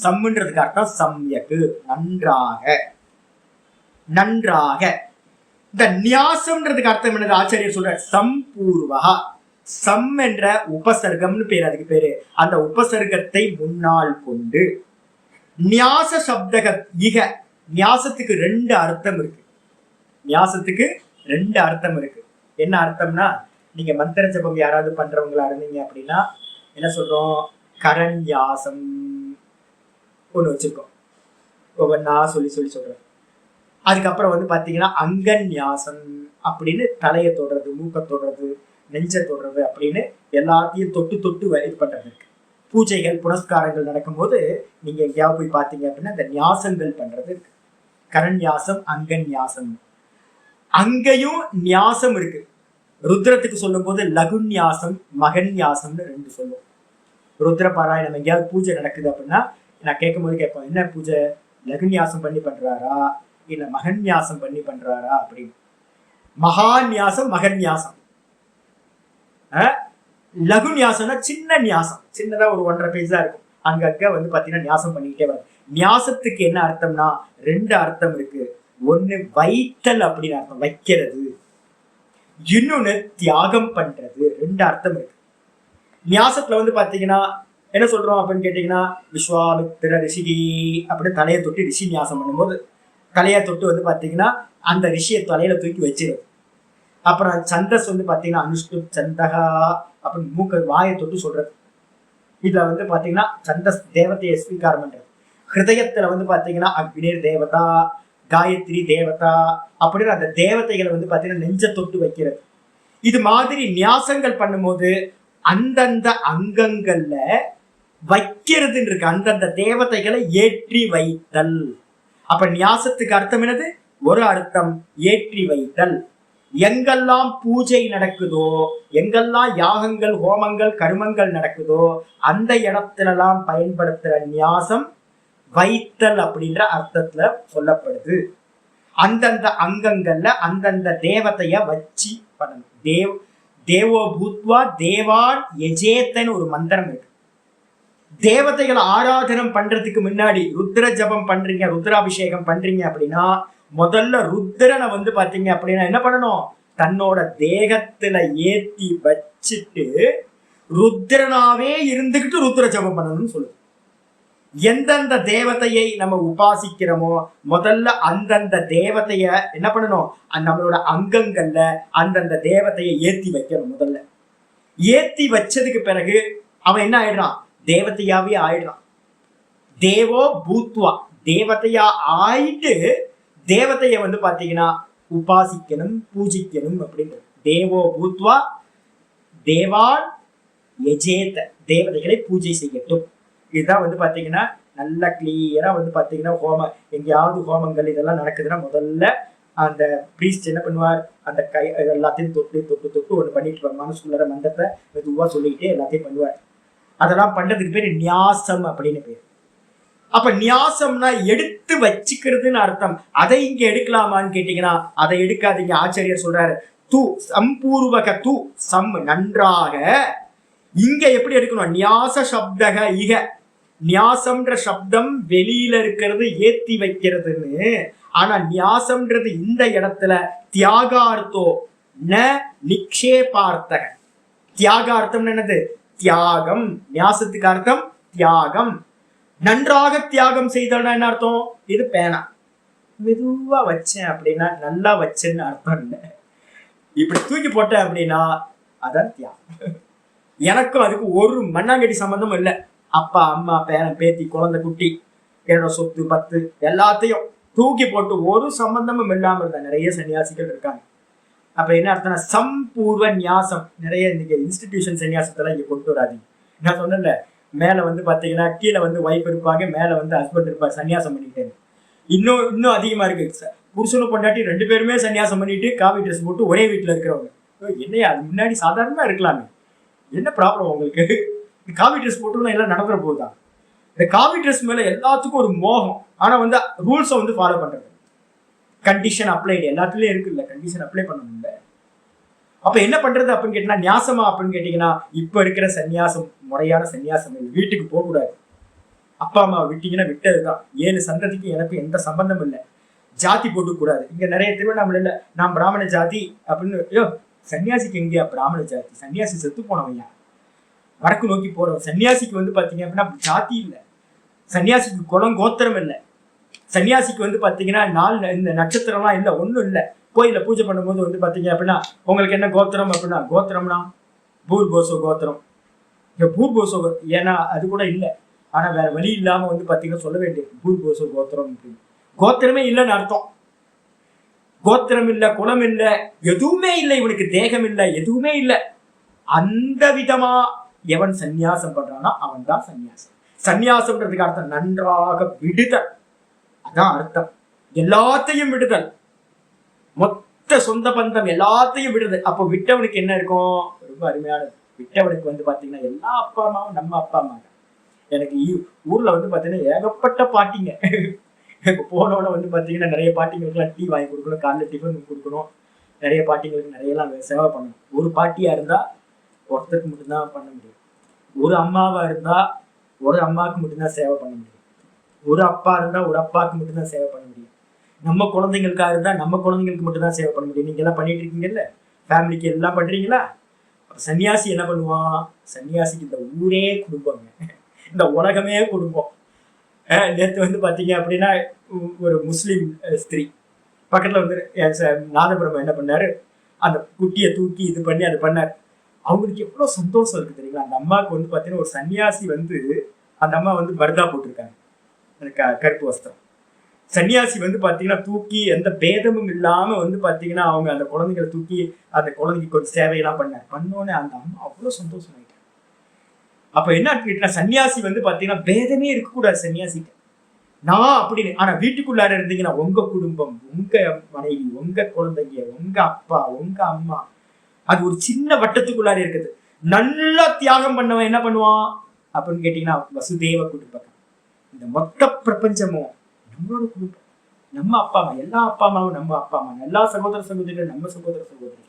சம்முன்றதுக்கு அர்த்தம் சம்யக்கு, நன்றாக, நன்றாக. இந்த நியாசம்ன்றதுக்கு அர்த்தம் என்னது? ஆச்சாரியர் சொல்ற சம்பூர்வகா. சம் என்ற உபசர்க்கம்னு பேர், அதுக்கு பேரு. அந்த உபசர்க்கத்தை முன்னால் கொண்டு நியாச சப்தக இக. நியாசத்துக்கு ரெண்டு அர்த்தம் இருக்கு. நியாசத்துக்கு ரெண்டு அர்த்தம் இருக்கு. என்ன அர்த்தம்னா, நீங்க மந்திர ஜபம் யாராவது பண்றவங்களா இருந்தீங்க அப்படின்னா என்ன சொல்றோம்? கரண்யாசம் ஒண்ணு வச்சிருக்கோம், ஒவ்வொன்னா சொல்லி சொல்றேன். அதுக்கப்புறம் வந்து பாத்தீங்கன்னா அங்கன்யாசம் அப்படின்னு தலையை தொடுறது, மூக்க தொடுறது, நெஞ்ச தொடுறது அப்படின்னு எல்லாத்தையும் தொட்டு தொட்டு இது பண்றது இருக்கு. பூஜைகள் புனஸ்காரங்கள் நடக்கும்போது நீங்க எங்கேயாவது போய் பார்த்தீங்க அப்படின்னா இந்த நியாசங்கள் பண்றது இருக்கு. கரண்யாசம், அங்கன்யாசம். அங்கேயும் நியாசம் இருக்கு. ருத்ரத்துக்கு சொல்லும் போது லகுன்யாசம், மகன்யாசம்னு ரெண்டு சொல்லுவோம். ருத்ர பாராயணம் எங்கேயாவது பூஜை நடக்குது அப்படின்னா நான் கேட்கும் போது கேட்போம், என்ன பூஜை? லகுன்யாசம் பண்ணி பண்றாரா இல்ல மகன்யாசம் பண்ணி பண்றாரா அப்படின்னு. மகான்யாசம், மகன்யாசம். லகுன்யாசம்னா சின்ன நியாசம், சின்னதா ஒரு 1.5 பேஜ் தான் இருக்கும். அங்கங்க வந்து பாத்தீங்கன்னா நியாசம் பண்ணிக்கிட்டே வரும். நியாசத்துக்கு என்ன அர்த்தம்னா ரெண்டு அர்த்தம் இருக்கு. ஒண்ணு வைத்தல் அப்படின்னு அர்த்தம், வைக்கிறது. இன்னொன்னு தியாகம் பண்றது. ரெண்டு அர்த்தம் இருக்கு. நியாசத்துல வந்து பாத்தீங்கன்னா என்ன சொல்றோம் அப்படின்னு கேட்டீங்கன்னா விஸ்வாமித்திர ரிஷிகி அப்படின்னு தலையை தொட்டு ரிஷி நியாசம் பண்ணும்போது தலையை தொட்டு வந்து பாத்தீங்கன்னா அந்த ரிஷியை தலையில தூக்கி வச்சிருது. அப்புறம் சந்தஸ் வந்து பாத்தீங்கன்னா அனுஷ்டு சந்தகா அப்படின்னு மூக்க வாயை தொட்டு சொல்றது. இதுல வந்து பாத்தீங்கன்னா சந்தஸ் தேவதையை ஸ்வீகாரம் பண்றது. ஹிருதயத்துல வந்து பாத்தீங்கன்னா அக்னிர் தேவதா, காயத்ரி தேவதா அப்படின்னு அந்த தேவதைகளை வந்து பாத்தீங்கன்னா நெஞ்ச தொட்டு வைக்கிறது. இது மாதிரி நியாசங்கள் பண்ணும்போது அந்தந்த அங்கங்கள்ல வைக்கிறதுன்னு இருக்கு. அந்தந்த தேவதைகளை ஏற்றி வைத்தல். அப்ப நியாசத்துக்கு அர்த்தம் என்னது? ஒரு அர்த்தம் ஏற்றி வைத்தல். எங்கெல்லாம் பூஜை நடக்குதோ, எங்கெல்லாம் யாகங்கள், ஹோமங்கள், கர்மங்கள் நடக்குதோ அந்த இடத்துலலாம் பயன்படுத்துற நியாசம் வைத்தல் அப்படின்ற அர்த்தத்துல சொல்லப்படுது. அந்தந்த அங்கங்கள்ல அந்தந்த தேவதைய வச்சு பண்ணணும். தேவோ பூத்வா தேவான் யஜேத்தன்னு ஒரு மந்திரம் இருக்கு. தேவதைகளை ஆராதனம் பண்றதுக்கு முன்னாடி ருத்ர ஜபம் பண்றீங்க, ருத்ராபிஷேகம் பண்றீங்க அப்படின்னா முதல்ல ருத்ரனை வந்து பாத்தீங்க அப்படின்னா என்ன பண்ணணும், தன்னோட தேகத்துல ஏத்தி வச்சுட்டு ருத்ரனாவே இருந்துகிட்டு ருத்ர ஜபம் பண்ணணும்னு சொல்லுது. எந்தெந்த தேவதையை நம்ம உபாசிக்கிறோமோ முதல்ல அந்தந்த தேவதைய என்ன பண்ணணும், நம்மளோட அங்கங்கள்ல அந்தந்த தேவதையை ஏத்தி வைக்கணும். முதல்ல ஏத்தி வச்சதுக்கு பிறகு அவன் என்ன ஆயிடுறான், தேவதையாவே ஆயிடுறான். தேவோ பூத்வா தேவதையா ஆயிட்டு தேவதைய வந்து பாத்தீங்கன்னா உபாசிக்கணும், பூஜிக்கணும் அப்படின்றது. தேவோ பூத்வா தேவான் யஜேத தேவதைகளை பூஜை செய்யட்டும். இதுதான் வந்து பாத்தீங்கன்னா நல்லா கிளியரா வந்து பாத்தீங்கன்னா ஹோமம், எங்கேயாவது ஹோமங்கள் இதெல்லாம் நடக்குதுன்னா முதல்ல அந்த பிரீஸ்ட் என்ன பண்ணுவார், அந்த கை எல்லாத்தையும் தொட்டு தொட்டு தொட்டு ஒண்ணு பண்ணிட்டு மனசுக்குள்ள மந்திரத்தை மெதுவா சொல்லிக்கிட்டே எல்லாத்தையும் பண்ணுவார். அதெல்லாம் பண்றதுக்கு பேரு நியாசம் அப்படின்னு பேரு. அப்ப நியாசம்னா எடுத்து வச்சுக்கிறதுன்னு அர்த்தம். அதை இங்க எடுக்கலாமான்னு கேட்டீங்கன்னா அதை எடுக்காதீங்க. ஆச்சாரியர் சொல்றாரு தூ சம்பூர்வக தூ சம் நன்றாக. இங்க எப்படி எடுக்கணும், நியாச சப்தக இக, நியாசம்ன்ற சப்தம் வெளியில இருக்கிறது ஏத்தி வைக்கிறதுன்னு. ஆனா நியாசம்ன்றது இந்த இடத்துல தியாகார்த்தோ ந நிக்ஷேபார்த்தக. தியாகார்த்தம் என்னது, தியாகம். நியாசத்துக்கு அர்த்தம் தியாகம். நன்றாக தியாகம் செய்தோம்னா என்ன அர்த்தம், இது பேனா மெதுவா வச்சேன் அப்படின்னா நல்லா வச்சேன்னு அர்த்தம் இல்லை. இப்படி தூக்கி போட்டேன் அப்படின்னா அதான் தியாகம். எனக்கும் அதுக்கு ஒரு மண்ணாங்கட்டி சம்பந்தமும் இல்லை. அப்பா அம்மா பேரன் பேத்தி குழந்தை குட்டி என்னோட சொத்து பத்து எல்லாத்தையும் தூக்கி போட்டு ஒரு சம்பந்தமும் இல்லாம இருந்த நிறைய சன்னியாசிகள் இருக்காங்க. அப்ப என்ன அர்த்தம்னா சம்பூர்வ நியாசம். நிறைய இன்னைக்கு இன்ஸ்டிடியூஷன் சன்னியாசத்தெல்லாம் இங்க கொண்டு வராதீங்க. நான் சொன்னேன்ல, மேல வந்து பாத்தீங்கன்னா கீழே வந்து ஒய்ஃப் இருப்பாங்க, மேல வந்து ஹஸ்பண்ட் இருப்பாரு சன்னியாசம் பண்ணிட்டு. இன்னும் அதிகமா இருக்கு, புருஷனும் பொண்டாட்டி ரெண்டு பேருமே சன்னியாசம் பண்ணிட்டு காவி ட்ரெஸ் போட்டு ஒரே வீட்டுல இருக்கிறவங்க. என்னையா அது முன்னாடி சாதாரணமா இருக்கலாமே, என்ன ப்ராப்ளம் உங்களுக்கு, காவி ட்ரெஸ் போட்டு எல்லாம் நடந்துற போகுதான். இந்த காவி ட்ரெஸ் மேல எல்லாத்துக்கும் ஒரு மோகம். ஆனா வந்து ரூல்ஸை வந்து ஃபாலோ பண்றது, கண்டிஷன் அப்ளைடு எல்லாத்துலயும் இருக்குல்ல, கண்டிஷன் அப்ளை பண்ண முடியல. அப்ப என்ன பண்றது அப்படின்னு கேட்டீங்கன்னா நியாசமா அப்படின்னு கேட்டீங்கன்னா இப்ப இருக்கிற சன்னியாசம் முறையான சன்னியாசம். வீட்டுக்கு போக கூடாது, அப்பா அம்மா விட்டீங்கன்னா விட்டதுதான். 7 சந்ததிக்கு எனக்கு எந்த சம்பந்தம் இல்லை. ஜாதி போட்டு கூடாது. இங்க நிறைய திருவண்ணாமலையில நான் பிராமண ஜாதி அப்படின்னு, ஐயோ சன்னியாசிக்கு எங்கேயா பிராமண ஜாதி, சன்னியாசி செத்து போனவையா, வடக்கு நோக்கி போறவன். சன்னியாசிக்கு வந்து பாத்தீங்க அப்படின்னா ஜாதி இல்லை, சன்னியாசிக்கு குலம் கோத்திரம் இல்லை, சன்னியாசிக்கு வந்து பாத்தீங்கன்னா இந்த நட்சத்திரம்லாம் இல்லை, ஒண்ணும் இல்லை. கோயில பூஜை பண்ணும்போது வந்து பாத்தீங்க அப்படின்னா உங்களுக்கு என்ன கோத்திரம் அப்படின்னா, கோத்திரம்னா பூர்போசோ கோத்திரம். இங்க பூர்போசோ ஏன்னா அது கூட இல்லை, ஆனா வேற வழி இல்லாம வந்து பாத்தீங்கன்னா சொல்ல வேண்டியது பூர்போசோ கோத்திரம் அப்படின்னு. கோத்திரமே இல்லைன்னு அர்த்தம். கோத்திரம் இல்லை, குலம் இல்லை, எதுவுமே இல்லை, இவனுக்கு தேகம் இல்லை, எதுவுமே இல்லை. அந்த விதமா எவன் சந்நியாசம் பண்றானா அவன் தான் சந்நியாசம். சந்நியாசம்ன்றதுக்கு அர்த்தம் நன்றாக விடுதல், அதான் அர்த்தம். எல்லாத்தையும் விடுதல், மொத்த சொந்த பந்தம் எல்லாத்தையும் விடுதல். அப்போ விட்டவனுக்கு என்ன இருக்கும், ரொம்ப அருமையானது. விட்டவனுக்கு வந்து பாத்தீங்கன்னா எல்லா அப்பா அம்மாவும் நம்ம அப்பா அம்மா. எனக்கு ஊர்ல வந்து பாத்தீங்கன்னா ஏகப்பட்ட பாட்டிங்க. இப்போ போனோட வந்து பாத்தீங்கன்னா நிறைய பாட்டிங்களுக்குலாம் டீ வாங்கி கொடுக்கணும், காலைல டிஃபன் கொடுக்கணும், நிறைய பாட்டிங்களுக்கு நிறையலாம் சேவை பண்ணணும். ஒரு பாட்டியா இருந்தா ஒருத்தருக்கு மட்டும்தான் பண்ண முடியும். ஒரு அம்மாவா இருந்தா ஒரு அம்மாவுக்கு மட்டும்தான் சேவை பண்ண முடியும். ஒரு அப்பா இருந்தா ஒரு அப்பாவுக்கு மட்டும்தான் சேவை பண்ண முடியும். நம்ம குழந்தைங்களுக்காக இருந்தா நம்ம குழந்தைங்களுக்கு மட்டும்தான் சேவை பண்ண முடியும். நீங்க எல்லாம் பண்ணிட்டு இருக்கீங்கல்ல, ஃபேமிலிக்கு எல்லாம் பண்றீங்களா? சன்னியாசி என்ன பண்ணுவான், சன்னியாசிக்கு இந்த ஊரே குடும்பங்க, இந்த உலகமே குடும்பம். நேற்று வந்து பாத்தீங்க அப்படின்னா ஒரு முஸ்லீம் ஸ்திரீ பக்கத்துல வந்து நாதபுரம் என்ன பண்ணாரு, அந்த குட்டியை தூக்கி இது பண்ணி அது பண்ணார். அவங்களுக்கு எவ்வளவு சந்தோஷம் இருக்கு தெரியுங்களா. அந்த அம்மாவுக்கு வந்து பாத்தீங்கன்னா ஒரு சன்னியாசி வந்து, அந்த அம்மா வந்து பர்தா போட்டிருக்காங்க, கருப்பு வஸ்திரம். சன்னியாசி வந்து பாத்தீங்கன்னா தூக்கி எந்த பேதமும் இல்லாம வந்து பாத்தீங்கன்னா அவங்க அந்த குழந்தைகளை தூக்கி அந்த குழந்தைக்கு கொஞ்சம் சேவையெல்லாம் பண்ணோன்னே அந்த அம்மா அவ்வளவு சந்தோஷம் ஆயிட்டாங்க. அப்ப என்ன கேட்டா, சன்னியாசி வந்து பாத்தீங்கன்னா பேதமே இருக்கக்கூடாது சன்னியாசிக்கு நான் அப்படின்னு. ஆனா வீட்டுக்குள்ளார இருந்தீங்கன்னா உங்க குடும்பம், உங்க மனைவி, உங்க குழந்தைங்க, உங்க அப்பா, உங்க அம்மா, அது ஒரு சின்ன வட்டத்துக்குள்ளார இருக்குது. நல்லா தியாகம் பண்ணவன் என்ன பண்ணுவான் அப்படின்னு கேட்டீங்கன்னா வசுதேவ குடும்பம். இந்த மொத்த பிரபஞ்சமும் நம்மளோட குடும்பம், நம்ம அப்பா அம்மா, எல்லா அப்பா அம்மாவும் நம்ம அப்பா அம்மா, எல்லா சகோதர சகோதரிகள் நம்ம சகோதர சகோதரிகள்.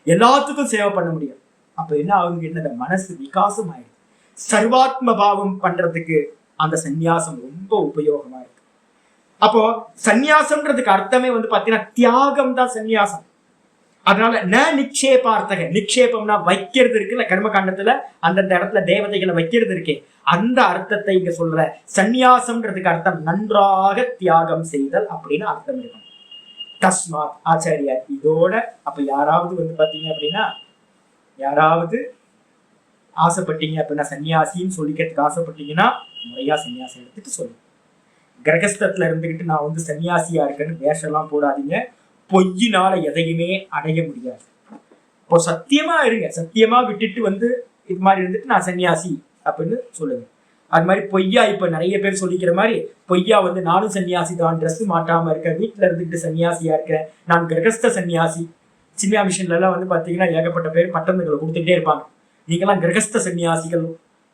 எல்லாத்துக்கும் சேவை பண்ண முடியும். அப்ப என்ன ஆகுங்க, என்ன மனசு விகாசம் ஆயிடுது. சர்வாத்ம பாவம் பண்றதுக்கு அந்த சந்நியாசம் ரொம்ப உபயோகமா இருக்கு. அப்போ சந்நியாசம்ன்றதுக்கு அர்த்தமே பாத்தீங்கன்னா தியாகம் தான் சந்நியாசம். அதனால நிக்ஷேபார்த்தக, நிக்ஷேபம்னா வைக்கிறது இருக்குல்ல, கர்மகாண்டத்துல அந்தந்த இடத்துல தேவதைகளை வைக்கிறது இருக்கே, அந்த அர்த்தத்தை இங்க சொல்ற. சந்நியாசம்ன்றதுக்கு அர்த்தம் நன்றாக தியாகம் செய்தல் அப்படின்னு அர்த்தம் இருக்கும். தஸ்மாத் ஆச்சாரியா இதோட அப்ப யாராவது பாத்தீங்க அப்படின்னா, யாராவது ஆசைப்பட்டீங்க அப்படின்னா, சன்னியாசின்னு சொல்லிக்கிறதுக்கு ஆசைப்பட்டீங்கன்னா முறையா சன்னியாசம் எடுத்துட்டு சொல்லுங்க. கிரகஸ்தத்துல இருந்துகிட்டு நான் சன்னியாசியா இருக்கேன்னு வேஷம்லாம் போடாதீங்க. பொய்யினால எதையுமே அடைய முடியாது. இப்போ சத்தியமா இருங்க, சத்தியமா விட்டுட்டு இது மாதிரி இருந்துட்டு நான் சன்னியாசி அப்படின்னு சொல்லுங்க. அது மாதிரி பொய்யா இப்ப நிறைய பேர் சொல்லிக்கிற மாதிரி பொய்யா நானும் சன்னியாசி தான், ட்ரெஸ் மாட்டாம இருக்கேன், வீட்டுல இருந்துட்டு சன்னியாசியா இருக்கிறேன், நான் கிரகஸ்த சன்னியாசி. சின்ன மிஷன்ல எல்லாம் பாத்தீங்கன்னா ஏகப்பட்ட பேர் பட்டணங்களை கொடுத்துட்டே இருப்பாங்க. நீங்கெல்லாம் கிரகஸ்த சன்னியாசிகள்,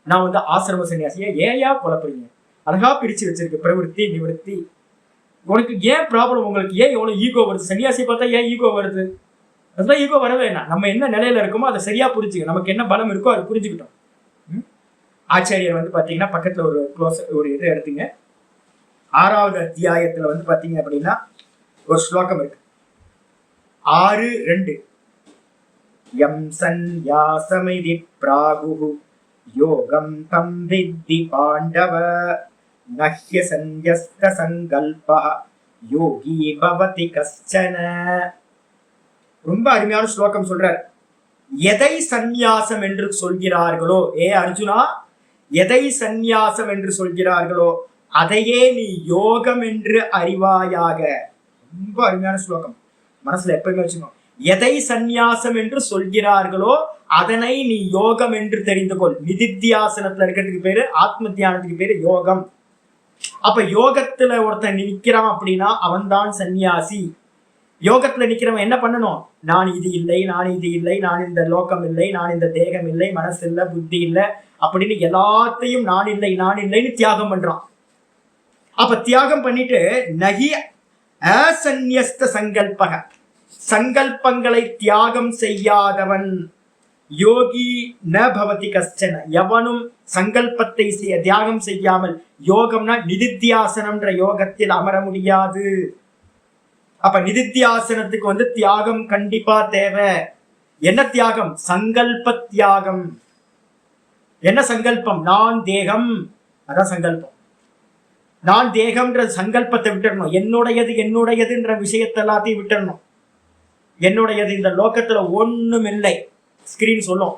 நான் ஆசிரம சன்னியாசியா. ஏயா குழப்பறீங்க? அழகா பிரிச்சு வச்சிருக்கு பிரவருத்தி நிவர்த்தி. உனக்கு ஏன் ப்ராப்ளம்? உங்களுக்கு ஏன் எவ்வளவு ஈகோ வருது? சன்னியாசி பார்த்தா ஏன் ஈகோ வருது? அதுதான் ஈகோ வரவே வேணாம். நம்ம என்ன நிலையில இருக்கோமோ அதை சரியா புரிஞ்சுக்க, நமக்கு என்ன பலம் இருக்கோ அதை புரிஞ்சுக்கிட்டோம். ஆச்சாரியர் பாத்தீங்கன்னா பக்கத்துல ஒரு இது எடுத்துங்க. 6வது அத்தியாயத்துல பாத்தீங்க அப்படின்னா ஒரு ஸ்லோகம் இருக்கு. 6:2 யம் சந்யாசமிதி பிராகுஹு யோகம் தம் வித்தி பாண்டவ நஹ்ய சந்யஸ்த சங்கல்பா யோகி பவதி கஷ்சன. ரொம்ப அருமையான ஸ்லோகம் சொல்றார். எதை சந்நியாசம் என்று சொல்கிறார்களோ, ஏ அர்ஜுனா, எதை சந்நியாசம் என்று சொல்கிறார்களோ அதையே நீ யோகம் என்று அறிவாயாக. ரொம்ப அருமையான ஸ்லோகம், மனசுல எப்பவுமே வச்சுக்கணும். எதை சந்நியாசம் என்று சொல்கிறார்களோ அதனை நீ யோகம் என்று தெரிந்து கொள். நிதித்தியாசனத்துல இருக்கிறதுக்கு பேரு, ஆத்ம தியானத்துக்கு பேரு யோகம். அப்ப யோகத்துல ஒருத்தன் நிக்கிறான் அப்படின்னா அவன் தான் சன்னியாசி. யோகத்துல நிக்கிறவன் என்ன பண்ணணும்? நான் இது இல்லை, நான் இது இல்லை, நான் இந்த லோகம் இல்லை, நான் இந்த தேகம் இல்லை, மனசு இல்லை, புத்தி இல்லை அப்படின்னு எல்லாத்தையும் நான் இல்லை நான் இல்லைன்னு தியாகம் பண்றான். அப்ப தியாகம் பண்ணிட்டு நகி அசந்நியஸ்த சங்கல்பக, சங்கல்பங்களை தியாகம் செய்யாதவன் யோகி ந பவதி கஷ்சன. எவனும் சங்கல்பத்தை தியாகம் செய்யாமல், யோகம்னா நிதித்தியாசனம்ன்ற யோகத்தில் அமர முடியாது. அப்ப நிதித்தியாசனத்துக்கு தியாகம் கண்டிப்பா தேவை. என்ன தியாகம்? சங்கல்ப தியாகம். என்ன சங்கல்பம்? நான் தேகம், அதான் சங்கல்பம். நான் தேகம்ன்ற சங்கல்பத்தை விட்டுறணும். என்னுடையது என்னுடையதுன்ற விஷயத்தை எல்லாத்தையும் விட்டுறணும். என்னுடையது இந்த லோகத்துல ஒண்ணும் இல்லை. ஸ்கிரீன் சொல்லும்,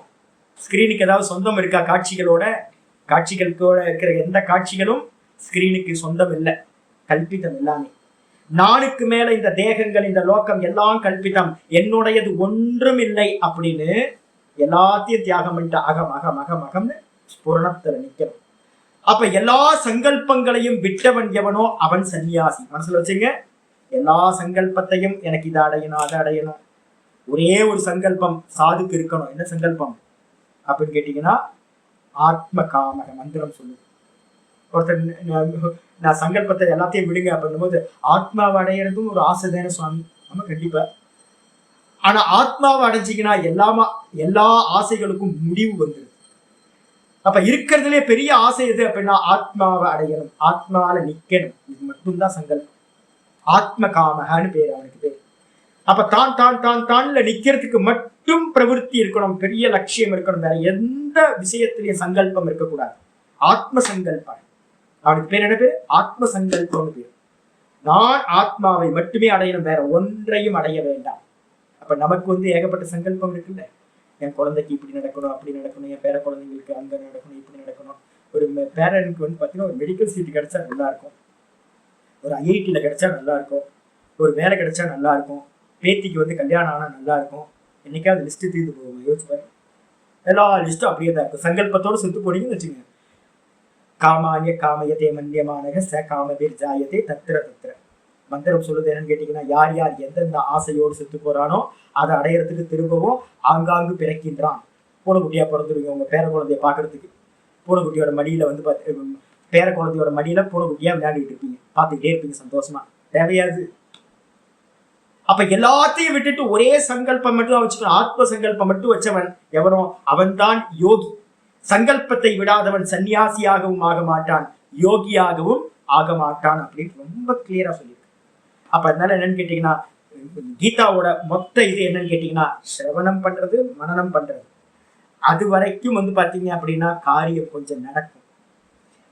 ஸ்கிரீனுக்கு ஏதாவது சொந்தம் இருக்கா? காட்சிகளோட இருக்கிற எந்த காட்சிகளும் ஸ்கிரீனுக்கு சொந்தம் இல்லை, கல்பிதம் எல்லாமே. நானுக்கு மேல இந்த தேகங்கள், இந்த லோகம் எல்லாம் கல்பிதம், என்னுடையது ஒன்றும் இல்லை அப்படின்னு எல்லாத்தையும் தியாகம் பண்ணிட்டு அகம் அகம் அகம் அகம்னு பூரணத்துல நிக்கணும். அப்ப எல்லா சங்கல்பங்களையும் விட்டவன் எவனோ அவன் சன்னியாசி. மனசுல வச்சுங்க, எல்லா சங்கல்பத்தையும் எனக்கு இதை அடையணும் அதை அடையணும். ஒரே ஒரு சங்கல்பம் சாதுக்கு இருக்கணும். என்ன சங்கல்பம் அப்படின்னு கேட்டீங்கன்னா ஆத்ம காமக மந்திரம் சொல்லுது. ஒருத்தர் நான் சங்கல்பத்தை எல்லாத்தையும் விடுங்க அப்படின்னும் போது ஆத்மாவை அடையிறதும் ஒரு ஆசை தானே சுவாமி? ஆமா, கண்டிப்பா. ஆனா ஆத்மாவை அடைஞ்சிங்கன்னா எல்லா ஆசைகளுக்கும் முடிவு வந்துடும். அப்ப இருக்கிறதுலே பெரிய ஆசை எது அப்படின்னா ஆத்மாவை அடையணும், ஆத்மாவில நிக்கணும். இது மட்டும்தான் சங்கல்பம். ஆத்ம காமகன்னு பேரு அவனுக்கு பேரு. அப்ப தான்ல நிக்கிறதுக்கு மட்டும் பிரவருத்தி இருக்கணும், பெரிய லட்சியம் இருக்கணும். வேற எந்த விஷயத்திலையும் சங்கல்பம் இருக்கக்கூடாது. ஆத்ம சங்கல்பம் அவனுக்கு பேர். என்ன பேரு? ஆத்ம சங்கல்பம்னு பேரு. நான் ஆத்மாவை மட்டுமே அடையணும், வேற ஒன்றையும் அடைய வேண்டாம். அப்ப நமக்கு ஏகப்பட்ட சங்கல்பம் இருக்குல்ல. என் குழந்தைக்கு இப்படி நடக்கணும், அப்படி நடக்கணும், என் பேர குழந்தைங்களுக்கு அங்க நடக்கணும், இப்படி நடக்கணும். ஒரு பேரனுக்கு பாத்தீங்கன்னா ஒரு மெடிக்கல் சீட்டு கிடைச்சா நல்லா இருக்கும், ஒரு ஐஐடியில கிடைச்சா நல்லா இருக்கும், ஒரு வேலை கிடைச்சா நல்லா இருக்கும், பேத்திக்கு கல்யாணம் ஆனா நல்லா இருக்கும். என்னைக்காவது லிஸ்ட் தீர்ந்து போகும். யோசிச்சு பாரு, எல்லா லிஸ்ட்டும் அப்படியே தான் இருக்கும். சங்கல்பத்தோடு சுத்து போனீங்கன்னு வச்சுங்க. காமானிய காமயத்தே மன்யமானக ச காமவீர் ஜாயத்தே தத்திர தத்திர. மந்திரம் சொல்லுது என்னன்னு கேட்டீங்கன்னா, யார் யார் எந்தெந்த ஆசையோடு செத்து போறானோ அதை அடையறதுக்கு திரும்பவும் ஆங்காங்கு பிறக்கின்றான். பூனைக்குட்டியா பிறந்துருவீங்க உங்க பேர குழந்தைய பாக்குறதுக்கு. பூனைக்குட்டியோட மடியில பேர குழந்தையோட மடியில பூனைக்குட்டியா விளையாடிட்டு இருப்பீங்க, பார்த்துக்கிட்டே இருப்பீங்க சந்தோஷமா. தேவையாது. அப்ப எல்லாத்தையும் விட்டுட்டு ஒரே சங்கல்பம் மட்டும் வச்சுக்கணும். ஆத்ம சங்கல்பம் மட்டும் வச்சவன் எவனோ அவன்தான் யோகி. சங்கல்பத்தை விடாதவன் சன்னியாசியாகவும் ஆக மாட்டான், யோகியாகவும் ஆக மாட்டான் அப்படின்னு ரொம்ப கிளியரா சொல்லியிருக்கு. அப்ப அதனால என்னன்னு கேட்டீங்கன்னா, கீதாவோட மொத்த இது என்னன்னு கேட்டீங்கன்னா, சிரவணம் பண்றது, மனனம் பண்றது, அது வரைக்கும் பாத்தீங்க அப்படின்னா காரியம் கொஞ்சம் நடக்கும்.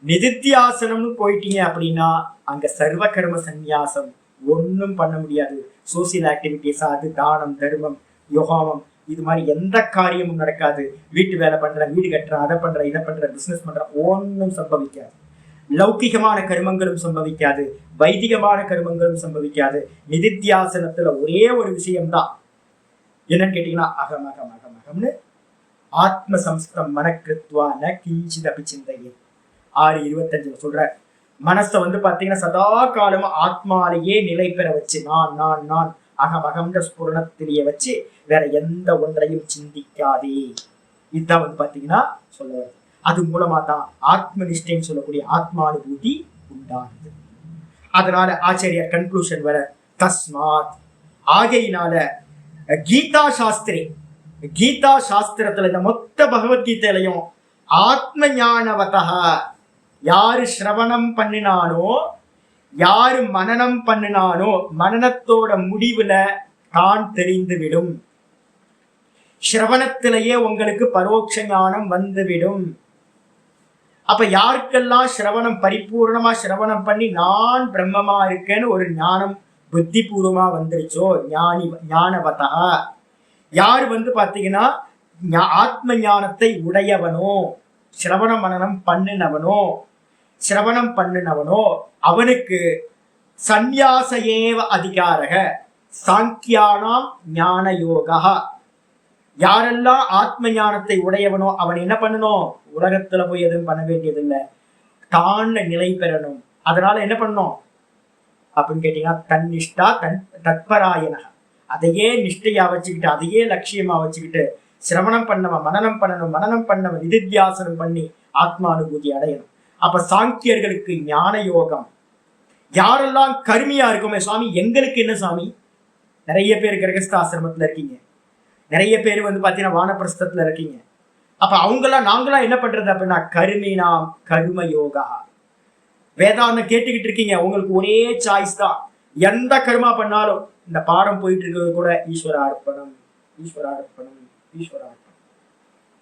நிதித்தியாசனம்னு போயிட்டீங்க அப்படின்னா அங்க சர்வ கர்ம சந்நியாசம் ஒன்னும் பண்ண முடியாது. சோசியல் ஆக்டிவிட்டிஸ், அது தானம், தர்மம், யோகாமம், இது மாதிரி எந்த காரியமும் நடக்காது. வீட்டு வேலை பண்ற, வீடு கட்டுற, அதை பண்ற, இதை பண்ற, பிசினஸ் பண்ற, ஒன்னும் சம்பவிக்காது. லௌகிகமான கர்மங்களும் சம்பவிக்காது, வைதிகமான கர்மங்களும் சம்பவிக்காது. நிதித்தியாசனத்துல ஒரே ஒரு விஷயம்தான் என்னன்னு கேட்டீங்கன்னா, அகம் அகம் அகம் அகம்னு ஆத்ம சம்ஸ்தம் மனக்கிருத்வா ந கிஞ்சித் அபி சிந்தையே 6:25 சொல்ற. மனசை பாத்தீங்கன்னா சதா காலமும் ஆத்மாலேயே நிலை பெற வச்சு, நான் நான் நான் அகம் அகம்ன்ற ஸ்புரணத்திலேயே வச்சு வேற எந்த ஒன்றையும் சிந்திக்காதே. இதுதான் பாத்தீங்கன்னா சொல்ல. அது மூலமா தான் ஆத்ம நிஷ்டைன்னு சொல்லக்கூடிய ஆத்மானுபூதி உண்டாகுது. அதனால ஆச்சாரியர் கன்க்ளூஷன் வர, தஸ்மாத் ஆகையினால கீதா சாஸ்திரி, கீதா சாஸ்திரத்துல இந்த மொத்த பகவத்கீதையிலையும் ஆத்ம ஞானவதா, யாரு சிரவணம் பண்ணினானோ, யாரு மனனம் பண்ணினானோ, மனனத்தோட முடிவுல தான் தெரிந்துவிடும். சிரவணத்திலேயே உங்களுக்கு பரோட்ச ஞானம் வந்துவிடும். அப்ப யாருக்கெல்லாம் சிரவணம் பரிபூர்ணமா சிரவணம் பண்ணி நான் பிரம்மமா இருக்கேன்னு ஒரு ஞானம் புத்தி பூர்வமா வந்துருச்சோ, ஞானவதா, யாரு பாத்தீங்கன்னா ஆத்ம ஞானத்தை உடையவனோ, சிரவண மனனம் பண்ணினவனோ அவனுக்கு சந்நியாச ஏவ அதிகாரக சாங்கியானாம் ஞான யோகா. யாரெல்லாம் ஆத்ம ஞானத்தை உடையவனோ அவன் என்ன பண்ணணும், உலகத்துல போய் எதுவும் பண்ண வேண்டியது இல்லை, தான் நிலை பெறணும். அதனால என்ன பண்ணணும் அப்படின்னு கேட்டீங்கன்னா, தன் நிஷ்டா தத்பராயண, அதையே நிஷ்டையா வச்சுக்கிட்டு, அதையே லட்சியமா வச்சுக்கிட்டு சிரவணம் பண்ணவன், மனனம் பண்ணவன் நிதித்தியாசனம் பண்ணி ஆத்மானுபூதி அடையணும். அப்ப சாங்கியர்களுக்கு ஞான யோகம். யாரெல்லாம் கருமியா இருக்குமே, சுவாமி எங்களுக்கு என்ன சுவாமி, நிறைய பேர் கிரகஸ்தாசிரமத்துல இருக்கீங்க, நிறைய பேர் பாத்தீங்கன்னா வானப்பிரஸ்தத்துல இருக்கீங்க. அப்ப அவங்கெல்லாம் நாங்களாம் என்ன பண்றது அப்படின்னா, கருமினாம் கர்ம யோகா. வேதாந்தம் கேட்டுக்கிட்டு இருக்கீங்க, உங்களுக்கு ஒரே சாய்ஸ் தான், எந்த கர்மா பண்ணாலும் இந்த பாடம் போயிட்டு இருக்கிறது கூட ஈஸ்வரார்ப்பணம், ஈஸ்வரார்ப்பணம், ஈஸ்வரார்ப்பணம்.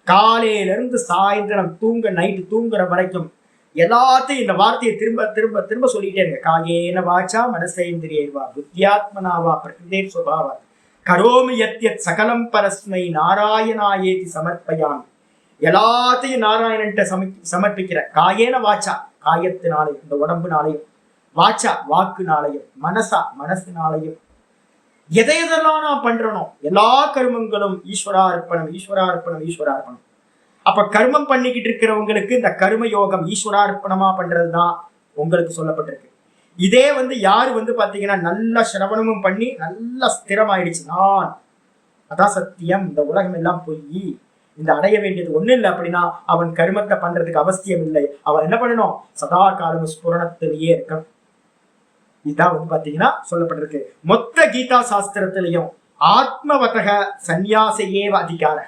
காலையில இருந்து சாயந்தரம் நைட்டு தூங்குற வரைக்கும் எல்லாத்தையும் இந்த வார்த்தையை திரும்ப திரும்ப திரும்ப சொல்லிட்டே இருங்க. காயேன வாச்சா மனசேந்திரியேவா புத்தியாத்மனாவா பிரகிருதே சுபாவா கரோமி யத்யத் சகலம் பரஸ்மை நாராயணாயேதி சமர்ப்பயாமி. எல்லாத்தையும் நாராயணன்ட்ட சமர்ப்பிக்கிற. காயேன வாச்சா, காயத்தினாலையும் இந்த உடம்புனாலையும், வாச்சா வாக்குனாலையும், மனசுனாலையும், எதையெல்லாம் நான் பண்றனோ எல்லா கர்மங்களும் ஈஸ்வரார்ப்பணம், ஈஸ்வரார்ப்பணம், ஈஸ்வரார்ப்பணம். அப்ப கர்மம் பண்ணிக்கிட்டு இருக்கிறவங்களுக்கு இந்த கர்ம யோகம் ஈஸ்வரார்ப்பணமா பண்றதுதான் உங்களுக்கு சொல்லப்பட்டிருக்கு. இதே யாரு பாத்தீங்கன்னா நல்ல சிரவணமும் பண்ணி நல்ல ஸ்திரமாயிடுச்சு, நான் அதான் சத்தியம், இந்த உலகம் எல்லாம் பொய், இந்த அடைய வேண்டியது ஒண்ணு இல்லை அப்படின்னா அவன் கர்மத்தை பண்றதுக்கு அவசியம் இல்லை. அவன் என்ன பண்ணணும், சதா காலம் ஸ்புரணத்திலேயே இருக்கணும். இதுதான் பாத்தீங்கன்னா சொல்லப்பட்டிருக்கு. மொத்த கீதா சாஸ்திரத்திலையும் ஆத்மவதக சந்நியாசையேவ அதிகார,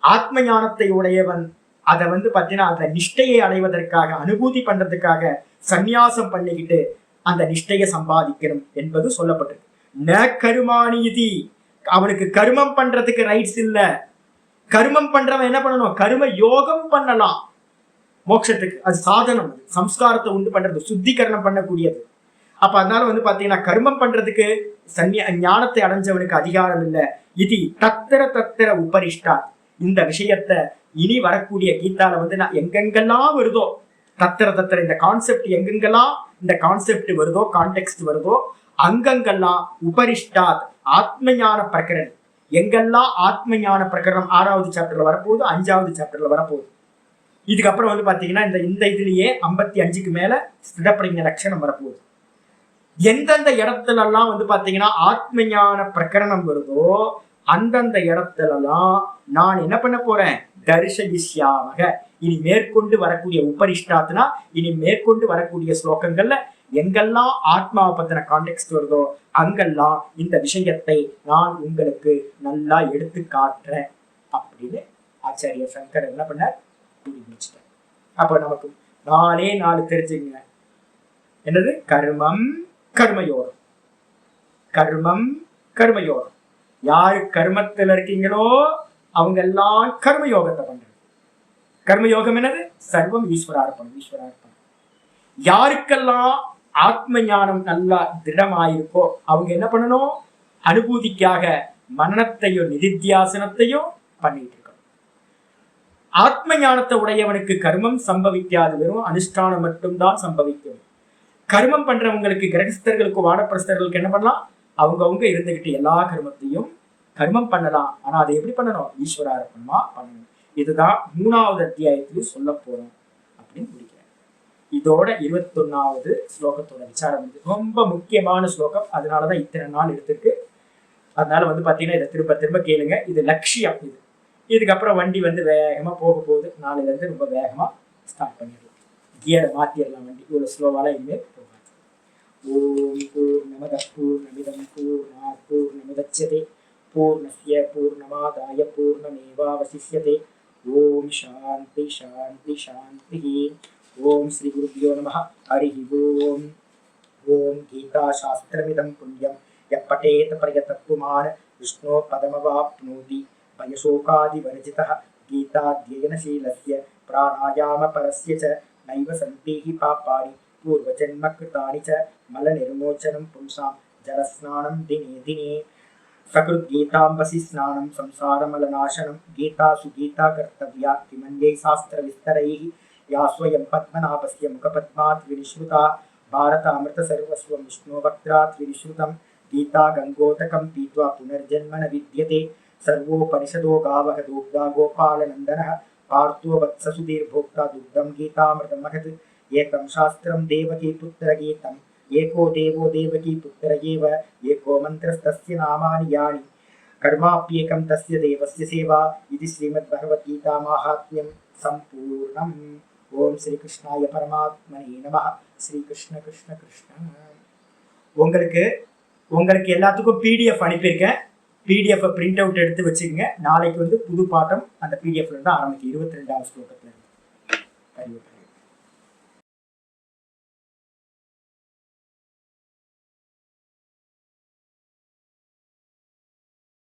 ஆத்ம ஞானத்தை உடையவன் அதை பாத்தீங்கன்னா அந்த நிஷ்டையை அடைவதற்காக, அனுபூதி பண்றதுக்காக சந்நியாசம் பண்ணிக்கிட்டு அந்த நிஷ்டையை சம்பாதிக்கணும் என்பது சொல்லப்பட்டிருக்கு. ந கருமானிதி, அவனுக்கு கர்மம் பண்றதுக்கு ரைட்ஸ் இல்ல. கர்மம் பண்றவன் என்ன பண்ணணும், கர்ம யோகம் பண்ணலாம் மோட்சத்துக்கு. அது சாதனம், சம்ஸ்காரத்தை உண்டு பண்றது, சுத்திகரணம் பண்ணக்கூடியது. அப்ப அதனால பாத்தீங்கன்னா கர்மம் பண்றதுக்கு ஞானத்தை அடைஞ்சவனுக்கு அதிகாரம் இல்லை. இது தத்திர உபரிஷ்டா. இந்த விஷயத்த இனி வரக்கூடிய கீதால நான் எங்கெங்கெல்லாம் வருதோ, தத்திர இந்த கான்செப்ட் எங்கெங்கெல்லாம் இந்த கான்செப்ட் வருதோ, கான்டெக்ஸ்ட் வருதோ, அங்கங்கெல்லாம் உபரிஷ்டாத் ஆத்ம ஞான பிரகரணம், எங்கெல்லாம் ஆத்ம ஞான பிரகரணம் 6வது சாப்டர்ல வரப்போகுது, 5வது சாப்டர்ல வரப்போகுது. இதுக்கப்புறம் பாத்தீங்கன்னா இந்த இதுலயே 55க்கு மேல ஸ்திதப்பிரஞ லட்சணம் வரப்போகுது. எந்தெந்த இடத்துல எல்லாம் பாத்தீங்கன்னா ஆத்ம ஞான பிரகரணம் வருதோ அந்தந்த இடத்துல எல்லாம் நான் என்ன பண்ண போறேன், தரிசயிஷ்யாமக, இனி மேற்கொண்டு வரக்கூடிய உபரிஷ்டாத்னா இனி மேற்கொண்டு வரக்கூடிய ஸ்லோகங்கள்ல எங்கெல்லாம் ஆத்மாவை பத்தின கான்டெக்ட் வருதோ அங்கெல்லாம் இந்த விஷயத்தை நான் உங்களுக்கு நல்லா எடுத்து காட்டுறேன் அப்படின்னு ஆச்சாரியர் சங்கர் என்ன பண்ணார், கூறி முடிச்சிட்டார். அப்ப நமக்கு 4 தெரிஞ்சுங்க. என்னது? கர்மம் கர்மயோகம். கர்மம் கர்மயோகம். யாரு கர்மத்துல இருக்கீங்களோ அவங்க எல்லாம் கர்மயோகத்தை பண்றது. கர்மயோகம் என்னது? சர்வம் ஈஸ்வரார்ப்பணம். ஈஸ்வரார்ப்பணம். யாருக்கெல்லாம் ஆத்ம ஞானம் நல்லா திடமாயிருக்கோ அவங்க என்ன பண்ணணும்? அனுபூதிக்காக மனனத்தையும் நிதித்தியாசனத்தையும் பண்ணிட்டு இருக்கணும். ஆத்ம ஞானத்தை உடையவனுக்கு கர்மம் சம்பவிக்காது, வெறும் அனுஷ்டானம் மட்டும்தான் சம்பவிக்கும். கர்மம் பண்றவங்களுக்கு, கிரகஸ்தர்களுக்கு வானப்பிரஸ்தர்களுக்கு என்ன பண்ணலாம்? அவங்க இருந்துகிட்டு எல்லா கர்மத்தையும் கர்மம் பண்ணலாம். ஆனா அதை எப்படி பண்ணணும்? ஈஸ்வரார்ப்பணமா பண்ணணும். இதுதான் 3வது அத்தியாயத்திலும் சொல்ல போறோம் அப்படின்னு முடிக்கிறேன். இதோட 21வது ஸ்லோகத்தோட விசாரம் வந்து ரொம்ப முக்கியமான ஸ்லோகம். அதனாலதான் இத்தனை நாள் எடுத்திருக்கு. அதனால பாத்தீங்கன்னா இதை திரும்ப திரும்ப கேளுங்க. இது லட்சியம். இதுக்கப்புறம் வண்டி வேகமா போக போகுது. நாளையில இருந்து ரொம்ப வேகமா ஸ்டார்ட் பண்ணிடலாம். கியரை மாத்திடலாம். வண்டி இவ்வளவு ஸ்லோவால இனிமேல் போகாது. ஓம் பூர்ணமத பூர்ணமிதம் பூர்ணாத் பூர்ணமுதச்யதே பூர்ணஸ்ய பூர்ணமாதாய பூர்ணமேவாவசிஷ்யதே. ஓம் சாந்தி சாந்தி சாந்தி. ஓம் ஸ்ரீ குருப்யோ நமः. ஹரி ஓம். ஓம் கீதா சாஸ்திரமிதம் புண்ணியம் யப்பட்டேத பரியதத்துமான் விஷ்ணோ பதமவாப்னோதி பயசோகாதிவர்ஜிதः. கீதாத்யயனசீலஸ்ய பிராணாயாமபரஸ்ய ச நைவ சந்தேஹி பாபானி பூர்வஜன்ம கிருதானி ச மலநிர்மோச்சனம் பும்சாம் ஜலஸ்நானம் தினே தினே. சகிருத்கீதாம்பசி ஸ்நானம் சம்சாரமலநாசனம். கீதாசு கீதா கர்த்தவ்யா கிமன்யை சாஸ்திரவிஸ்தரைः. या स्वयं पद्मनाभस्य मुखपद्मात् विनिश्रुता भारतामृत सर्वस्वं विष्णुवक्त्रात् विनिश्रुतं. गीता गंगोदकं पीत्वा पुनर्जन्म न विद्यते. सर्वोपनिषदो गावः दुग्धा गोपालनन्दनः. पार्थो वत्ससुधीर्भोक्ता दुग्धं गीतामृतं महत्. एकं शास्त्रं देवकी पुत्रगीतं एको देवो देवकी पुत्र एव. एको मन्त्रस्तस्य नामानि यानि कर्माप्येकं तस्य देवस्य सेवा. इति श्रीमद्भगवद्गीता माहात्म्यं सम्पूर्णम्. ஓம் ஸ்ரீ கிருஷ்ணாய பரமாத்மனே நமः. ஸ்ரீ கிருஷ்ண கிருஷ்ண கிருஷ்ண. உங்களுக்கு எல்லாத்துக்கும் பிடிஎஃப் அனுப்பியிருக்கேன். பிடிஎஃப் பிரிண்ட் அவுட் எடுத்து வச்சுக்கோங்க. நாளைக்கு புது பாட்டம் அந்த பிடிஎஃப்ல இருந்து ஆரம்பிக்கும். 22வது ஸ்லோகத்துல இருந்து.